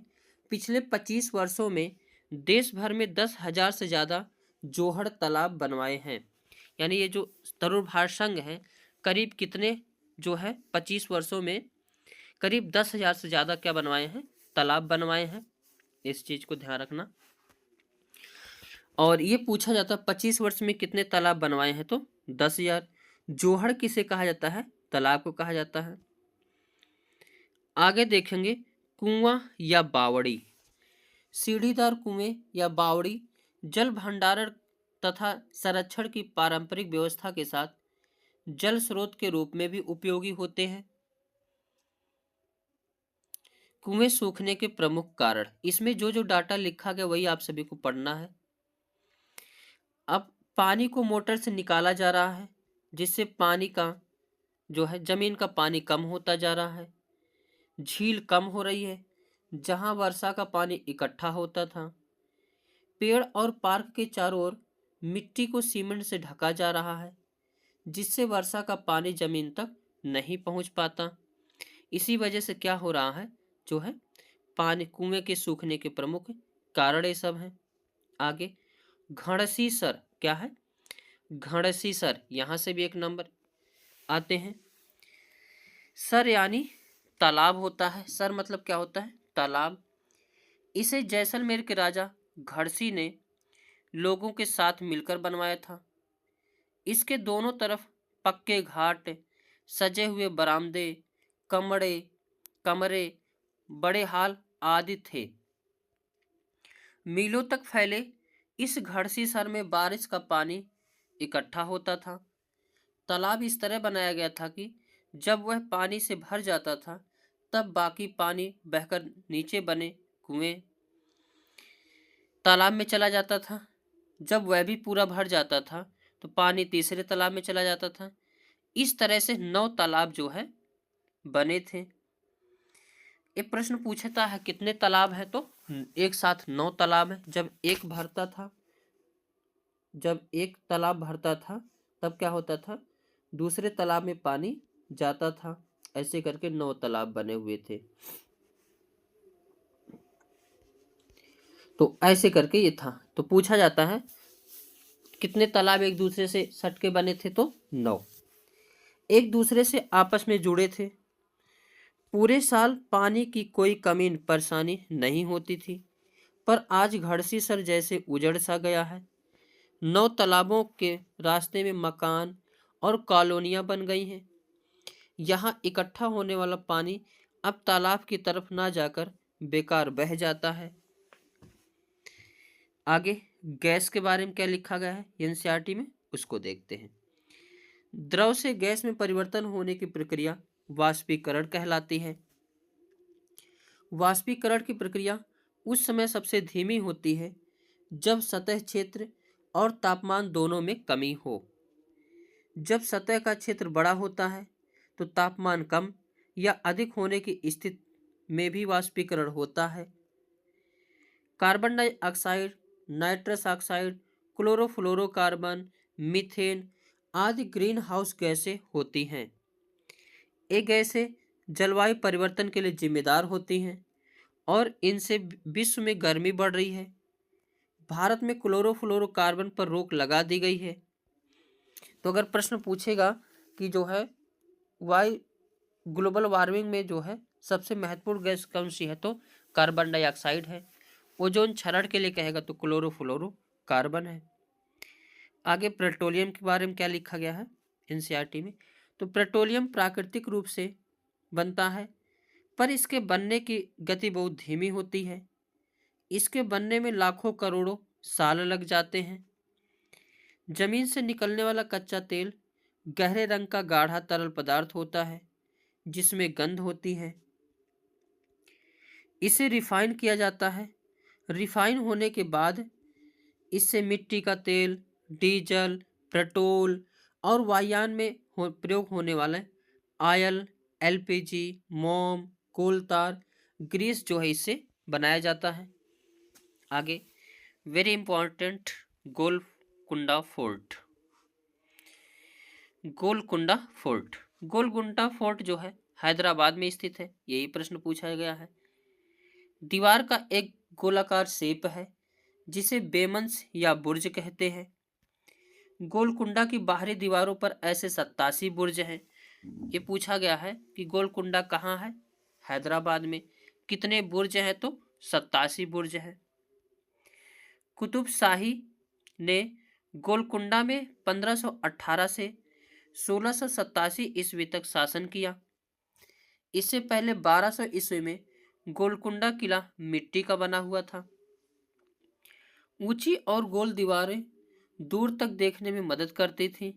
पिछले 25 वर्षों में देश भर में 10,000 से ज़्यादा जोहड़ तालाब बनवाए हैं। यानी ये जो तरुण भारत संघ है, करीब कितने जो है 25 वर्षों में करीब 10,000 से ज़्यादा क्या बनवाए हैं, तालाब बनवाए हैं। इस चीज़ को ध्यान रखना। और ये पूछा जाता है 25 वर्ष में कितने तालाब बनवाए हैं, तो 10,000। जोहड़ किसे कहा जाता है, तालाब को कहा जाता है। आगे देखेंगे कुआं या बावड़ी। सीढ़ीदार कुएं या बावड़ी जल भंडारण तथा संरक्षण की पारंपरिक व्यवस्था के साथ जल स्रोत के रूप में भी उपयोगी होते हैं। कुएं सूखने के प्रमुख कारण, इसमें जो जो डाटा लिखा गया वही आप सभी को पढ़ना है। अब पानी को मोटर से निकाला जा रहा है जिससे पानी का जो है जमीन का पानी कम होता जा रहा है। झील कम हो रही है जहां वर्षा का पानी इकट्ठा होता था। पेड़ और पार्क के चारों ओर मिट्टी को सीमेंट से ढका जा रहा है जिससे वर्षा का पानी जमीन तक नहीं पहुंच पाता। इसी वजह से क्या हो रहा है, जो है पानी कुएं के सूखने के प्रमुख कारण ये सब हैं। आगे घड़सीसर क्या है, घड़सीसर, यहां से भी एक नंबर आते हैं। सर यानी तालाब होता है, सर मतलब क्या होता है, तालाब। इसे जैसलमेर के राजा घड़सी ने लोगों के साथ मिलकर बनवाया था। इसके दोनों तरफ पक्के घाट, सजे हुए बरामदे, कमरे कमरे, बड़े हाल आदि थे। मीलों तक फैले इस घड़सी सर में बारिश का पानी इकट्ठा होता था। तालाब इस तरह बनाया गया था कि जब वह पानी से भर जाता था तब बाकी पानी बहकर नीचे बने कुएं तालाब में चला जाता था। जब वह भी पूरा भर जाता था तो पानी तीसरे तालाब में चला जाता था। इस तरह से 9 तालाब जो है बने थे। एक प्रश्न पूछता है कितने तालाब है, तो एक साथ 9 तालाब है। जब एक तालाब भरता था तब क्या होता था, दूसरे तालाब में पानी जाता था। ऐसे करके 9 तालाब बने हुए थे। तो ऐसे करके ये था। तो पूछा जाता है कितने तालाब एक दूसरे से सट के बने थे, तो 9। एक दूसरे से आपस में जुड़े थे। पूरे साल पानी की कोई कमी परेशानी नहीं होती थी, पर आज घड़सीसर जैसे उजड़ सा गया है। 9 तालाबों के रास्ते में मकान और कॉलोनियां बन गई हैं। यहाँ इकट्ठा होने वाला पानी अब तालाब की तरफ ना जाकर बेकार बह जाता है। आगे गैस के बारे में क्या लिखा गया है एनसीईआरटी में, उसको देखते हैं। द्रव से गैस में परिवर्तन होने की प्रक्रिया वाष्पीकरण कहलाती है। वाष्पीकरण की प्रक्रिया उस समय सबसे धीमी होती है जब सतह क्षेत्र और तापमान दोनों में कमी हो। जब सतह का क्षेत्र बड़ा होता है तो तापमान कम या अधिक होने की स्थिति में भी वाष्पीकरण होता है। Carbon dioxide, nitrous oxide, chlorofluorocarbon, methane आदि ग्रीन हाउस गैसें होती हैं। ये गैसें जलवायु परिवर्तन के लिए जिम्मेदार होती हैं और इनसे विश्व में गर्मी बढ़ रही है। भारत में क्लोरोफ्लोरोकार्बन पर रोक लगा दी गई है तो अगर प्रश्न पूछेगा कि जो है वाई ग्लोबल वार्मिंग में जो है सबसे महत्वपूर्ण गैस कौन सी है, तो कार्बन डाइऑक्साइड है। ओजोन क्षरण के लिए कहेगा तो क्लोरोफ्लोरो कार्बन है। आगे पेट्रोलियम के बारे में क्या लिखा गया है एनसीईआरटी में, तो पेट्रोलियम प्राकृतिक रूप से बनता है पर इसके बनने की गति बहुत धीमी होती है। इसके बनने में लाखों करोड़ों साल लग जाते हैं। जमीन से निकलने वाला कच्चा तेल गहरे रंग का गाढ़ा तरल पदार्थ होता है जिसमें गंध होती है। इसे रिफाइन किया जाता है। रिफाइन होने के बाद इससे मिट्टी का तेल, डीजल, पेट्रोल और वायुयान में प्रयोग होने वाले ऑयल, एलपीजी, मोम, कोल तार, ग्रीस जो है इससे बनाया जाता है। आगे very important Golconda fort. Golconda fort, Golconda fort जो है हैदराबाद में स्थित है। यही प्रश्न पूछा गया है। दीवार का एक गोलाकार शेप है जिसे बेमंस या बुर्ज कहते हैं। गोलकुंडा की बाहरी दीवारों पर ऐसे 87 बुर्ज हैं। ये पूछा गया है कि गोलकुंडा कहाँ है, हैदराबाद में। कितने बुर्ज हैं, तो 87 बुर्ज हैं। कुतुब शाही ने गोलकुंडा में 1518 से 1687 ईस्वी तक शासन किया। इससे पहले 1200 ईस्वी में गोलकुंडा किला मिट्टी का बना हुआ था। ऊंची और गोल दीवारें दूर तक देखने में मदद करती थी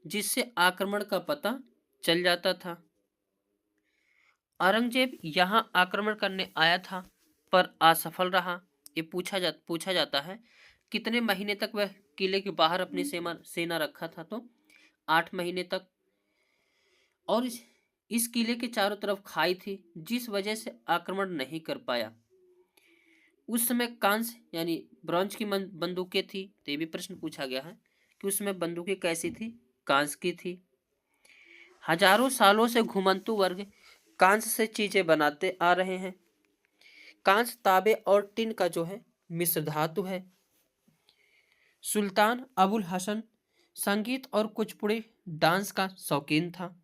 जिससे आक्रमण का पता चल जाता था। औरंगजेब यहां आक्रमण करने आया था पर असफल रहा। ये पूछा जाता है कितने महीने तक वह किले के बाहर अपनी सेना रखा था, तो 8 महीने तक। और इस किले के चारों तरफ खाई थी जिस वजह से आक्रमण नहीं कर पाया। उस समय कांस्य यानी ब्रॉन्ज की बंदूकें थी। तो ये भी प्रश्न पूछा गया है कि उसमें बंदूकें कैसी थी, कांस्य की थी। हजारों सालों से घुमंतु वर्ग कांस्य से चीजें बनाते आ रहे हैं। कांस्य तांबे और टिन का जो है मिश्र धातु है। सुल्तान अबुल हसन संगीत और कुचिपुड़ी डांस का शौकीन था।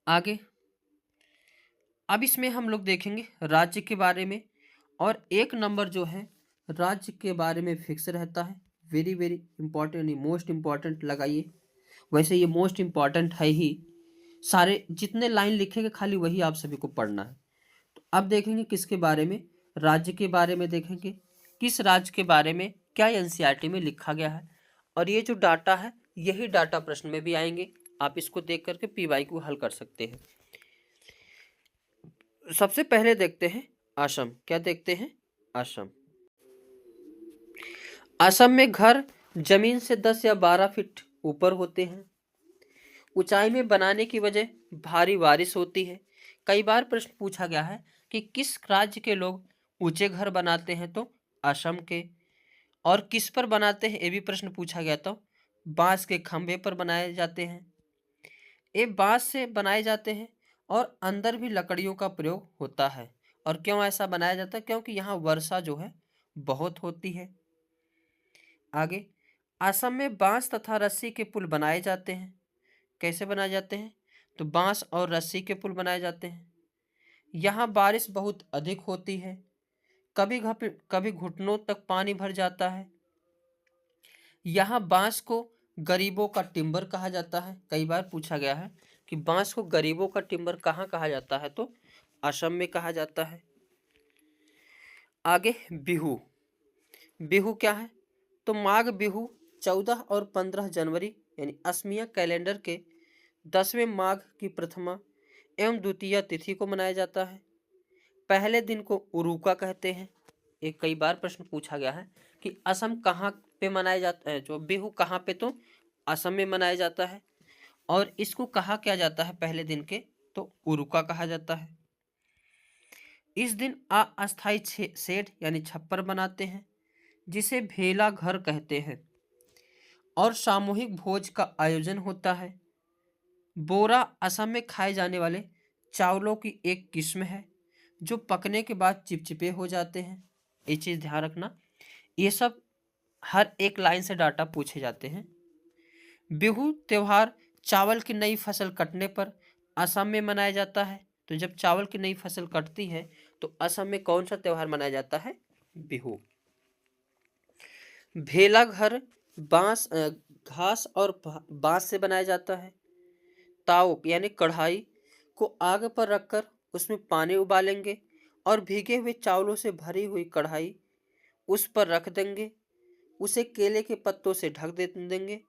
आगे अब इसमें हम लोग देखेंगे राज्य के बारे में, और 1 नंबर जो है राज्य के बारे में फिक्स रहता है। Very very important, most important लगाइए। वैसे ये मोस्ट इंपॉर्टेंट है ही, सारे जितने लाइन लिखेंगे खाली वही आप सभी को पढ़ना है। तो अब देखेंगे किसके बारे में, राज्य के बारे में देखेंगे किस राज्य के बारे में क्या एनसीईआरटी में लिखा गया है। और ये जो डाटा है यही डाटा प्रश्न में भी आएंगे। आप इसको देख करके पीवाईक्यू हल कर सकते हैं। सबसे पहले देखते हैं असम। क्या देखते हैं, असम। असम में घर जमीन से 10 या 12 फीट ऊपर होते हैं। ऊंचाई में बनाने की वजह भारी बारिश होती है। कई बार प्रश्न पूछा गया है कि किस राज्य के लोग ऊंचे घर बनाते हैं, तो असम के। और किस पर बनाते हैं, ये भी प्रश्न पूछा गया था। बांस के खंभे पर बनाए जाते हैं। ये बांस से बनाए जाते हैं और अंदर भी लकड़ियों का प्रयोग होता है। और क्यों ऐसा बनाया जाता है, क्योंकि यहाँ वर्षा जो है बहुत होती है। आगे असम में बांस तथा रस्सी के पुल बनाए जाते हैं। कैसे बनाए जाते हैं, तो बांस और रस्सी के पुल बनाए जाते हैं। यहाँ बारिश बहुत अधिक होती है। कभी घुटनों तक पानी भर जाता है। यहाँ बांस को गरीबों का टिम्बर कहा जाता है। कई बार पूछा गया है कि बांस को गरीबों का टिम्बर कहाँ कहा जाता है, तो असम में कहा जाता है। आगे बिहू। बिहू क्या है, तो माघ बिहू 14 और 15 जनवरी यानी असमिया कैलेंडर के 10वें माघ की प्रथमा एवं द्वितीय तिथि को मनाया जाता है। पहले दिन को उरुका कहते हैं। एक कई बार प्रश्न पूछा गया है कि असम कहाँ पे मनाया जाता है, जो बिहू कहाँ पे, तो असम में मनाया जाता है। और इसको कहा क्या जाता है पहले दिन के, तो उरुका कहा जाता है। इस दिन अस्थाई शेड यानी छप्पर बनाते हैं जिसे भेला घर कहते हैं। और सामूहिक भोज का आयोजन होता है। बोरा असम में खाए जाने वाले चावलों की एक किस्म है जो पकने के बाद चिपचिपे हो जाते हैं। ये चीज़ ध्यान रखना। ये सब हर एक लाइन से डाटा पूछे जाते हैं। बिहू त्योहार चावल की नई फसल कटने पर असम में मनाया जाता है। तो जब चावल की नई फसल कटती है तो असम में कौन सा त्योहार मनाया जाता है? बिहू। भेला घर घास और बांस से बनाया जाता है। ताव यानी कढ़ाई को आग पर रखकर उसमें पानी उबालेंगे और भीगे हुए चावलों से भरी हुई कढ़ाई उस पर रख देंगे। उसे केले के पत्तों से ढक दे देंगे।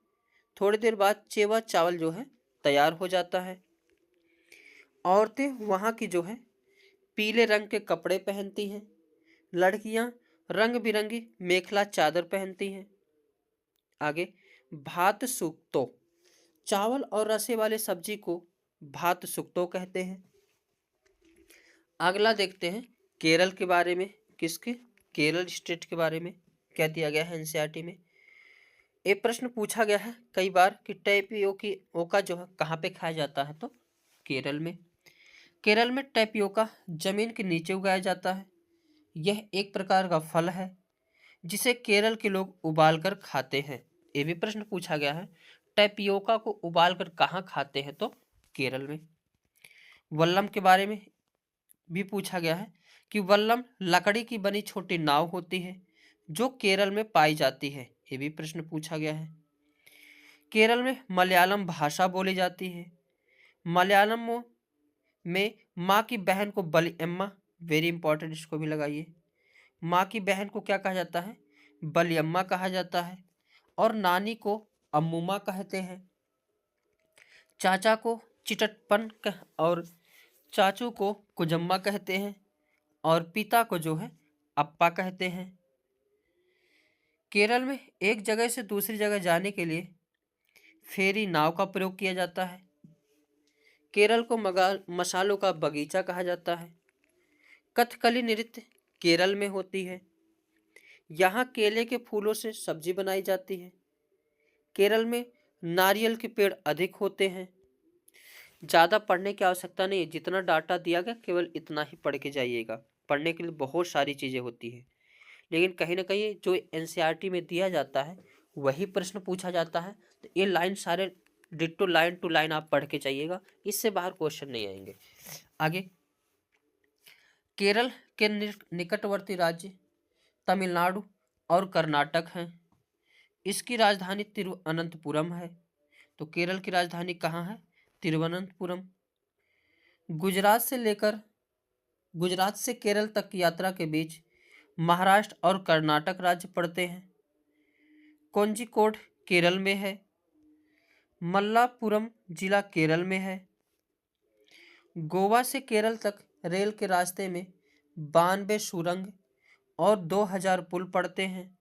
थोड़ी देर बाद चेवा चावल जो है तैयार हो जाता है। औरतें वहाँ की जो है पीले रंग के कपड़े पहनती हैं। लड़कियां रंग बिरंगी मेखला चादर पहनती हैं। आगे, भात सुक्तो, चावल और रसे वाले सब्जी को भात सुक्तो कहते हैं। अगला देखते हैं केरल के बारे में। किसके? केरल स्टेट के बारे में क्या दिया गया है एनसीईआरटी में। एक प्रश्न पूछा गया है कई बार कि टैपियोका जो है कहाँ पे खाया जाता है? तो केरल में। केरल में टैपियोका जमीन के नीचे उगाया जाता है। यह एक प्रकार का फल है जिसे केरल के लोग उबालकर खाते हैं। ये भी प्रश्न पूछा गया है, टैपियोका को उबालकर कहाँ खाते हैं? तो केरल में। वल्लम के बारे में भी पूछा गया है कि वल्लम लकड़ी की बनी छोटी नाव होती है जो केरल में पाई जाती है। ये भी प्रश्न पूछा गया है। केरल में मलयालम भाषा बोली जाती है। मलयालम में माँ की बहन को बलियम्मा, वेरी इंपॉर्टेंट, इसको भी लगाइए। माँ की बहन को क्या कहा जाता है? बलियम्मा कहा जाता है। और नानी को अम्मुमा कहते हैं। चाचा को और चाचू को कुजम्मा कहते हैं। और पिता को जो है अप्पा कहते हैं। केरल में एक जगह से दूसरी जगह जाने के लिए फेरी नाव का प्रयोग किया जाता है। केरल को मसालों का बगीचा कहा जाता है। कथकली नृत्य केरल में होती है। यहाँ केले के फूलों से सब्जी बनाई जाती है। केरल में नारियल के पेड़ अधिक होते हैं। ज़्यादा पढ़ने की आवश्यकता नहीं है, जितना डाटा दिया गया केवल इतना ही पढ़ के जाइएगा। पढ़ने के लिए बहुत सारी चीज़ें होती हैं, लेकिन कहीं ना कहीं जो एनसीईआरटी में दिया जाता है वही प्रश्न पूछा जाता है। तो ये लाइन सारे डिट्टो लाइन टू लाइन आप पढ़ के जाइएगा, इससे बाहर क्वेश्चन नहीं आएंगे। आगे, केरल के निकटवर्ती राज्य तमिलनाडु और कर्नाटक हैं। इसकी राजधानी तिरुवनंतपुरम है। तो केरल की राजधानी कहाँ है? तिरुवनंतपुरम। गुजरात से केरल तक की यात्रा के बीच महाराष्ट्र और कर्नाटक राज्य पड़ते हैं। कोझिकोड केरल में है। मल्लापुरम जिला केरल में है। गोवा से केरल तक रेल के रास्ते में 92 सुरंग और 2000 पुल पड़ते हैं।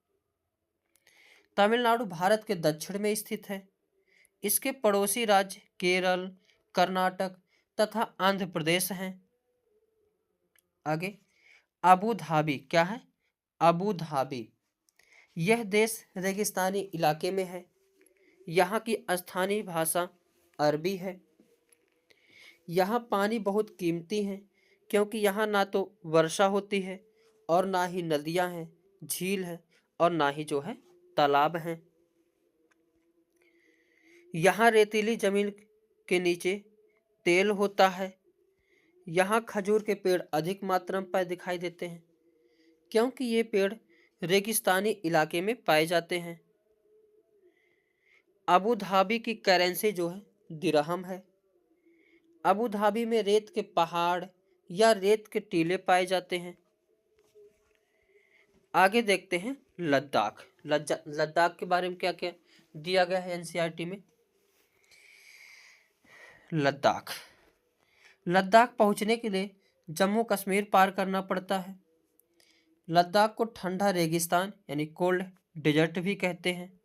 तमिलनाडु भारत के दक्षिण में स्थित है। इसके पड़ोसी राज्य केरल, कर्नाटक तथा आंध्र प्रदेश हैं। आगे, अबू धाबी क्या है? Abu Dhabi. यह देश रेगिस्तानी इलाके में है। यहाँ की स्थानीय भाषा अरबी है। यहाँ पानी बहुत कीमती है क्योंकि यहाँ ना तो वर्षा होती है और ना ही नदियाँ हैं, झील है और ना ही जो है तालाब हैं। यहाँ रेतीली जमीन के नीचे तेल होता है। यहाँ खजूर के पेड़ अधिक मात्रा में दिखाई देते हैं क्योंकि ये पेड़ रेगिस्तानी इलाके में पाए जाते हैं। अबू धाबी की करेंसी जो है दिरहम है। अबू धाबी में रेत के पहाड़ या रेत के टीले पाए जाते हैं। आगे देखते हैं लद्दाख। लद्दाख के बारे में क्या क्या दिया गया है एनसीईआरटी में। लद्दाख पहुंचने के लिए जम्मू कश्मीर पार करना पड़ता है। लद्दाख को ठंडा रेगिस्तान यानी कोल्ड डेजर्ट भी कहते हैं।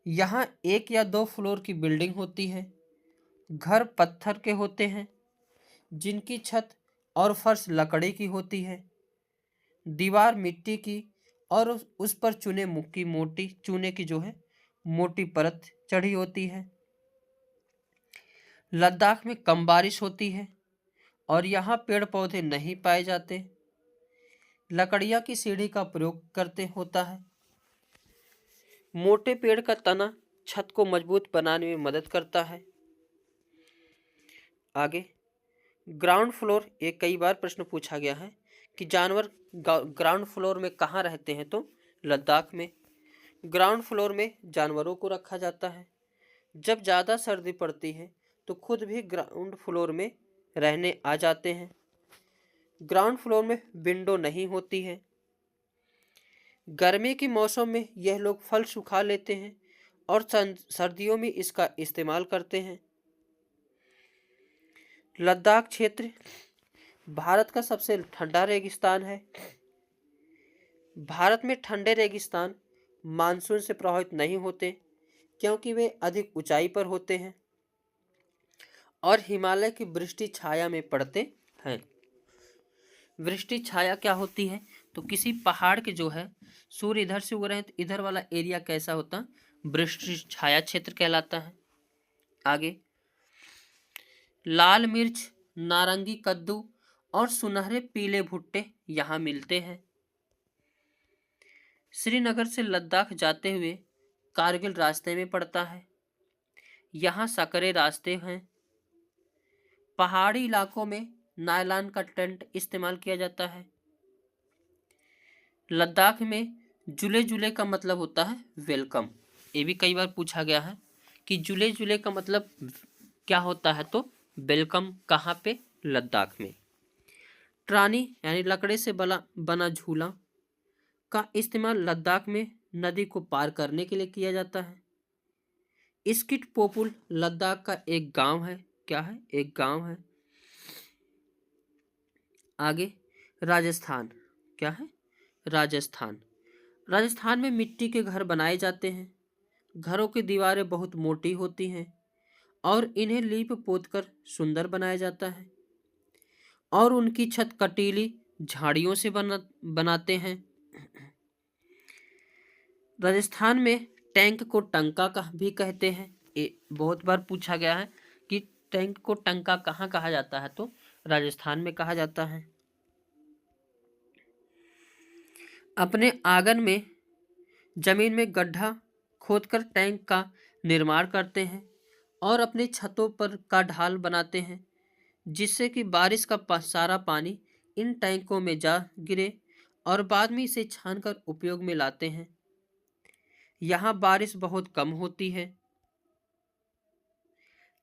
यहाँ 1 या 2 फ्लोर की बिल्डिंग होती है। घर पत्थर के होते हैं जिनकी छत और फर्श लकड़ी की होती है। दीवार मिट्टी की और उस पर चूने की जो है मोटी परत चढ़ी होती है। लद्दाख में कम बारिश होती है और यहाँ पेड़ पौधे नहीं पाए जाते। लकड़ियाँ की सीढ़ी का प्रयोग करते होता है। मोटे पेड़ का तना छत को मजबूत बनाने में मदद करता है। आगे ग्राउंड फ्लोर, एक कई बार प्रश्न पूछा गया है कि जानवर ग्राउंड फ्लोर में कहाँ रहते हैं, तो लद्दाख में। ग्राउंड फ्लोर में जानवरों को रखा जाता है। जब ज़्यादा सर्दी पड़ती है तो खुद भी ग्राउंड फ्लोर में रहने आ जाते हैं। ग्राउंड फ्लोर में विंडो नहीं होती है। गर्मी के मौसम में यह लोग फल सुखा लेते हैं और सर्दियों में इसका इस्तेमाल करते हैं। लद्दाख क्षेत्र भारत का सबसे ठंडा रेगिस्तान है। भारत में ठंडे रेगिस्तान मानसून से प्रभावित नहीं होते क्योंकि वे अधिक ऊंचाई पर होते हैं और हिमालय की वृष्टि छाया में पड़ते हैं। वृष्टि छाया क्या होती है, तो किसी पहाड़ के जो है सूर्य इधर से उग रहे हैं तो इधर वाला एरिया कैसा होता, वृष्टि छाया क्षेत्र कहलाता है। आगे लाल मिर्च, नारंगी कद्दू और सुनहरे पीले भुट्टे यहाँ मिलते हैं। श्रीनगर से लद्दाख जाते हुए कारगिल रास्ते में पड़ता है। यहाँ सकरे रास्ते हैं। पहाड़ी इलाकों में नायलॉन का टेंट इस्तेमाल किया जाता है। लद्दाख में जुले जुले का मतलब होता है वेलकम। ये भी कई बार पूछा गया है कि जुले जुले का मतलब क्या होता है, तो वेलकम कहाँ पे, लद्दाख में। ट्रानी यानी लकड़े से बना झूला का इस्तेमाल लद्दाख में नदी को पार करने के लिए किया जाता है। स्किट पोपुल लद्दाख का एक गांव है। क्या है, एक गांव है। आगे राजस्थान, क्या है, राजस्थान। राजस्थान में मिट्टी के घर बनाए जाते हैं। घरों की दीवारें बहुत मोटी होती हैं और इन्हें लीप पोतकर सुंदर बनाया जाता है और उनकी छत कटीली झाड़ियों से बनाते हैं। राजस्थान में टैंक को टंका का भी कहते हैं। ये बहुत बार पूछा गया है कि टैंक को टंका कहाँ कहा जाता है, तो राजस्थान में कहा जाता है। अपने आंगन में जमीन में गड्ढा खोदकर टैंक का निर्माण करते हैं और अपने छतों पर का ढाल बनाते हैं जिससे कि बारिश का सारा पानी इन टैंकों में जा गिरे और बाद में इसे छानकर उपयोग में लाते हैं। यहाँ बारिश बहुत कम होती है।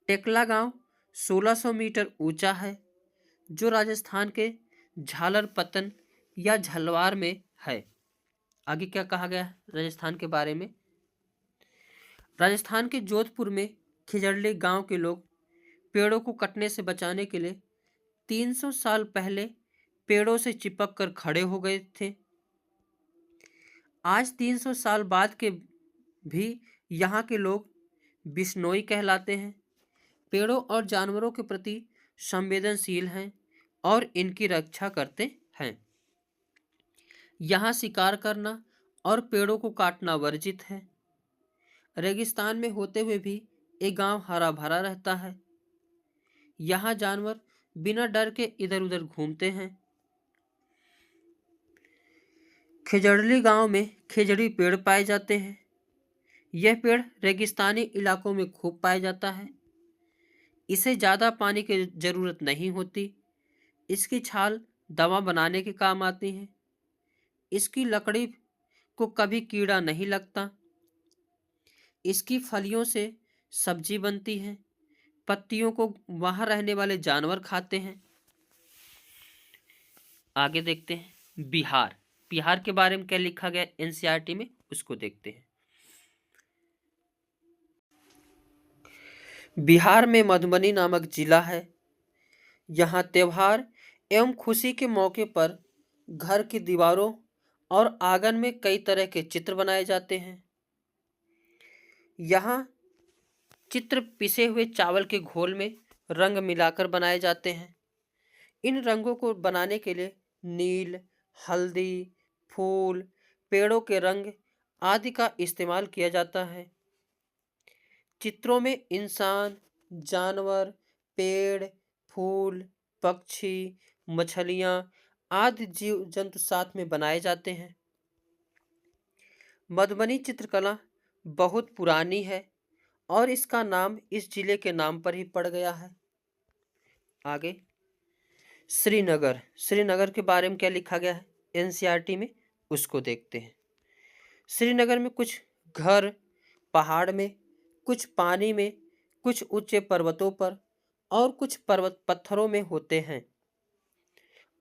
टेकला गांव 1600 मीटर ऊंचा है जो राजस्थान के झालर पतन या झलवार में है। आगे क्या कहा गया है राजस्थान के बारे में। राजस्थान के जोधपुर में खिजड़ली गांव के लोग पेड़ों को कटने से बचाने के लिए 300 साल पहले पेड़ों से चिपक कर खड़े हो गए थे। आज 300 साल बाद के भी यहाँ के लोग बिश्नोई कहलाते हैं। पेड़ों और जानवरों के प्रति संवेदनशील हैं और इनकी रक्षा करते हैं। यहाँ शिकार करना और पेड़ों को काटना वर्जित है। रेगिस्तान में होते हुए भी ये गांव हरा भरा रहता है। यहाँ जानवर बिना डर के इधर उधर घूमते हैं। खिजड़ली गांव में खिजड़ी पेड़ पाए जाते हैं। यह पेड़ रेगिस्तानी इलाकों में खूब पाया जाता है। इसे ज़्यादा पानी की ज़रूरत नहीं होती। इसकी छाल दवा बनाने के काम आती है। इसकी लकड़ी को कभी कीड़ा नहीं लगता। इसकी फलियों से सब्जी बनती है। पत्तियों को वहाँ रहने वाले जानवर खाते हैं। आगे देखते हैं बिहार। बिहार के बारे में क्या लिखा गया एनसीईआरटी में, उसको देखते हैं। बिहार में मधुबनी नामक जिला है। यहाँ त्योहार एवं खुशी के मौके पर घर की दीवारों और आंगन में कई तरह के चित्र बनाए जाते हैं। यहाँ चित्र पिसे हुए चावल के घोल में रंग मिलाकर बनाए जाते हैं। इन रंगों को बनाने के लिए नील, हल्दी, फूल, पेड़ों के रंग आदि का इस्तेमाल किया जाता है। चित्रों में इंसान, जानवर, पेड़, फूल, पक्षी, मछलियाँ आदि जीव जंतु साथ में बनाए जाते हैं। मधुबनी चित्रकला बहुत पुरानी है। और इसका नाम इस जिले के नाम पर ही पड़ गया है। आगे श्रीनगर, श्रीनगर के बारे में क्या लिखा गया है एनसीईआरटी में, उसको देखते हैं। श्रीनगर में कुछ घर पहाड़ में, कुछ पानी में, कुछ ऊंचे पर्वतों पर और कुछ पर्वत पत्थरों में होते हैं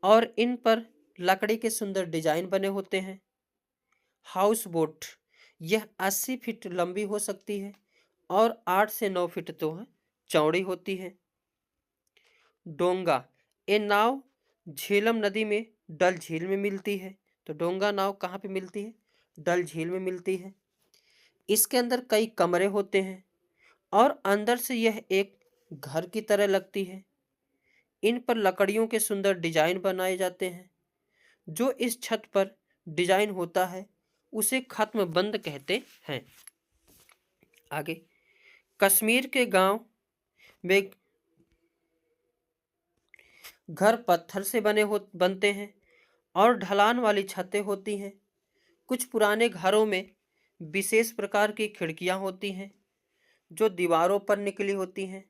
और इन पर लकड़ी के सुंदर डिजाइन बने होते हैं। हाउस बोट, यह 80 फीट लंबी हो सकती है और 8 से 9 फीट तो है चौड़ी होती है। डोंगा, ये नाव झेलम नदी में डल झील में मिलती है। तो डोंगा नाव कहाँ पे मिलती है? डल झील में मिलती है। इसके अंदर कई कमरे होते हैं और अंदर से यह एक घर की तरह लगती है। इन पर लकड़ियों के सुंदर डिजाइन बनाए जाते हैं। जो इस छत पर डिजाइन होता है उसे खत्म बंद कहते हैं। आगे कश्मीर के गांव में घर पत्थर से बनते हैं और ढलान वाली छतें होती हैं। कुछ पुराने घरों में विशेष प्रकार की खिड़कियां होती हैं जो दीवारों पर निकली होती हैं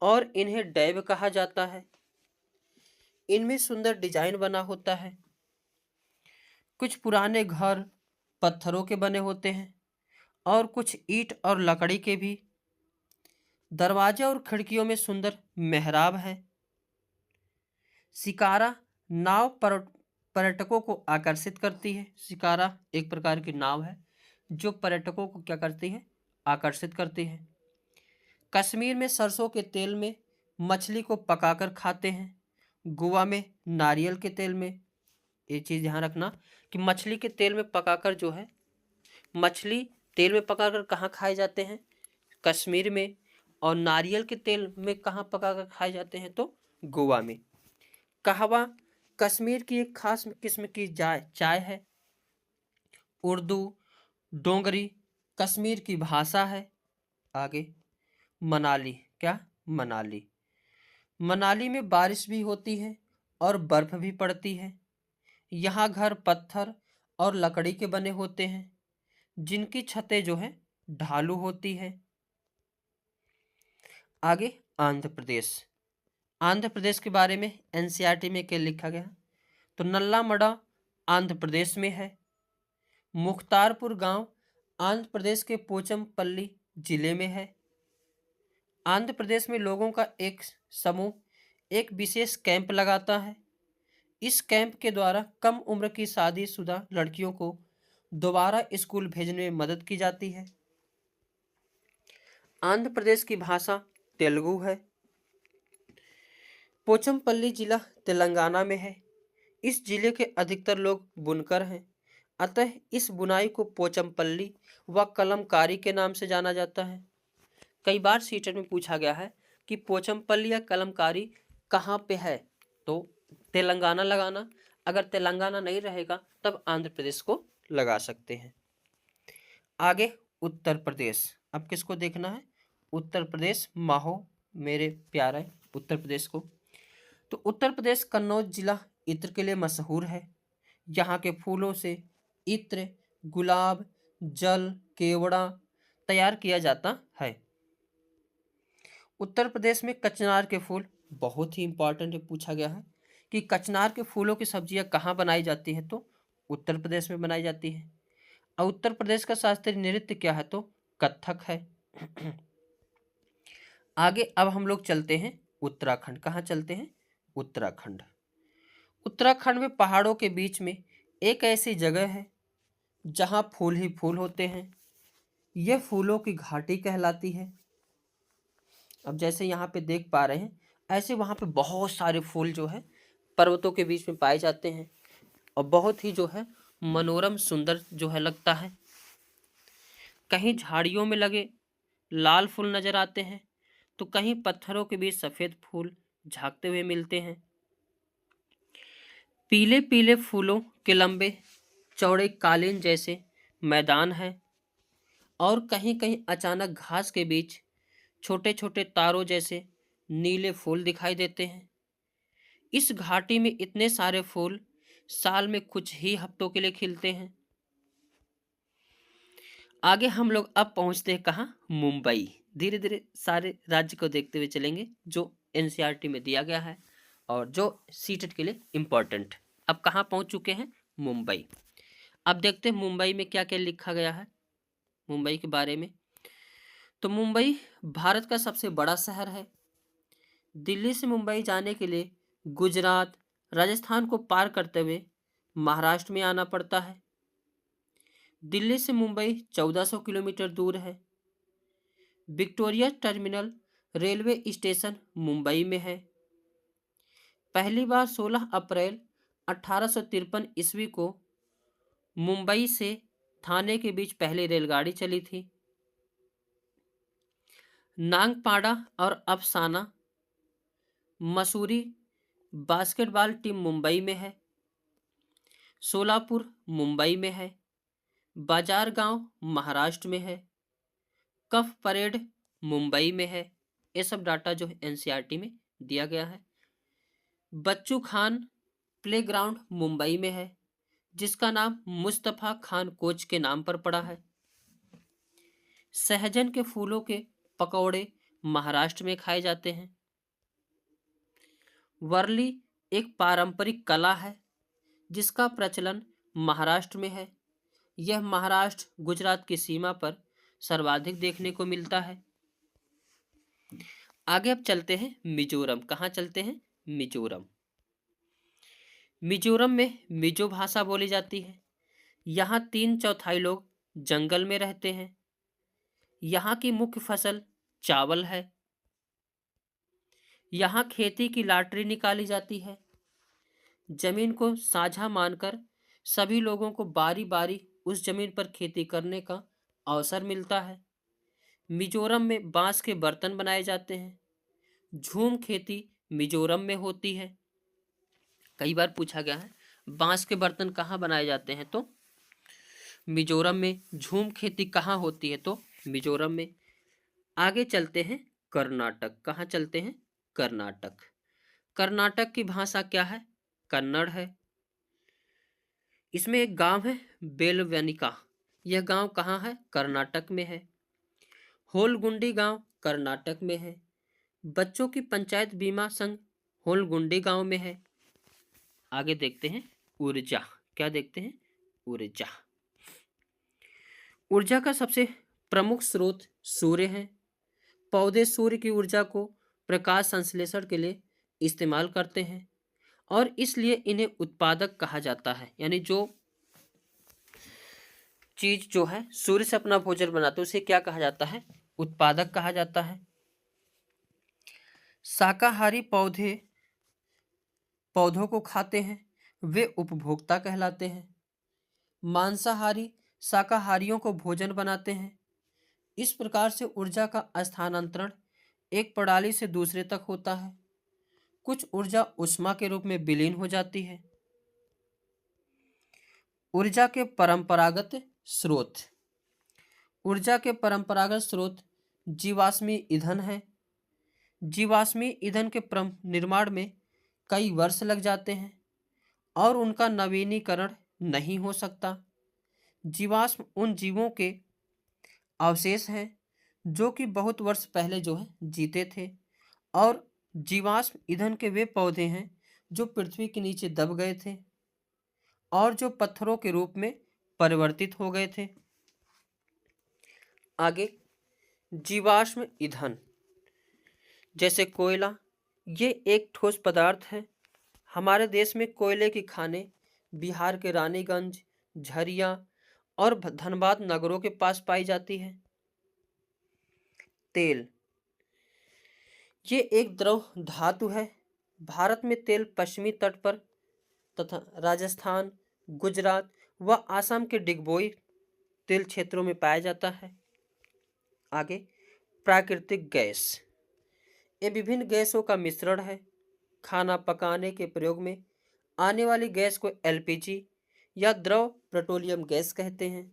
और इन्हें डैब कहा जाता है। इनमें सुंदर डिजाइन बना होता है। कुछ पुराने घर पत्थरों के बने होते हैं और कुछ ईंट और लकड़ी के भी। दरवाजे और खिड़कियों में सुंदर मेहराब है। शिकारा नाव पर्यटकों को आकर्षित करती है। शिकारा एक प्रकार की नाव है जो पर्यटकों को क्या करती है? आकर्षित करती है। कश्मीर में सरसों के तेल में मछली को पकाकर खाते हैं। गोवा में नारियल के तेल में, ये चीज़ ध्यान रखना कि मछली के तेल में पकाकर जो है, मछली तेल में पकाकर कहाँ खाए जाते हैं? कश्मीर में। और नारियल के तेल में कहाँ पकाकर खाए जाते हैं? तो गोवा में। कहवा कश्मीर की एक खास किस्म की चाय है। उर्दू डोगरी कश्मीर की भाषा है। आगे मनाली, क्या? मनाली, मनाली में बारिश भी होती है और बर्फ भी पड़ती है। यहाँ घर पत्थर और लकड़ी के बने होते हैं जिनकी छतें जो है ढालू होती है। आगे आंध्र प्रदेश, आंध्र प्रदेश के बारे में एनसीईआरटी में क्या लिखा गया? तो नल्लामड़ा आंध्र प्रदेश में है। मुख्तारपुर गांव आंध्र प्रदेश के पोचमपल्ली जिले में है। आंध्र प्रदेश में लोगों का एक समूह एक विशेष कैंप लगाता है। इस कैंप के द्वारा कम उम्र की शादीशुदा लड़कियों को दोबारा स्कूल भेजने में मदद की जाती है। आंध्र प्रदेश की भाषा तेलुगु है। पोचमपल्ली जिला तेलंगाना में है। इस जिले के अधिकतर लोग बुनकर हैं, अतः इस बुनाई को पोचमपल्ली व कलमकारी के नाम से जाना जाता है। कई बार सीटेट में पूछा गया है कि पोचमपल्ली या कलमकारी कहाँ पे है, तो तेलंगाना लगाना। अगर तेलंगाना नहीं रहेगा तब आंध्र प्रदेश को लगा सकते हैं। आगे उत्तर प्रदेश, अब किसको देखना है? उत्तर प्रदेश। माहो मेरे प्यारे उत्तर प्रदेश को। तो उत्तर प्रदेश कन्नौज जिला इत्र के लिए मशहूर है। यहाँ के फूलों से इत्र, गुलाब जल, केवड़ा तैयार किया जाता है। उत्तर प्रदेश में कचनार के फूल बहुत ही इंपॉर्टेंट है, पूछा गया है कि कचनार के फूलों की सब्जियां कहाँ बनाई जाती हैं? तो उत्तर प्रदेश में बनाई जाती है। और उत्तर प्रदेश का शास्त्रीय नृत्य क्या है? तो कथक है। आगे अब हम लोग चलते हैं उत्तराखंड। कहाँ चलते हैं? उत्तराखंड। उत्तराखंड में पहाड़ों के बीच में एक ऐसी जगह है जहाँ फूल ही फूल होते हैं। यह फूलों की घाटी कहलाती है। अब जैसे यहाँ पे देख पा रहे हैं, ऐसे वहाँ पे बहुत सारे फूल जो है पर्वतों के बीच में पाए जाते हैं और बहुत ही जो है मनोरम सुंदर जो है लगता है। कहीं झाड़ियों में लगे लाल फूल नजर आते हैं तो कहीं पत्थरों के बीच सफेद फूल झांकते हुए मिलते हैं। पीले पीले फूलों के लंबे चौड़े कालीन जैसे मैदान है और कहीं कहीं अचानक घास के बीच छोटे छोटे तारों जैसे नीले फूल दिखाई देते हैं। इस घाटी में इतने सारे फूल साल में कुछ ही हफ्तों के लिए खिलते हैं। आगे हम लोग अब पहुंचते हैं कहाँ, मुंबई। धीरे धीरे सारे राज्य को देखते हुए चलेंगे जो एनसीईआरटी में दिया गया है और जो सीटेट के लिए इम्पोर्टेंट। अब कहाँ पहुंच चुके हैं, मुंबई। अब देखते हैं मुंबई में क्या क्या लिखा गया है मुंबई के बारे में। तो मुंबई भारत का सबसे बड़ा शहर है। दिल्ली से मुंबई जाने के लिए गुजरात, राजस्थान को पार करते हुए महाराष्ट्र में आना पड़ता है। दिल्ली से मुंबई 1400 किलोमीटर दूर है। Victoria terminal railway station Mumbai में है। पहली बार 16 अप्रैल 1853 ईस्वी को मुंबई से थाने के बीच पहली रेलगाड़ी चली थी। नागपाड़ा और अफसाना मसूरी बास्केटबॉल टीम मुंबई में है। सोलापुर मुंबई में है। बाजार गांव महाराष्ट्र में है। कफ परेड मुंबई में है। ये सब डाटा जो है एनसीईआरटी में दिया गया है। बच्चू खान प्लेग्राउंड मुंबई में है जिसका नाम मुस्तफा खान कोच के नाम पर पड़ा है। सहजन के फूलों के पकौड़े महाराष्ट्र में खाए जाते हैं। वर्ली एक पारंपरिक कला है जिसका प्रचलन महाराष्ट्र में है। यह महाराष्ट्र गुजरात की सीमा पर सर्वाधिक देखने को मिलता है। आगे अब चलते हैं मिजोरम। कहाँ चलते हैं, मिजोरम। मिजोरम में मिजो भाषा बोली जाती है। यहाँ 3/4 लोग जंगल में रहते हैं। यहाँ की मुख्य फसल चावल है। यहाँ खेती की लॉटरी निकाली जाती है। जमीन को साझा मानकर सभी लोगों को बारी बारी उस जमीन पर खेती करने का अवसर मिलता है। मिजोरम में बांस के बर्तन बनाए जाते हैं। झूम खेती मिजोरम में होती है। कई बार पूछा गया है बांस के बर्तन कहाँ बनाए जाते हैं, तो मिजोरम में। झूम खेती कहाँ होती है, तो मिजोरम में। आगे चलते हैं कर्नाटक। कहाँ चलते हैं, कर्नाटक। कर्नाटक की भाषा क्या है, कन्नड़ है। इसमें एक गांव है बेलवनिका। यह गांव कहाँ है, कर्नाटक में है। होलगुंडी गांव कर्नाटक में है। बच्चों की पंचायत बीमा संघ होलगुंडी गांव में है। आगे देखते हैं ऊर्जा। क्या देखते हैं, ऊर्जा। ऊर्जा का सबसे प्रमुख स्रोत सूर्य है। पौधे सूर्य की ऊर्जा को प्रकाश संश्लेषण के लिए इस्तेमाल करते हैं और इसलिए इन्हें उत्पादक कहा जाता है। यानी जो चीज जो है सूर्य से अपना भोजन बनाते हैं उसे क्या कहा जाता है, उत्पादक कहा जाता है। शाकाहारी पौधों को खाते हैं, वे उपभोक्ता कहलाते हैं। मांसाहारी शाकाहारियों को भोजन बनाते हैं। इस प्रकार से ऊर्जा का स्थानांतरण एक प्रणाली से दूसरे तक होता है। कुछ ऊर्जा ऊष्मा के रूप में विलीन हो जाती है। ऊर्जा के परंपरागत स्रोत। ऊर्जा के परंपरागत स्रोत जीवाश्मी ईंधन है। जीवाश्मी ईंधन के निर्माण में कई वर्ष लग जाते हैं और उनका नवीनीकरण नहीं हो सकता। जीवाश्म उन जीवों के अवशेष हैं जो कि बहुत वर्ष पहले जो है जीते थे और जीवाश्म ईंधन के वे पौधे हैं जो पृथ्वी के नीचे दब गए थे और जो पत्थरों के रूप में परिवर्तित हो गए थे। आगे जीवाश्म ईंधन जैसे कोयला, ये एक ठोस पदार्थ है। हमारे देश में कोयले की खानें बिहार के रानीगंज, झरिया और धनबाद नगरों के पास पाई जाती है। तेल, ये एक द्रव धातु है। भारत में तेल पश्चिमी तट पर तथा राजस्थान, गुजरात व आसाम के डिगबोई तेल क्षेत्रों में पाया जाता है। आगे प्राकृतिक गैस, ये विभिन्न गैसों का मिश्रण है। खाना पकाने के प्रयोग में आने वाली गैस को एलपीजी या द्रव पेट्रोलियम गैस कहते हैं।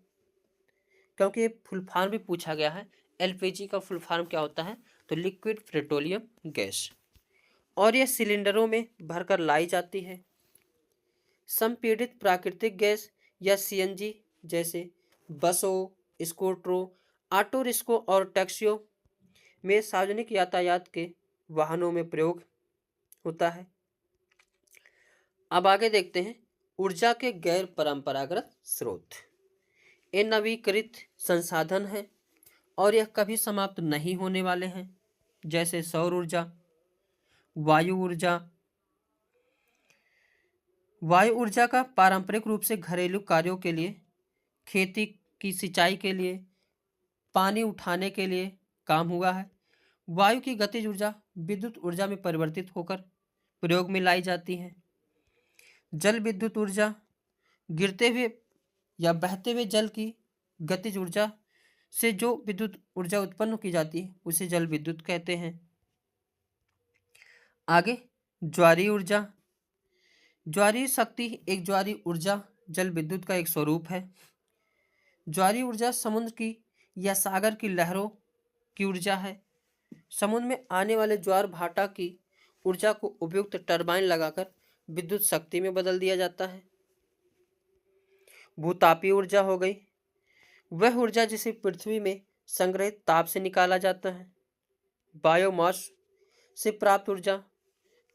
क्योंकि ये फुल फॉर्म भी पूछा गया है, एलपीजी का फुल फॉर्म क्या होता है, तो लिक्विड पेट्रोलियम गैस। और यह सिलेंडरों में भरकर लाई जाती है। संपीड़ित प्राकृतिक गैस या सीएनजी जैसे बसों, स्कूटरों, ऑटो रिक्शों और टैक्सियों में सार्वजनिक यातायात के वाहनों में प्रयोग होता है। अब आगे देखते हैं ऊर्जा के गैर परंपरागत स्रोत। ये नवीकृत संसाधन हैं और यह कभी समाप्त नहीं होने वाले हैं, जैसे सौर ऊर्जा, वायु ऊर्जा। वायु ऊर्जा का पारंपरिक रूप से घरेलू कार्यों के लिए, खेती की सिंचाई के लिए, पानी उठाने के लिए काम हुआ है। वायु की गतिज ऊर्जा विद्युत ऊर्जा में परिवर्तित होकर प्रयोग में लाई जाती है। जल विद्युत ऊर्जा गिरते हुए या बहते हुए जल की गतिज ऊर्जा से जो विद्युत ऊर्जा उत्पन्न की जाती है उसे जल विद्युत कहते हैं। आगे ज्वारीय ऊर्जा। ज्वारीय शक्ति एक ज्वारीय ऊर्जा जल विद्युत का एक स्वरूप है। ज्वारीय ऊर्जा समुद्र की या सागर की लहरों की ऊर्जा है। समुद्र में आने वाले ज्वार भाटा की ऊर्जा को उपयुक्त टरबाइन लगाकर विद्युत शक्ति में बदल दिया जाता है। भूतापीय ऊर्जा हो गई वह ऊर्जा जिसे पृथ्वी में संग्रहित ताप से निकाला जाता है। बायोमास से प्राप्त ऊर्जा।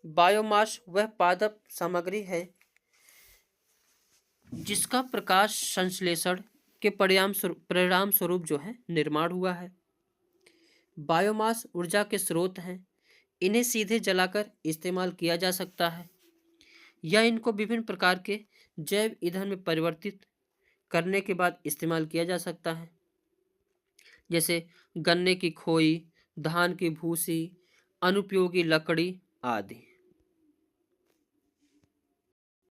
बायोमास वह पादप सामग्री है जिसका प्रकाश संश्लेषण के परिणाम स्वरूप जो है निर्माण हुआ है। बायोमास ऊर्जा के स्रोत हैं। इन्हें सीधे जलाकर इस्तेमाल किया जा सकता है या इनको विभिन्न प्रकार के जैव ईंधन में परिवर्तित करने के बाद इस्तेमाल किया जा सकता है, जैसे गन्ने की खोई, धान की भूसी, अनुपयोगी लकड़ी आदि।